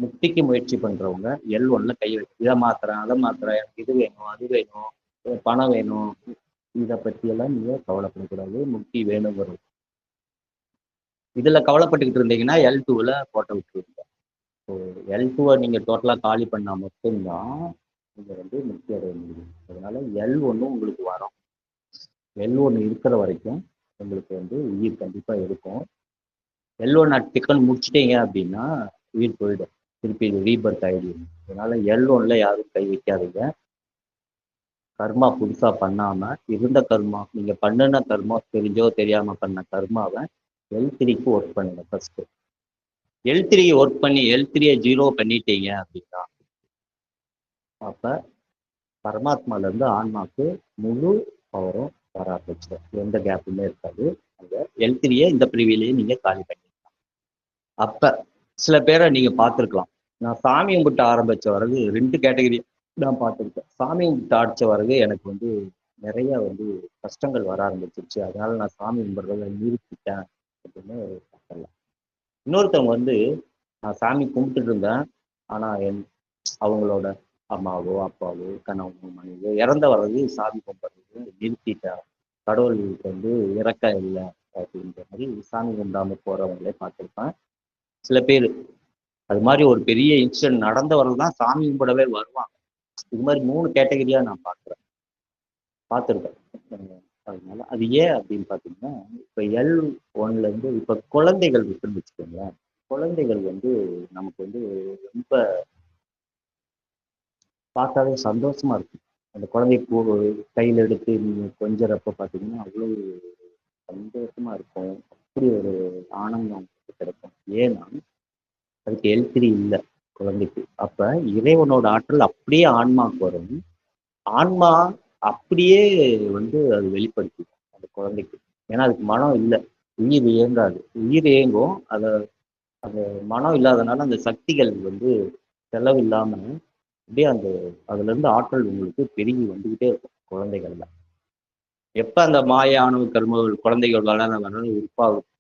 முக்திக்கு முயற்சி பண்றவங்க L1ல கை வைக்க, இதை மாத்துறேன் அதை மாத்துறேன், எனக்கு இது வேணும் அது வேணும், பணம் வேணும், இதை பற்றியெல்லாம் நீங்க கவலைப்படக்கூடாது. முக்தி வேணும் வரும். இதுல கவலைப்பட்டுக்கிட்டு இருந்தீங்கன்னா L2ல போட்ட விட்டுருவீங்க. ஸோ L2வை நீங்க டோட்டலா காலி பண்ணா மட்டும்தான் நீங்க வந்து முக்தி அடைய முடியும். அதனால L1 உங்களுக்கு வரும். L1 இருக்கிற வரைக்கும் உங்களுக்கு வந்து உயிர் கண்டிப்பா இருக்கும். L1 டிக்கன் முடிச்சிட்டீங்க அப்படின்னா உயிர் போயிடும். திருப்பி இது ரீபர்த் ஆயிடும். அதனால L1ல யாரும் கை வைக்காதீங்க. கர்மா புதுசா பண்ணாம இருந்த கர்மா, நீங்க பண்ணுன கர்மா தெரிஞ்சோ தெரியாம பண்ண கர்மாவை L3க்கு ஒர்க் பண்ணுங்க ஃபர்ஸ்ட். L3 ஒர்க் பண்ணி L3யை 0 பண்ணிட்டீங்க அப்படின்னா அப்ப பரமாத்மால இருந்து ஆன்மாக்கு முழு பவரும் வர ஆரம்பிச்சிடும். எந்த கேப்புமே இருக்காது. அந்த L3யை இந்த பிரிவிலேயே நீங்க காலி பண்ணிக்கலாம். அப்ப சில பேரை நீங்க பார்த்துருக்கலாம். நான் சாமி கும்பிட்டு ஆரம்பிச்ச பிறகு 2 கேட்டகரி நான் பார்த்துருக்கேன். சாமி கும்பிட்டு ஆடிச்ச பிறகு எனக்கு வந்து நிறைய வந்து கஷ்டங்கள் வர ஆரம்பிச்சிருச்சு. அதனால நான் சாமி கும்பிட்றத நிறுத்திட்டேன் அப்படின்னு சொல்லலாம். இன்னொருத்தவங்க வந்து நான் சாமி கும்பிட்டுட்டு இருந்தேன். ஆனா அவங்களோட அம்மாவோ அப்பாவோ கணவனோ மனைவியோ இறந்த வர்றது சாமி கும்பிட்றது நிறுத்திட்டேன். கடவுளுக்கு வந்து இறக்கம் இல்லை அப்படின்ற மாதிரி சாமி கும்பிடாம போறவங்களே பார்த்துருப்பேன். சில பேர் அது மாதிரி ஒரு பெரிய இன்சிடென்ட் நடந்தவர்கள் தான் சாமி கும்பிடவே வருவாங்க. இது மாதிரி 3 கேட்டகரியா நான் பார்த்துருக்கேன். அதனால அது ஏன் அப்படின்னு பார்த்தீங்கன்னா, இப்போ L1ல இருந்து இப்போ குழந்தைகள் இருக்குன்னு வச்சுக்கோங்களேன். குழந்தைகள் வந்து நமக்கு வந்து ரொம்ப பார்த்தாவே சந்தோஷமா இருக்கும். அந்த குழந்தை கையில் எடுத்து நீங்க கொஞ்சறப்ப பார்த்தீங்கன்னா அவ்வளவு சந்தோஷமா இருக்கும். அப்படி ஒரு ஆனந்தம் உங்களுக்கு கிடைக்கும். ஏன்னா அதுக்கு L3 இல்லை குழந்தைக்கு. அப்ப இறைவனோட ஆற்றல் அப்படியே ஆன்மாக்கு வரும். ஆன்மா அப்படியே வந்து அது வெளிப்படுத்தும் அந்த குழந்தைக்கு. ஏன்னா அதுக்கு மனம் இல்லை. உயிர் இயங்காது. உயிர் இயங்கும். அந்த மனம் இல்லாதனால அந்த சக்திகள் வந்து செலவில்லாம அப்படியே அந்த அதுல இருந்து ஆற்றல் உங்களுக்கு பெருகி வந்துகிட்டே இருக்கும் குழந்தைகள்ல. எப்ப அந்த மாயானு கர்மங்கள் குழந்தைகள் வளர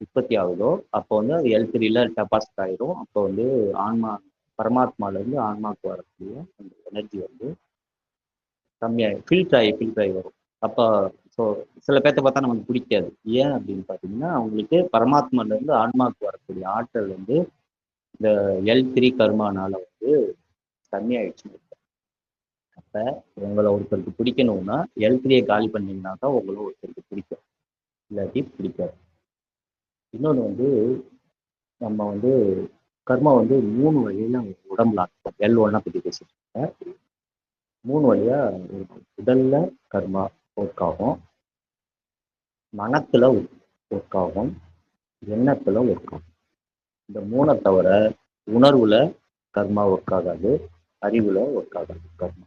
உற்பத்தி ஆகுதோ அப்போ வந்து அது L3ல டெபாசிட் ஆயிடும். அப்போ வந்து ஆன்மா பரமாத்மாலேருந்து ஆன்மாவுக்கு வரக்கூடிய அந்த எனர்ஜி வந்து கம்மியாகி ஃபில்டர் ஆகி வரும். அப்போ ஸோ சில பேர்த்த பார்த்தா நமக்கு பிடிக்காது. ஏன் அப்படின்னு பார்த்தீங்கன்னா, அவங்களுக்கு பரமாத்மாலேருந்து ஆன்மாவுக்கு வரக்கூடிய ஆற்றல் வந்து இந்த L3 கர்மானால வந்து கம்மியாயிடுச்சுன்னு. அப்போ உங்களை ஒருத்தருக்கு பிடிக்கணும்னா L3யை காலி பண்ணீங்கன்னா தான் உங்களை ஒருத்தருக்கு பிடிக்கும், இல்லாட்டி பிடிக்காது. இன்னொன்று வந்து நம்ம வந்து கர்மா வந்து 3 வழியில உடம்புல ஆக்கும். L1 பற்றி பேசிட்டு 3 வழியா உடல்ல கர்மா ஒர்க் ஆகும், மனத்துல ஒர்க் ஆகும், எண்ணத்துல ஒர்க் ஆகும். இந்த 3 தவிர உணர்வுல கர்மா ஒர்க் ஆகாது, அறிவுல ஒர்க் ஆகாது கர்மா.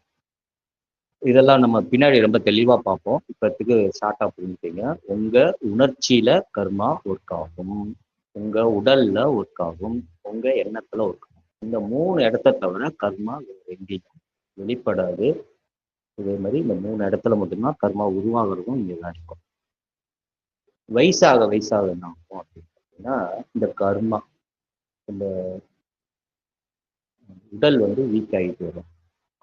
இதெல்லாம் நம்ம பின்னாடி ரொம்ப தெளிவா பார்ப்போம். இப்பத்துக்கு ஷார்ட்டா புரிஞ்சுக்கீங்க. உங்க உணர்ச்சியில கர்மா ஒர்க் ஆகும், உங்க உடல்ல ஒர்க் ஆகும், உங்க எண்ணத்துல ஒர்க் ஆகும். இந்த 3 இடத்த தவிர கர்மா எங்கேயும் வெளிப்படாது. இதே மாதிரி இந்த 3 இடத்துல மட்டும்தான் கர்மா உருவாகிறதும் இங்கே தான் இருக்கும். வயசாக என்ன ஆகும் அப்படின்னு பார்த்தீங்கன்னா, இந்த கர்மா இந்த உடல் வந்து வீக் ஆகிட்டு வரும்.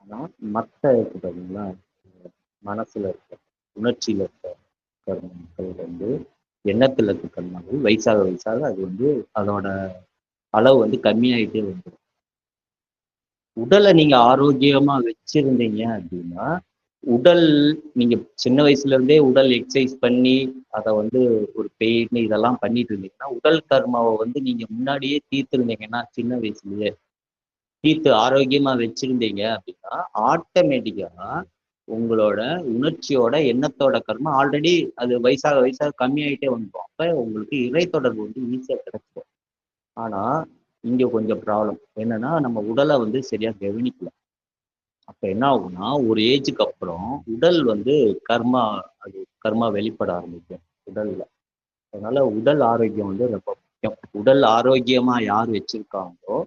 ஆனால் மற்ற இருக்கு பார்த்தீங்களா, மனசுல இருக்க உணர்ச்சியில இருக்க கர்மங்கள் வந்து எண்ணத்துல இருக்க கர்மங்கள் வயசாக அது வந்து அதோட அளவு வந்து கம்மியாயிட்டே வந்துடும். உடலை நீங்க ஆரோக்கியமா வச்சிருந்தீங்க அப்படின்னா, உடல் நீங்க சின்ன வயசுல இருந்தே உடல் எக்ஸசைஸ் பண்ணி அதை வந்து ஒரு பெயின் இதெல்லாம் பண்ணிட்டு இருந்தீங்கன்னா, உடல் கர்மாவை வந்து நீங்க முன்னாடியே தீர்த்துருந்தீங்கன்னா, சின்ன வயசுலயே தீர்த்து ஆரோக்கியமா வச்சிருந்தீங்க அப்படின்னா, ஆட்டோமேட்டிக்கா உங்களோட உணர்ச்சியோட எண்ணத்தோட கர்மா ஆல்ரெடி அது வயசாக கம்மியாயிட்டே வந்துடும். அப்ப உங்களுக்கு இறை தொடர்பு வந்து ஈஸியா கிடைச்சிடும். ஆனா இங்க கொஞ்சம் ப்ராப்ளம் என்னன்னா, நம்ம உடலை வந்து சரியா கவனிக்கல. அப்ப என்ன ஆகும்னா, ஒரு ஏஜுக்கு அப்புறம் உடல் வந்து கர்மா வெளிப்பட ஆரம்பிக்கும் உடல்ல. அதனால உடல் ஆரோக்கியம் வந்து ரொம்ப முக்கியம். உடல் ஆரோக்கியமா யார் வச்சிருக்காங்களோ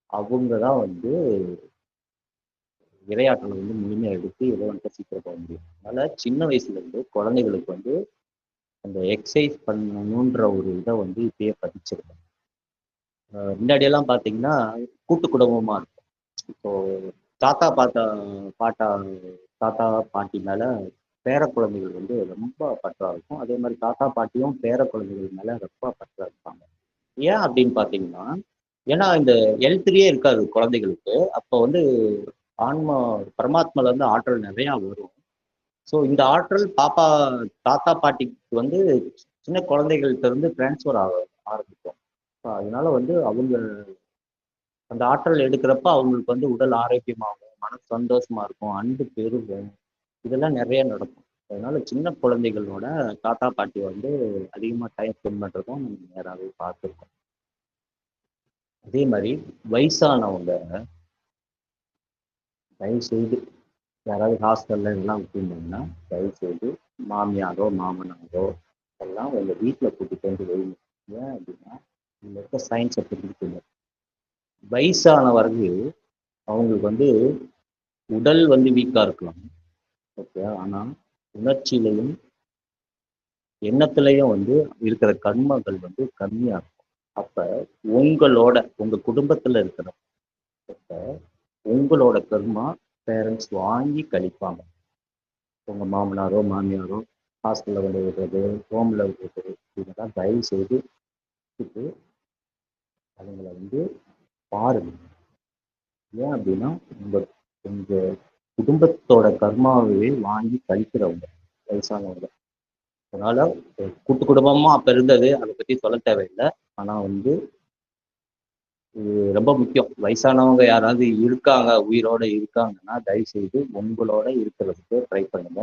அவங்க தான் வந்து இரையாற்றலை வந்து முழுமையாக எடுத்து இறைவன்கிட்ட சீக்கிரம் போக முடியும். அதனால சின்ன வயசுல இருந்து குழந்தைகளுக்கு வந்து அந்த எக்ஸசைஸ் பண்ணணுன்ற ஒரு இதை வந்து இப்பயே பதிச்சிருக்கேன். முன்னாடியெல்லாம் பார்த்தீங்கன்னா கூட்டு குடும்பமா இருக்கும். இப்போ தாத்தா தாத்தா பாட்டி மேல பேர குழந்தைகள் வந்து ரொம்ப பற்றா இருக்கும். அதே மாதிரி தாத்தா பாட்டியும் பேர குழந்தைகள் மேல ரொம்ப பற்றா இருப்பாங்க. ஏன் அப்படின்னு பார்த்தீங்கன்னா, ஏன்னா இந்த L3யே இருக்காது குழந்தைகளுக்கு. அப்போ வந்து ஆன்மா பரமாத்மால இருந்து ஆற்றல் நிறையா வரும். ஸோ இந்த ஆற்றல் தாத்தா பாட்டிக்கு வந்து சின்ன குழந்தைகள்கிட்ட இருந்து டிரான்ஸ்ஃபர் ஆரம்பிக்கும். அதனால வந்து அவங்க அந்த ஆற்றல் எடுக்கிறப்ப அவங்களுக்கு வந்து உடல் ஆரோக்கியமாகும், மன சந்தோஷமா இருக்கும், அன்பு பெருகும், இதெல்லாம் நிறைய நடக்கும். அதனால சின்ன குழந்தைகளோட தாத்தா பாட்டி வந்து அதிகமாக டைம் ஸ்பெண்ட் பண்ணுறதும் நம்ம நேராகவே பார்த்துருக்கோம். அதே மாதிரி வயசானவங்க தயவு செய்து யாராவது ஹாஸ்டல்ல எல்லாம் விட்டுருந்தீங்கன்னா, தயவு செய்து மாமியாரோ மாமனாரோ எல்லாம் உங்கள் வீட்டில் கூட்டிட்டு வந்து வைங்க. ஏன் அப்படின்னா, இதில் இருக்க சயின்ஸை புரிஞ்சுக்கோங்க. வயசானவர்கள் அவங்களுக்கு வந்து உடல் வந்து வீக்காக இருக்கலாம், ஓகே, ஆனால் உணர்ச்சியிலையும் எண்ணத்துலையும் வந்து இருக்கிற கர்மங்கள் வந்து கம்மியாக இருக்கும். அப்போ உங்க குடும்பத்தில் இருக்கிறப்ப உங்களோட கர்மா பேரண்ட்ஸ் வாங்கி கழிப்பாங்க. உங்கள் மாமனாரோ மாமியாரோ ஹாஸ்டலில் வந்து விடுறது, ஹோமில் விடுறது, இதெல்லாம் தயவு செய்து அவங்கள வந்து பாருங்க. ஏன் அப்படின்னா, உங்க குடும்பத்தோட கர்மாவே வாங்கி கழிக்கிறவங்க வயசானவங்க. அதனால கூட்டு குடும்பமா அப்ப இருந்தது, அதை பத்தி சொல்ல தேவையில்லை. ஆனா வந்து இது ரொம்ப முக்கியம். வயசானவங்க யாராவது இருக்காங்க, உயிரோட இருக்காங்கன்னா, தயவு செய்து உங்களோட இருக்கிறதுக்கு ட்ரை பண்ணுங்க.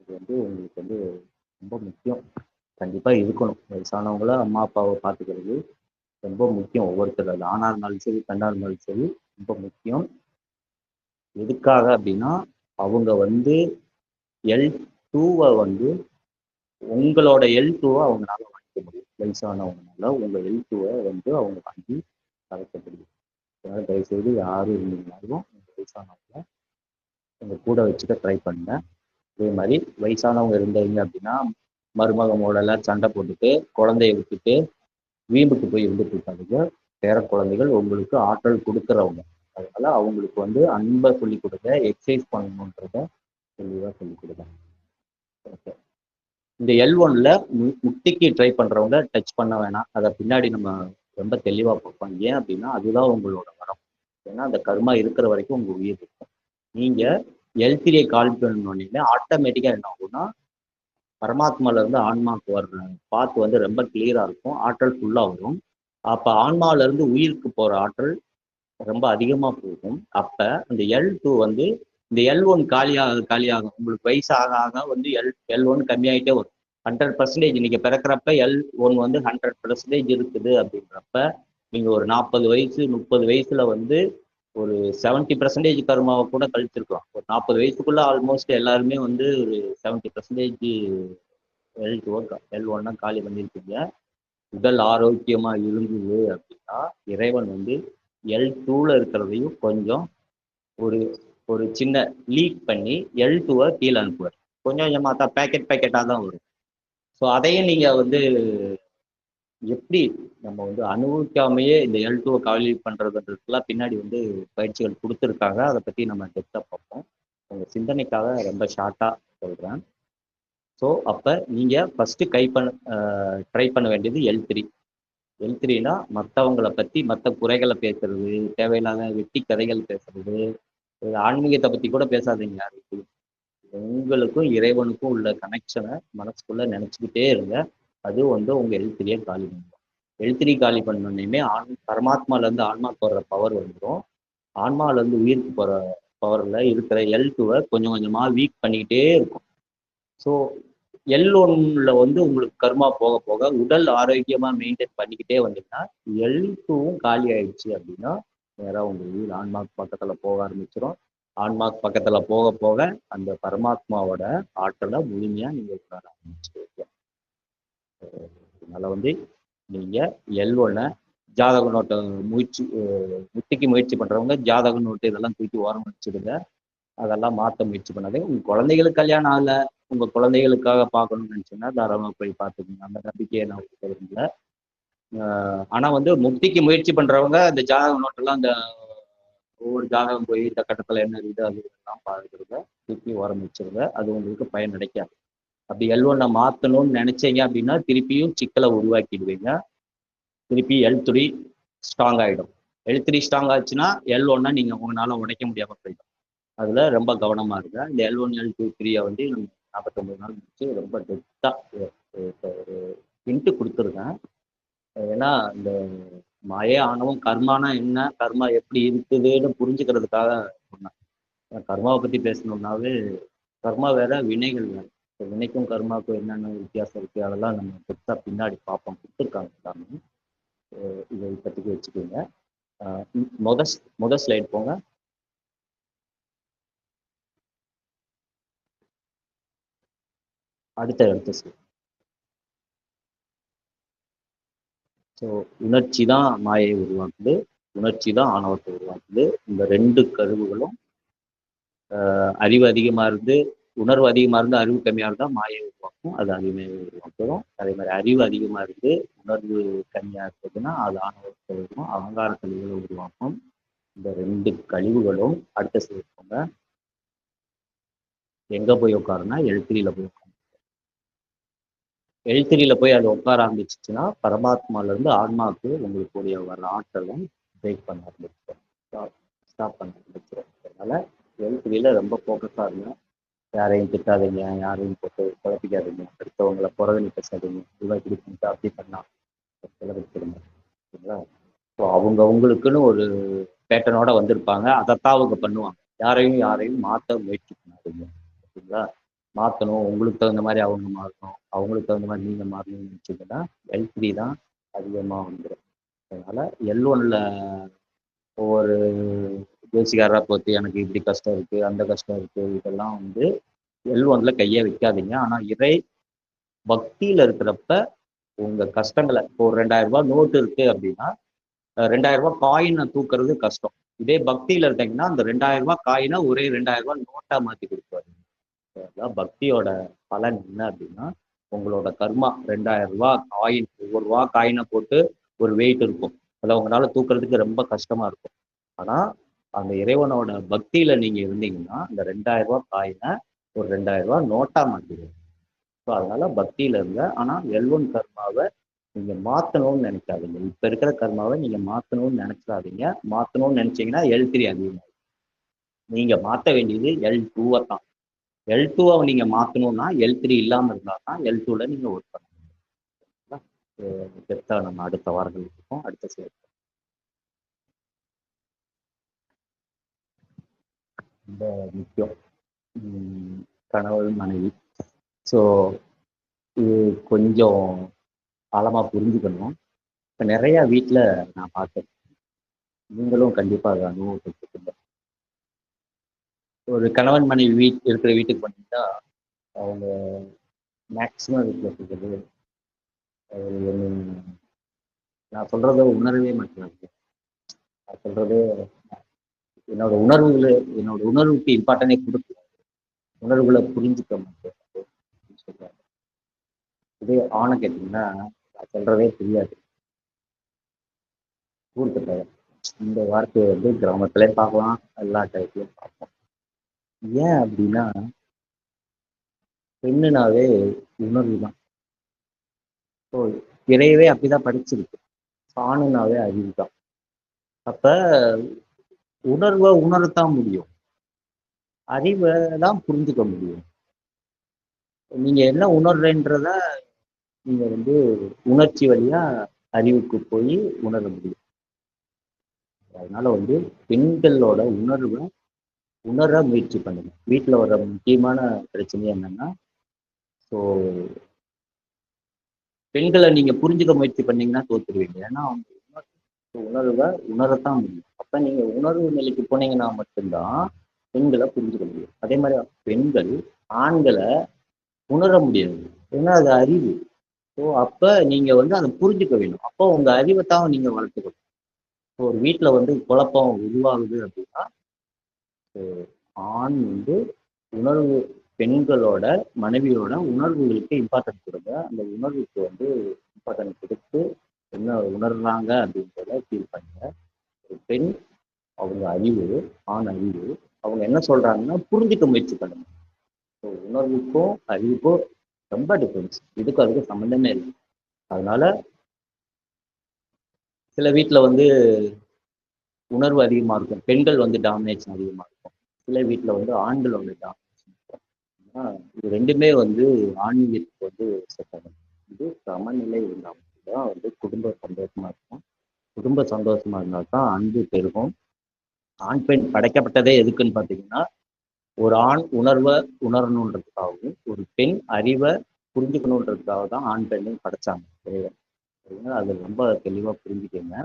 இது வந்து உங்களுக்கு வந்து ரொம்ப முக்கியம். கண்டிப்பா இருக்கணும். வயசானவங்கள அம்மா அப்பாவை பார்த்துக்கிறது ரொம்ப முக்கியம். ஒவ்வொருத்தர் அது ஆணா இருந்தாலும் சரி, பெண்ணா இருந்தாலும் சரி, ரொம்ப முக்கியம். எதுக்காக அப்படின்னா, அவங்க வந்து L2வை வந்து உங்களோட L2வை அவங்களால வாங்கிக்க முடியும். வயசானவங்கனால உங்க L2வை வந்து அவங்க வாங்கி கலைக்க முடியும். அதனால தயவுசெய்து யாரும் இருந்தீங்கனாலும் உங்க வயசானவங்க உங்க கூட வச்சுக்க ட்ரை பண்ணுங்க. அதே மாதிரி வயசானவங்க இருந்தீங்க அப்படின்னா, மருமகமோட எல்லாம் சண்டை போட்டுட்டு குழந்தைய விட்டுட்டு வீம்புக்கு போய் இருந்துட்டு இருக்காதுங்க. பேர குழந்தைகள் உங்களுக்கு ஆற்றல் கொடுக்குறவங்க. அதனால அவங்களுக்கு வந்து அன்பை சொல்லிக் கொடுங்க, எக்ஸசைஸ் பண்ணணுன்றத தெளிவாக சொல்லிக் கொடுங்க. ஓகே. இந்த L1ல முட்டிக்கு ட்ரை பண்றவங்க டச் பண்ண வேணாம். அதை பின்னாடி நம்ம ரொம்ப தெளிவா பார்ப்போம். ஏன் அப்படின்னா அதுதான் உங்களோட வரம். ஏன்னா அந்த கர்மா இருக்கிற வரைக்கும் உங்க உயிர் இருக்கும். நீங்க L3 கால் பண்ணோடனே ஆட்டோமேட்டிக்கா என்ன ஆகும்னா பரமாத்மால இருந்து ஆன்மாவுக்கு வர்ற பாத்து வந்து ரொம்ப கிளியரா இருக்கும். ஆற்றல் ஃபுல்லா வரும். அப்ப ஆன்மால இருந்து உயிருக்கு போற ஆற்றல் ரொம்ப அதிகமா போகும். அப்ப அந்த L2 வந்து இந்த L1 காலியாக உங்களுக்கு வயசு ஆக ஆக வந்து L1 கம்மியாயிட்டே வரும். 100% நீங்க பிறக்கிறப்ப L1 வந்து 100% இருக்குது அப்படின்றப்ப நீங்க ஒரு 40 வயசு 30 வயசுல வந்து ஒரு 70% கர்மாவை கூட கழிச்சிருக்கலாம். ஒரு 40 வயசுக்குள்ள ஆல்மோஸ்ட் எல்லாருமே வந்து ஒரு 70% L1 காலி பண்ணியிருக்கீங்க. உடல் ஆரோக்கியமா இருந்தது அப்படின்னா இறைவன் வந்து L2ல இருக்கிறதையும் கொஞ்சம் ஒரு ஒரு சின்ன லீக் பண்ணி L2 கீழே அனுப்புவார். கொஞ்சம் கொஞ்சமா தான் பேக்கெட்டாக தான் வரும். ஸோ அதையும் நீங்க வந்து எப்படி நம்ம வந்து அனுபவிக்காமையே இந்த L2 காலி பண்றதுன்றதுக்கெல்லாம் பின்னாடி வந்து பயிற்சிகள் கொடுத்துருக்காங்க. அதை பத்தி நம்ம டெப்தா பார்ப்போம். உங்க சிந்தனைக்காக ரொம்ப ஷார்ட்டா சொல்றேன். ஸோ அப்ப நீங்க ஃபர்ஸ்ட் ட்ரை பண்ண வேண்டியது L3னா மற்றவங்களை பத்தி மற்ற குறைகளை பேசுறது, தேவையில்லாத வெட்டி கதைகள் பேசுறது, ஆன்மீகத்தை பத்தி கூட பேசாதீங்க யாருக்கு. உங்களுக்கும் இறைவனுக்கும் உள்ள கனெக்ஷனை மனசுக்குள்ள நினைச்சுக்கிட்டே இருங்க. அது வந்து உங்க L3 காலி பண்ணும். L3 காலி பண்ணோடனே பரமாத்மால இருந்து ஆன்மாக்கு போடுற பவர் வந்துடும். ஆன்மால இருந்து உயிருக்கு போற பவர்ல இருக்கிற L2 கொஞ்சம் கொஞ்சமா வீக் பண்ணிக்கிட்டே இருக்கும். ஸோ L1ல வந்து உங்களுக்கு கர்மா போக போக உடல் ஆரோக்கியமா மெயின்டைன் பண்ணிக்கிட்டே வந்தீங்கன்னா L2வும் காலி ஆயிடுச்சு அப்படின்னா நேராக உங்க உயிர் ஆன்மாக்கு பக்கத்துல போக ஆரம்பிச்சிடும். ஆன்மாக்கு பக்கத்துல போக போக அந்த பரமாத்மாவோட ஆற்றலை முழுமையா நீங்க உணர ஆரம்பிச்சிருவீங்க. அதனால வந்து நீங்க L1 ஜாதக நோட்டை முயற்சி பண்றவங்க ஜாதக நோட்டு இதெல்லாம் தூக்கி ஓரம் வச்சுடுங்க. அதெல்லாம் மாற்ற முயற்சி பண்ணாதே. உங்க குழந்தைகளுக்கு கல்யாணம் ஆகல, உங்க குழந்தைகளுக்காக பார்க்கணும்னு நினைச்சீங்கன்னா தாராளமா போய் பார்த்துக்கோங்க. அந்த நம்பிக்கையை நான் உங்களுக்கு விரும்பல. ஆனா வந்து முக்திக்கு முயற்சி பண்றவங்க இந்த ஜாதக நோட்டெல்லாம் அந்த ஒவ்வொரு ஜாதகம் போய் இந்த கட்டத்துல என்ன இருக்குது அது எல்லாம் பார்த்துருங்க, தூக்கி ஓரம் வச்சிருங்க. அது உங்களுக்கு பயன் கிடைக்காது. அப்படி L1 மாற்றணும்னு நினைச்சீங்க அப்படின்னா திருப்பியும் சிக்கலை உருவாக்கிடுவீங்க. திருப்பி L3 ஸ்ட்ராங் ஆகிடும். L3 ஸ்ட்ராங் ஆச்சுன்னா L1 நீங்க உங்களால உடைக்க முடியாம போயிடும். அதுல ரொம்ப கவனமா இருங்க. இந்த L1 L2 3 வந்து 49 நாள் முடிச்சு ரொம்ப டெப்தா ஒரு ஹிண்ட் கொடுத்துருக்கேன். ஏன்னா இந்த மாயே ஆணவம் கர்மானா என்ன, கர்மா எப்படி இருக்குதுன்னு புரிஞ்சுக்கிறதுக்காக சொன்னேன். கர்மாவை பத்தி பேசணும்னாவே கர்மா வேற, வினைகள் வேற. வினைக்கும் கர்மாவுக்கும் என்னென்ன வித்தியாசம் இருக்கு அதெல்லாம் நம்ம டெப்தா பின்னாடி பார்ப்போம். கொடுத்துருக்காங்க எல்லாமே. இதை பத்திக்கு வச்சுக்கோங்க. முதல் ஸ்லைட் போங்க. அடுத்த ஸ்லைட். ஸோ உணர்ச்சி தான் மாயை உருவாக்குது, உணர்ச்சி தான் ஆணவத்தை உருவாக்குது. இந்த ரெண்டு கருவுகளும் அறிவு அதிகமாக இருந்து உணர்வு அதிகமாக இருந்து அறிவு கம்மியாக இருந்தால் மாயை உருவாக்கும், அது அதிகமாக உருவாக்கும். அதே மாதிரி அறிவு அதிகமாக இருந்து உணர்வு கம்மியாக இருந்ததுன்னா அது ஆணவத்தை உருவாக்கும், அகங்கார கழிவுகளை உருவாக்கும். இந்த ரெண்டு கழிவுகளும் அடுத்த சேர்ப்பாங்க. எங்கே போய் உட்காருன்னா L3ல போய் உட்காரு. L3ல போய் அது உட்கார ஆரம்பிச்சிச்சுன்னா பரமாத்மால இருந்து ஆன்மாவுக்கு உங்களுக்கு வர ஆற்றலும் பிரேக் பண்ண ஆரம்பிச்சிடும், ஸ்டாப் பண்ண ஆரம்பிச்சிடும். அதனால L3ல ரொம்ப ஃபோக்கஸாக இருங்க. யாரையும் திட்டாதீங்க, யாரையும் போட்டு குழப்பிக்காதீங்க, அடுத்தவங்களை புறவணி பேசாதீங்க. இவன் இப்படி பண்ணிட்டா அப்படி பண்ணா செலவழிச்சிருங்க. சரிங்களா? ஸோ அவங்களுக்குன்னு ஒரு பேட்டர்னோட வந்திருப்பாங்க, அதைத்தான் அவங்க பண்ணுவாங்க. யாரையும் மாற்ற முயற்சி பண்ணாதீங்க. சரிங்களா? மாற்றணும், உங்களுக்கு தகுந்த மாதிரி அவங்க மாறணும், அவங்களுக்கு தகுந்த மாதிரி நீங்கள் மாறணும்னு நினச்சிங்கன்னா L3 தான் அதிகமாக வந்துடும். அதனால L1ல ஒவ்வொரு ஜோசிகாரா பார்த்து எனக்கு இப்படி கஷ்டம் இருக்குது, அந்த கஷ்டம் இருக்குது, இதெல்லாம் வந்து L1ல கையை வைக்காதீங்க. ஆனால் இறை பக்தியில் இருக்கிறப்ப உங்கள் கஷ்டங்களை, இப்போ ஒரு 2000 நோட்டு இருக்குது அப்படின்னா 2000 காயினை தூக்குறது கஷ்டம். இதே பக்தியில் இருந்தீங்கன்னா அந்த 2000 காயினை ஒரே 2000 நோட்டாக மாற்றி கொடுப்பாரு. பக்தியோட பலன் என்ன அப்படின்னா உங்களோட கர்மா 2000 காயின், ஒவ்வொரு ரூபா காயினை போட்டு ஒரு வெயிட் இருக்கும். அதை உங்களால தூக்குறதுக்கு ரொம்ப கஷ்டமா இருக்கும். ஆனா அந்த இறைவனோட பக்தியில நீங்க இருந்தீங்கன்னா இந்த 2000 காயினை ஒரு 2000 நோட்டா மாத்திடுங்க. ஸோ அதனால பக்தியில இருங்க. ஆனா எல்வன் கர்மாவை நீங்க மாத்தணும்னு நினைக்காதீங்க. இப்ப இருக்கிற கர்மாவை நீங்க மாத்தணும்னு நினைச்சாதீங்க. மாத்தணும்னு நினைச்சீங்கன்னா L3 அதிகமாகும். நீங்க மாத்த வேண்டியது L2 தான். L2 நீங்க மாத்தணும்னா L3 இல்லாம இருந்தா தான் L2ல நீங்க ஒர்க் பண்ண முடியும். பெருசா நம்ம அடுத்த வாரங்கள் இருக்கோம். அடுத்த ஸ்லைட். ரொம்ப முக்கியம். கணவன் மனைவி. ஸோ இது கொஞ்சம் ஆழமா புரிஞ்சுக்கணும். இப்போ நிறைய வீட்டில் நான் பார்த்தேன், நீங்களும் கண்டிப்பாக அதை அனுபவப்பட்டிருப்பீங்க. ஒரு கணவன் மனைவி இருக்கிற வீட்டுக்கு பண்ணிட்டா அவங்க மேக்சிமம் வீட்டில் இருக்கிறது நான் சொல்றத உணரவே மாட்டேன். நான் சொல்றது என்னோட உணர்வுக்கு இம்பார்ட்டனே கொடுக்கல. உணர்வுகளை புரிஞ்சுக்க மாட்டேன் சொல்றாங்க. இதே ஆணை கேட்டீங்கன்னா நான் சொல்றதே தெரியாது. ஊருக்கு இந்த வார்த்தையை வந்து கிராமத்திலே பார்க்கலாம், எல்லா டைப்லயும் பார்க்கலாம். ஏன் அப்படின்னா பெண்ணுனாவே உணர்வு தான். ஸோ இறையவே அப்படிதான் படிச்சிருக்கு. ஆணுனாவே அறிவு தான். அப்ப உணர்வை உணரத்தான் முடியும், அறிவை தான் புரிஞ்சுக்க முடியும். நீங்க என்ன உணர்றன்றத நீங்க வந்து உணர்ச்சி வழியா அறிவுக்கு போய் உணர முடியும். அதனால வந்து பெண்களோட உணர்வை உணர முயற்சி பண்ணுங்க. வீட்டில் வர முக்கியமான பிரச்சனை என்னன்னா, ஸோ பெண்களை நீங்க புரிஞ்சுக்க முயற்சி பண்ணீங்கன்னா தோத்துருவீங்க. ஏன்னா அவங்க உணர்வை உணரத்தான் முடியும். அப்ப நீங்க உணர்வு நிலைக்கு போனீங்கன்னா மட்டும்தான் பெண்களை புரிஞ்சுக்க முடியும். அதே மாதிரி பெண்கள் ஆண்களை உணர முடியாது, ஏன்னா அது அறிவு. ஸோ அப்ப நீங்க வந்து அதை புரிஞ்சுக்க வேணும். அப்போ உங்க அறிவைத்தான் நீங்க வளர்த்துக்கணும். ஒரு வீட்டில் வந்து குழப்பம் உருவாகுது அப்படின்னா ஆண் வந்து உணர்வு பெண்களோட மனைவியோட உணர்வுகளுக்கு இம்பார்ட்டன்ஸ் கொடுங்க. அந்த உணர்வுக்கு வந்து இம்பார்ட்டன்ஸ் கொடுத்து என்ன உணர்றாங்க அப்படின்றத ஃபீல் பண்ணுங்க. ஒரு பெண் அவங்க அறிவு, ஆண் அறிவு, அவங்க என்ன சொல்றாங்கன்னா புரிஞ்சுக்க முயற்சி பண்ணுங்க. ஸோ உணர்வுக்கும் அறிவுக்கும் ரொம்ப டிஃபரன்ஸ். இதுக்கும் அதுக்கும் சம்மந்தமே இல்லை. அதனால சில வீட்டில் வந்து உணர்வு அதிகமாக இருக்கும், பெண்கள் வந்து டாமினேஷன் அதிகமாக இருக்கும். சில வீட்டில் வந்து ஆண்களோட டாமினேஷன் இருக்கும். இது ரெண்டுமே வந்து ஆன்மீகத்துக்கு வந்து செட் ஆகும். இது சமநிலை இருந்தால் மட்டும்தான் வந்து குடும்ப சந்தோஷமா இருக்கும். குடும்ப சந்தோஷமா இருந்தால் தான் அன்பு பெருகும். ஆண் பெண் படைக்கப்பட்டதே எதுக்குன்னு பார்த்தீங்கன்னா, ஒரு ஆண் உணர்வை உணரணுன்றதுக்காகவும் ஒரு பெண் அறிவை புரிஞ்சுக்கணுன்றதுக்காக தான் ஆண் பெண்ணையும் படைச்சாங்க இறைவன். அது ரொம்ப தெளிவாக புரிஞ்சுக்கங்க.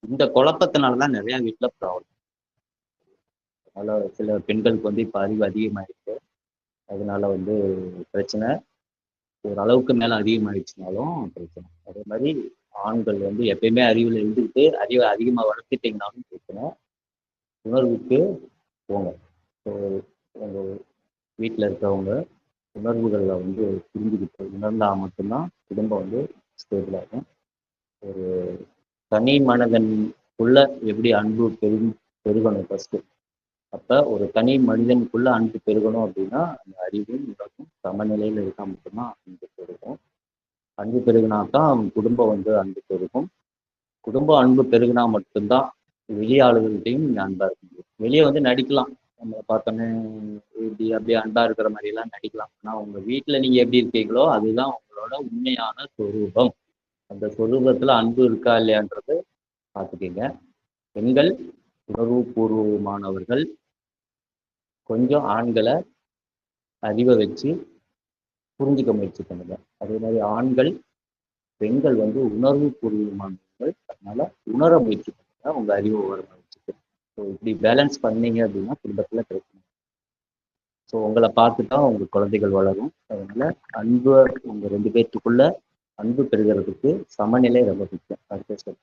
இந்த குழப்பத்தினால தான் நிறைய வீட்டில் ப்ராப்ளம். அதனால சில பெண்களுக்கு வந்து இப்போ அறிவு அதிகமாயிருக்கு. அதனால வந்து பிரச்சனை. ஒரு அளவுக்கு மேலே அதிகமாயிடுச்சுனாலும் பிரச்சனை. அதே மாதிரி ஆண்கள் வந்து எப்பயுமே அறிவில் இருந்துக்கிட்டு அறிவை அதிகமாக வளர்த்துட்டீங்கனாலும் பிரச்சனை. உணர்வுக்கு போங்க. ஸோ உங்கள் வீட்டில் இருக்கிறவங்க உணர்வுகளில் வந்து புரிஞ்சுக்கிட்டு உணர்ந்தால் மட்டும்தான் குடும்பம் வந்து ஸ்டேபிள் ஆகும். ஒரு தனி மனிதனுக்குள்ள எப்படி அன்பு பெருகணும் ஃபர்ஸ்ட். அப்ப ஒரு தனி மனிதனுக்குள்ள அன்பு பெருகணும் அப்படின்னா அந்த அறிவும் உலகம் சமநிலையில் இருந்தால் மட்டும்தான் அன்பு பெருகும். அன்பு பெருகினாதான் அவன் குடும்பம் வந்து அன்பு பெருகும். குடும்பம் அன்பு பெருகினா மட்டும்தான் வெளியாளுகள்கிட்டையும் நீங்க அன்பா இருக்க முடியும். வெளியே வந்து நடிக்கலாம், நம்ம பார்த்தோன்னே இப்படி அப்படியே அன்பா இருக்கிற மாதிரி எல்லாம் நடிக்கலாம். ஆனா உங்க வீட்டுல நீங்க எப்படி இருக்கீங்களோ அதுதான் உங்களோட உண்மையான சொரூபம். அந்த சொரூபத்துல அன்பு இருக்கா இல்லையான்றது பார்த்துக்கீங்க. பெண்கள் உணர்வுபூர்வமானவர்கள். கொஞ்சம் ஆண்களை அறிவை வச்சு புரிஞ்சுக்க முயற்சி பண்ணுங்க. அதே மாதிரி ஆண்கள் பெண்கள் வந்து உணர்வு பூர்வமானவர்கள். அதனால உணர முயற்சி பண்ணுங்க உங்க அறிவு வர முயற்சிக்கு. ஸோ இப்படி பேலன்ஸ் பண்ணீங்க அப்படின்னா குடும்பத்துல பிரச்சனை. ஸோ உங்களை பார்த்து தான் உங்க குழந்தைகள் வளரும். அதனால அன்பு உங்க 2 பேர்த்துக்குள்ள அன்பு பெறுகிறதுக்கு சமநிலை ரொம்ப முக்கியம். அடுத்த ஸ்டெப்.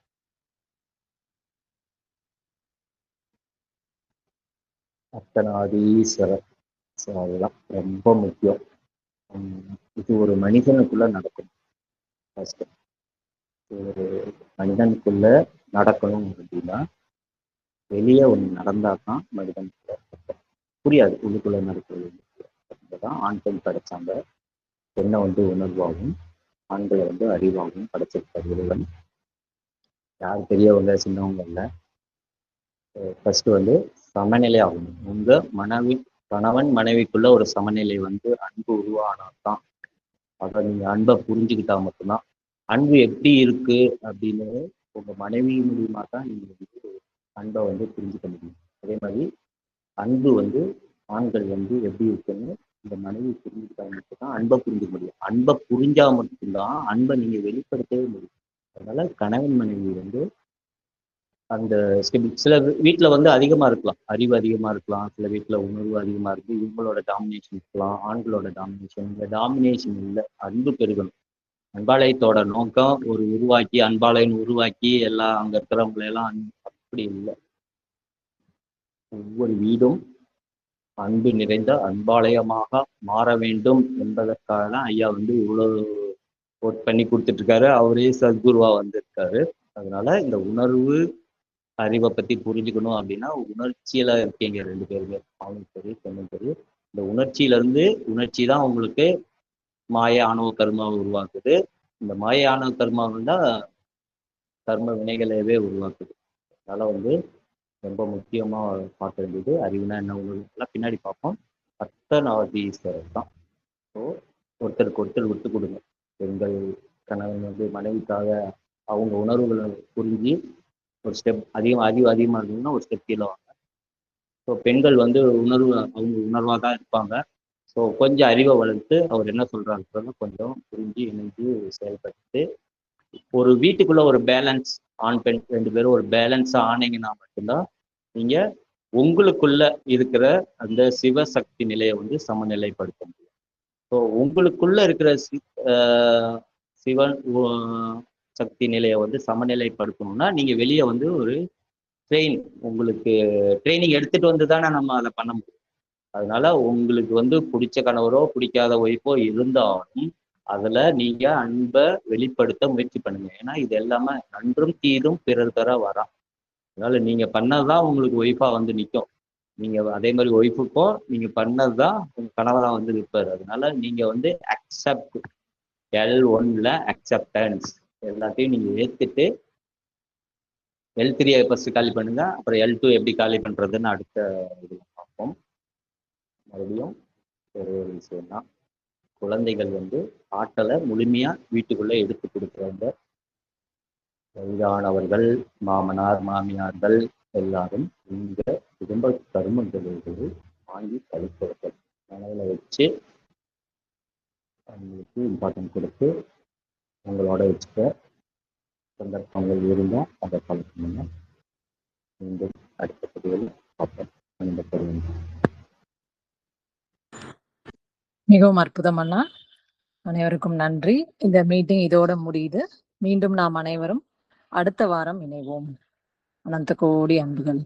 அர்த்தநாதீஸ்வரர். ஸோ அதுதான் ரொம்ப முக்கியம். இது ஒரு மனிதனுக்குள்ள நடக்கும் ஃபர்ஸ்ட். ஒரு மனிதனுக்குள்ள நடக்கணும் அப்படின்னா வெளியே ஒன்று நடந்தா தான் மனிதனுக்குள்ள புரியாது, உள்ளுக்குள்ள நடக்கிறது தான். ஆண் பெண் படைச்சாங்க, பெண்ணை உணர்வாகவும் ஆண்களை அறிவாகவும் படைச்சிருக்காரு இறைவன். யார் பெரியவங்க சின்னவங்க இல்லை. ஃபர்ஸ்ட் சமநிலை ஆகணும். உங்க கணவன் மனைவிக்குள்ள ஒரு சமநிலை அன்பு உருவானாதான். அதை நீங்க அன்பை புரிஞ்சுக்கிட்டா மட்டும்தான். அன்பு எப்படி இருக்கு அப்படின்னு உங்க மனைவி மூலியமா தான் நீங்க அன்பை புரிஞ்சுக்க முடியும். அதே மாதிரி அன்பு ஆண்கள் எப்படி இருக்குன்னு இந்த மனைவி புரிஞ்சுக்கிட்டா மட்டும்தான் அன்பை புரிஞ்சுக்க முடியும். அன்பை புரிஞ்சா மட்டும்தான் அன்பை நீங்க வெளிப்படுத்தவே முடியும். அதனால கணவன் மனைவி அந்த சில வீட்டில் அதிகமாக இருக்கலாம், அறிவு அதிகமாக இருக்கலாம். சில வீட்டில் உணர்வு அதிகமாக இருக்கு. இவங்களோட டாமினேஷன் இருக்கலாம், ஆண்களோட டாமினேஷன். இந்த டாமினேஷன் இல்லை, அன்பு பெருகணும். அன்பாலயத்தோட நோக்கம் ஒரு உருவாக்கி, அன்பாலயம் உருவாக்கி எல்லாம் அங்கே இருக்கிறவங்களெல்லாம் அப்படி இல்லை. ஒவ்வொரு வீடும் அன்பு நிறைந்த அன்பாலயமாக மாற வேண்டும் என்பதற்காக தான் ஐயா இவ்வளோ ஒர்க் பண்ணி கொடுத்துட்டு இருக்காரு. அவரே சத்குருவா வந்திருக்காரு. அதனால இந்த உணர்வு அறிவை பத்தி புரிஞ்சுக்கணும் அப்படின்னா உணர்ச்சியில இருக்கீங்க ரெண்டு பேருமே, ஆணும் சரி பெண்ணும் சரி. இந்த உணர்ச்சி தான் உங்களுக்கு மாய ஆணவ கர்மாவை உருவாக்குது. இந்த மாய ஆணவ கர்மாவில் தான் கர்ம வினைகளவே உருவாக்குது. அதனால ரொம்ப முக்கியமா பார்க்க வேண்டியது அறிவுனா என்ன, உணர்வுலாம் பின்னாடி பார்ப்போம். அர்த்தநாதீஸ்வரர் தான். ஸோ ஒருத்தருக்கு ஒருத்தர் விட்டு கொடுங்க. பெண்கள் கணவன் மனைவிக்காக அவங்க உணர்வுகளை புரிஞ்சு ஒரு ஸ்டெப் அறிவு அதிகமாக இருந்ததுன்னா ஒரு ஸ்டெப் கீழே வாங்க. ஸோ பெண்கள் அவங்க உணர்வாக தான் இருப்பாங்க. ஸோ கொஞ்சம் அறிவை வளர்த்து அவர் என்ன சொல்றாருன்றத கொஞ்சம் புரிஞ்சு இணைஞ்சு செயல்பட்டு ஒரு வீட்டுக்குள்ள ஒரு பேலன்ஸ், ஆண் பெண் ரெண்டு பேரும் ஒரு பேலன்ஸாக ஆனீங்கன்னா மட்டும்தான் நீங்க உங்களுக்குள்ள இருக்கிற அந்த சிவசக்தி நிலையை சமநிலைப்படுத்த முடியும். ஸோ உங்களுக்குள்ள இருக்கிற சிவன் சக்தி நிலையை சமநிலைப்படுத்தணும்னா நீங்க வெளியே ஒரு உங்களுக்கு ட்ரைனிங் எடுத்துட்டு தானே நம்ம அதை பண்ண முடியும். அதனால உங்களுக்கு பிடிச்ச கணவரோ பிடிக்காத ஒய்ஃபோ இருந்தாலும் அதுல நீங்க அன்பை வெளிப்படுத்த முயற்சி பண்ணுங்க. ஏன்னா இது எல்லாமே நன்றும் தீரும் பிறர் தர வரா. அதனால நீங்க பண்ணதுதான் உங்களுக்கு ஒய்ஃபா நிற்கும். நீங்க அதே மாதிரி ஒய்ஃபுக்கும் நீங்க பண்ணதுதான் உங்க கணவரா நிற்பாரு. அதனால நீங்க அக்செப்ட் L1ல அக்செப்டன்ஸ் எல்லாத்தையும் நீங்க ஏத்துட்டு L3 ஃபர்ஸ்ட் காலி பண்ணுங்க. அப்புறம் L2 எப்படி காலி பண்றதுன்னு அடுத்த இதுல பார்ப்போம். மறுபடியும் ஒரு விஷயம் தான், குழந்தைகள் ஆற்றலை முழுமையா வீட்டுக்குள்ள எடுத்து கொடுக்குறவங்க வயதானவர்கள், மாமனார் மாமியார்கள் எல்லாரும் இந்த குடும்ப கர்மங்களை வாங்கி கழிப்பவர்கள். மனதில் வச்சு அவங்களுக்கு இம்பார்ட்டன்ட் கொடுத்து உங்களோட வச்சுக்க சந்தர்ப்பங்கள் இருந்தால் அதை பழக்கணுங்க. மீண்டும் அடுத்த பதிவில் பார்ப்போம். மிகவும் அற்புதம் அண்ணா. அனைவருக்கும் நன்றி. இந்த மீட்டிங் இதோட முடியுது. மீண்டும் நாம் அனைவரும் அடுத்த வாரம் இணைவோம். அனந்த கோடி அன்புகள்.